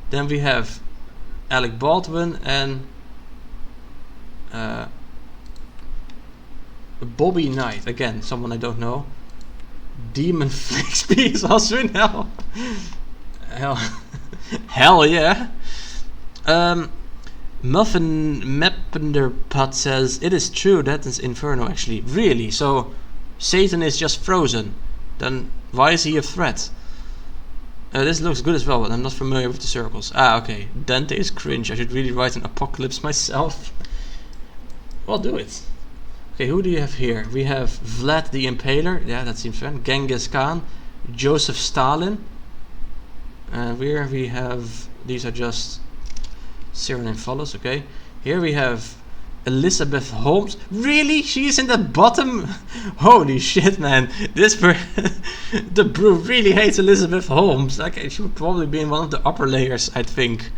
S1: Then we have Alec Baldwin and Bobby Knight. Again, someone I don't know. Demon Flixby is also in hell. Hell yeah. Muffin Mappenderpot says, it is true, that is Inferno actually. Really? So Satan is just frozen. Then why is he a threat? This looks good as well, but I'm not familiar with the circles. Ah, okay. Dante is cringe. I should really write an apocalypse myself. Well, do it. Okay, who do you have here? We have Vlad the Impaler. Yeah, that seems fun. Genghis Khan. Joseph Stalin. And here we have... These are just serial name follows, okay. Here we have Elizabeth Holmes. Really? She's in the bottom? Holy shit, man. The brew really hates Elizabeth Holmes. Okay, she would probably be in one of the upper layers, I think.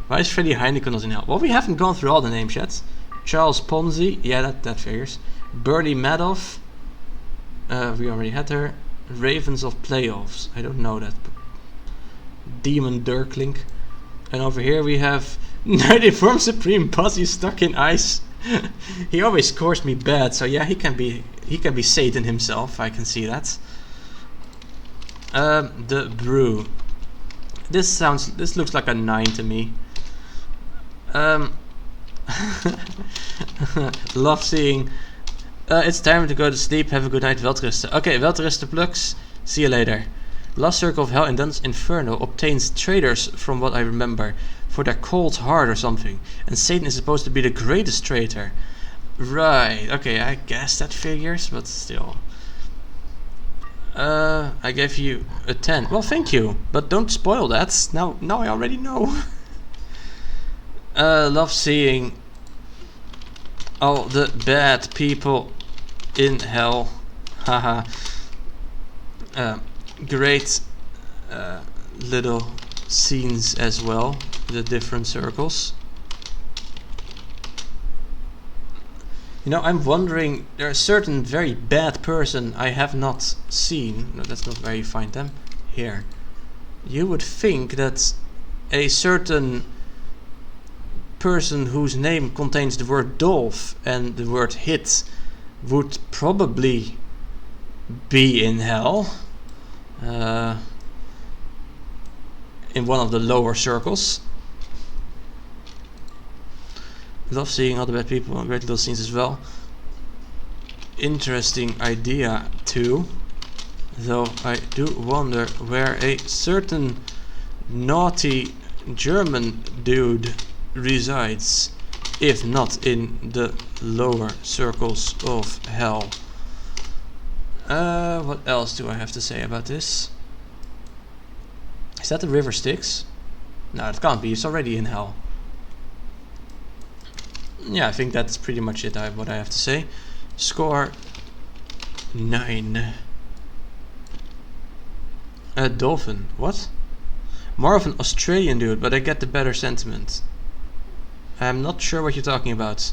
S1: Why is Freddie Heineken not in hell? Well, we haven't gone through all the names yet. Charles Ponzi. Yeah, that figures. Bernie Madoff. We already had her. Ravens of Playoffs. I don't know that. Demon Dirkling. And over here we have Nightiform Supreme Boss. He's stuck in ice. He always scores me bad, so yeah, he can be Satan himself. I can see that. The brew. This looks like a 9 to me. Love seeing. It's time to go to sleep. Have a good night. Welterusten. Okay, welterusten plugs. See you later. Last Circle of Hell in Dante's Inferno obtains traders, from what I remember, for their cold heart or something. And Satan is supposed to be the greatest traitor. Right, okay, I guess that figures, but still. I gave you a 10. Well, thank you, but don't spoil that. Now I already know. Love seeing all the bad people in hell. Haha. Great little scenes as well, the different circles. You know, I'm wondering, there are a certain very bad person I have not seen. No, that's not where you find them. Here. You would think that a certain person whose name contains the word Dolph and the word hit would probably be in hell. In one of the lower circles. Love seeing all the bad people and great little scenes as well. Interesting idea too. Though I do wonder where a certain naughty German dude resides, if not in the lower circles of hell. What else do I have to say about this? Is that the River Styx? No, it can't be. It's already in hell. Yeah, I think that's pretty much it. What I have to say. Score 9. A dolphin. What? More of an Australian dude, but I get the better sentiment. I'm not sure what you're talking about.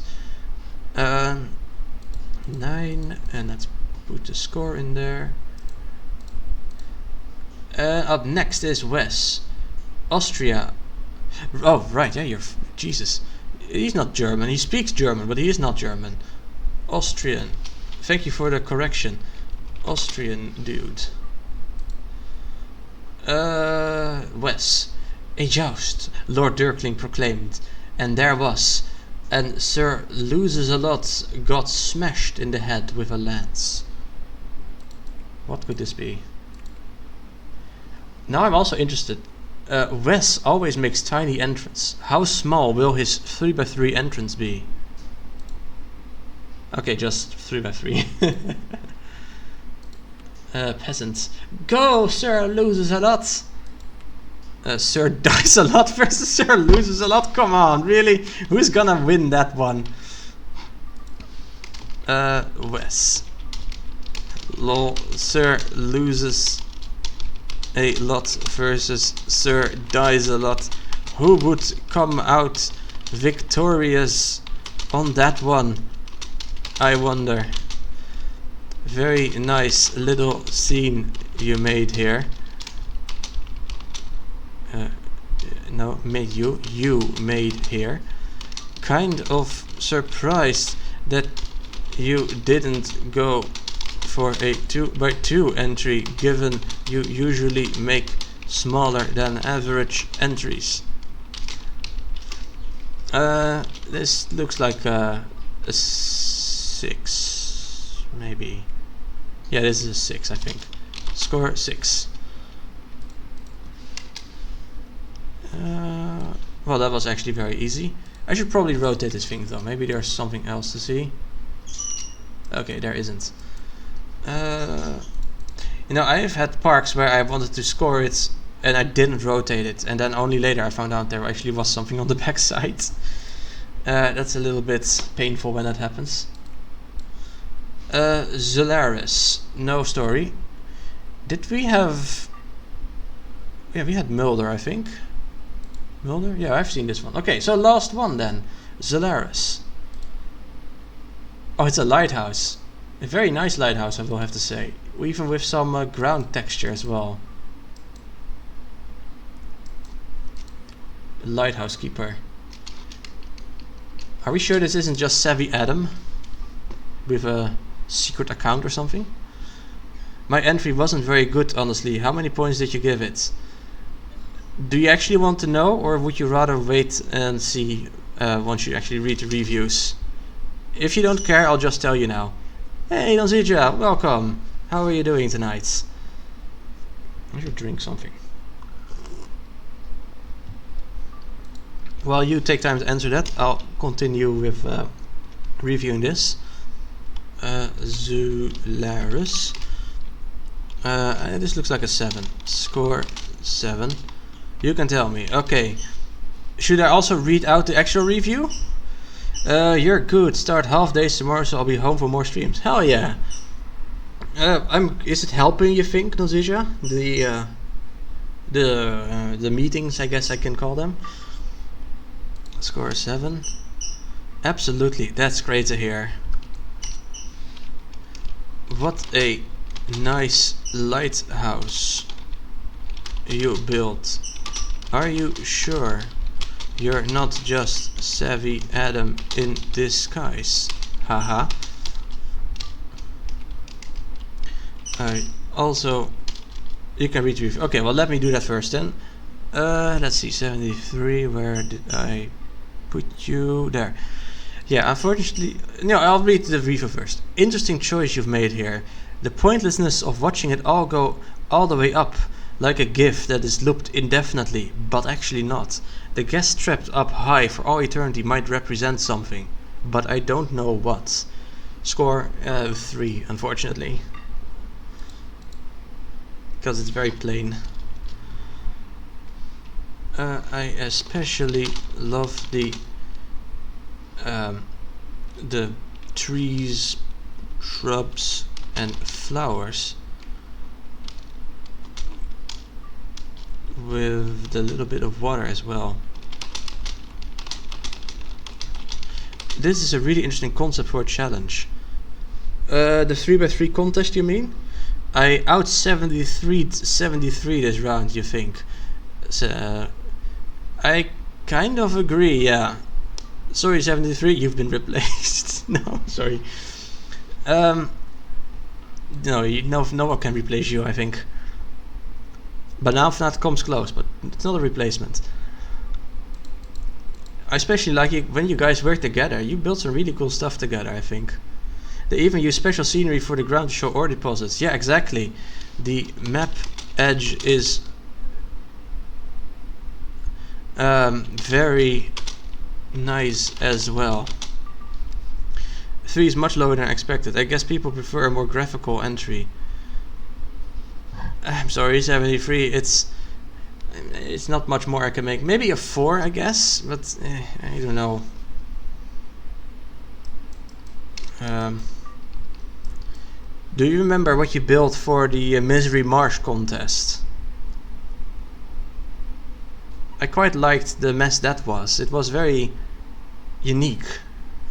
S1: 9, and let's put the score in there. Up next is Wes. Austria. Oh, right, yeah, Jesus. He's not German. He speaks German, but he is not German. Austrian. Thank you for the correction. Austrian dude. Wes. A joust, Lord Dirkling proclaimed, and there was, and Sir Loses-a-Lot got smashed in the head with a lance. What could this be? Now I'm also interested. Wes always makes tiny entrance. How small will his 3x3 entrance be? Okay, just 3x3. Peasants. Go, Sir Loses-a-Lot! Sir dies a lot versus Sir loses a lot. Come on, really? Who's gonna win that one? Wes. Lol. Sir loses a lot versus Sir dies a lot. Who would come out victorious on that one? I wonder. Very nice little scene you made here. No, you made here. Kind of surprised that you didn't go for a 2x2 entry, given you usually make smaller than average entries. This looks like a 6, maybe. Yeah, this is a 6, I think. Score 6. Well, that was actually very easy. I should probably rotate this thing though. Maybe there's something else to see. Okay, there isn't. You know, I've had parks where I wanted to score it and I didn't rotate it, and then only later I found out there actually was something on the back side. That's a little bit painful when that happens. Zolaris, no story. Did we have... Yeah, we had Mulder, I think. Mulder? Yeah, I've seen this one. Okay, so last one then. Zolaris. Oh, it's a lighthouse. A very nice lighthouse, I will have to say. Even with some ground texture as well. Lighthouse keeper. Are we sure this isn't just Savvy Adam? With a secret account or something? My entry wasn't very good, honestly. How many points did you give it? Do you actually want to know, or would you rather wait and see once you actually read the reviews? If you don't care, I'll just tell you now. Hey, Donzija, welcome. How are you doing tonight? I should drink something. While you take time to answer that, I'll continue with reviewing this. Zolaris. This looks like a 7. Score 7. You can tell me. Okay. Should I also read out the actual review? You're good. Start half days tomorrow, so I'll be home for more streams. Hell yeah. Is it helping, you think, Nozija? The meetings, I guess I can call them. Score 7. Absolutely. That's great to hear. What a nice lighthouse you built. Are you sure you're not just Savvy Adam in disguise? Haha. Also, you can read review. Okay, well, let me do that first then. Let's see, 73. Where did I put you? There. Yeah, unfortunately, no, I'll read the review first. Interesting choice you've made here. The pointlessness of watching it all go all the way up, like a GIF that is looped indefinitely, but actually not. The guest trapped up high for all eternity might represent something, but I don't know what. Score 3, unfortunately. Because it's very plain. I especially love the trees, shrubs and flowers with the little bit of water as well. This is a really interesting concept for a challenge. The 3x3 contest, you mean? I out 73 this round, you think? So, I kind of agree, yeah. Sorry, 73, you've been replaced. No, sorry. No, no one can replace you, I think. But now FNAT comes close, but it's not a replacement. I especially like it when you guys work together. You build some really cool stuff together, I think. They even use special scenery for the ground to show ore deposits. Yeah, exactly. The map edge is very nice as well. 3 is much lower than I expected. I guess people prefer a more graphical entry. I'm sorry, 73. It's not much more I can make. Maybe a 4, I guess, but I don't know. Do you remember what you built for the Misery Marsh contest? I quite liked the mess that was. It was very unique.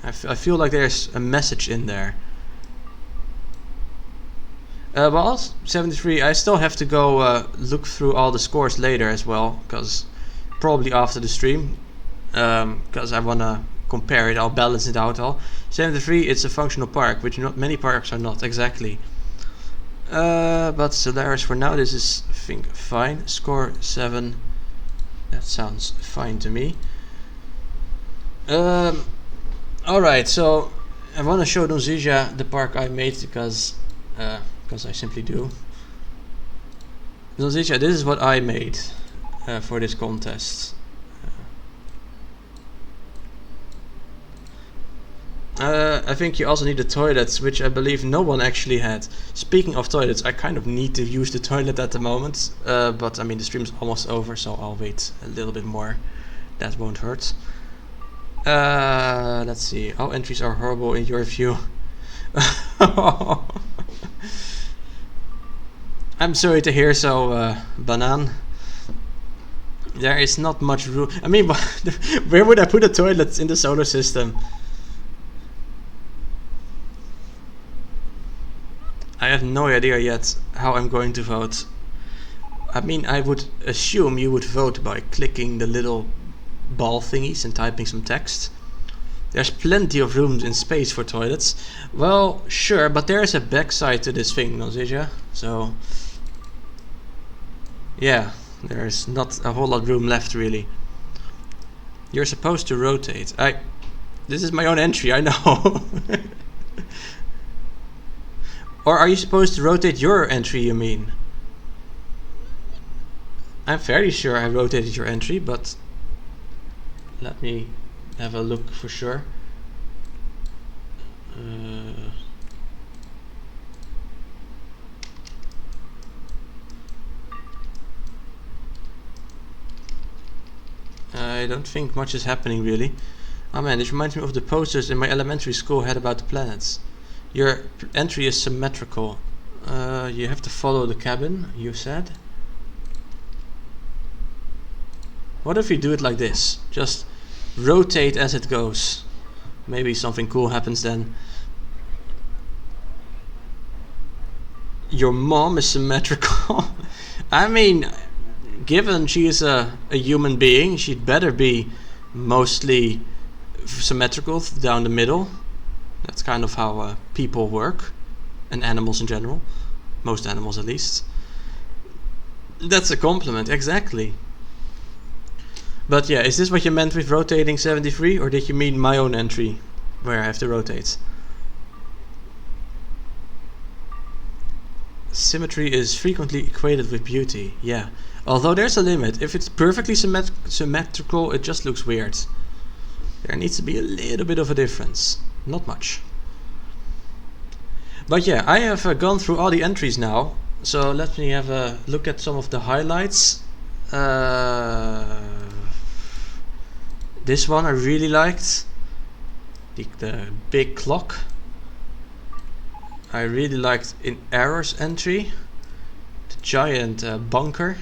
S1: I feel like there's a message in there. Well, 73, I still have to go look through all the scores later as well, because probably after the stream, because I want to compare it, I'll balance it out all. 73, it's a functional park, which not many parks are not, exactly. But Solaris, for now, this is, I think, fine. Score 7, that sounds fine to me. Alright, so I want to show Donzija the park I made because I simply do. Donzija, this is what I made for this contest. I think you also need the toilets, which I believe no one actually had. Speaking of toilets, I kind of need to use the toilet at the moment, but I mean the stream's almost over, so I'll wait a little bit more. That won't hurt. Let's see. All entries are horrible in your view. I'm sorry to hear so, Banan. There is not much room. I mean, where would I put a toilet in the solar system? I have no idea yet how I'm going to vote. I mean, I would assume you would vote by clicking the little ball thingies and typing some text. There's plenty of rooms in space for toilets. Well, sure, but there is a backside to this thing, Donzija. So, yeah, there's not a whole lot of room left, really. You're supposed to rotate. This is my own entry, I know. Or are you supposed to rotate your entry, you mean? I'm fairly sure I rotated your entry, but let me have a look for sure. I don't think much is happening really. Oh man, this reminds me of the posters in my elementary school had about the planets. Your entry is symmetrical. You have to follow the cabin, you said. What if you do it like this? Just rotate as it goes. Maybe something cool happens then. Your mom is symmetrical. I mean, given she is a human being, she'd better be mostly symmetrical down the middle. That's kind of how people work, and animals in general. Most animals at least. That's a compliment, exactly. But yeah, is this what you meant with rotating 73, or did you mean my own entry, where I have to rotate? Symmetry is frequently equated with beauty, yeah. Although there's a limit. If it's perfectly symmetrical, it just looks weird. There needs to be a little bit of a difference. Not much. But yeah, I have gone through all the entries now. So let me have a look at some of the highlights. This one I really liked. The big clock. I really liked in Error's entry. The giant bunker.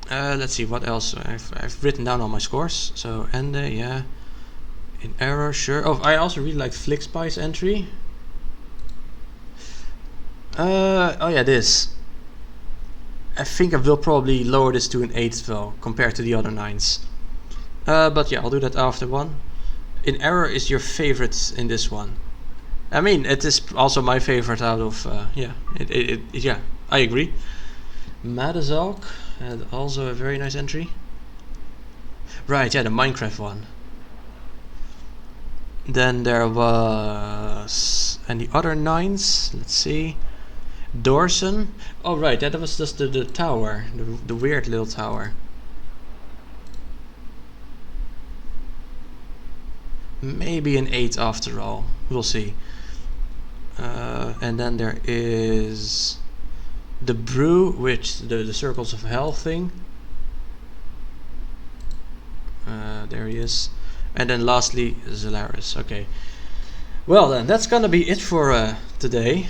S1: Let's see what else. I've written down all my scores. So Ende, yeah. In Error, sure. Oh, I also really liked Flickspy's entry. Oh yeah, this. I think I will probably lower this to an 8 though, compared to the other 9s. But yeah, I'll do that after one. In Error is your favorite in this one. I mean, it is also my favorite out of, yeah, yeah, I agree. Madazalk had also a very nice entry. Right, yeah, the Minecraft one. Then there was, and the other 9s, let's see. Dorson. Oh right, that was just the tower, the weird little tower. Maybe an 8 after all, we'll see. And then there is the Brew, which the Circles of Hell thing. There he is. And then lastly, Zolaris. Okay. Well then, that's gonna be it for today.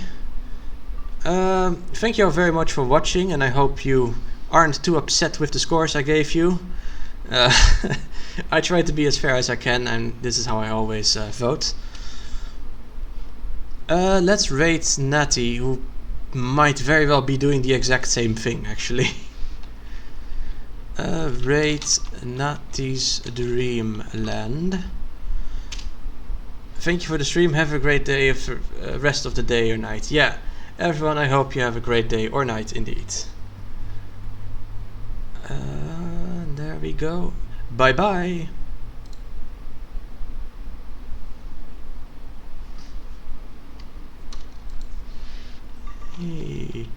S1: Thank you all very much for watching, and I hope you aren't too upset with the scores I gave you. I try to be as fair as I can, and this is how I always vote. Let's rate Natty, who might very well be doing the exact same thing, actually. Rate Natty's Dreamland. Thank you for the stream. Have a great day, rest of the day or night. Yeah, everyone, I hope you have a great day or night indeed. There we go. Bye bye. Hey.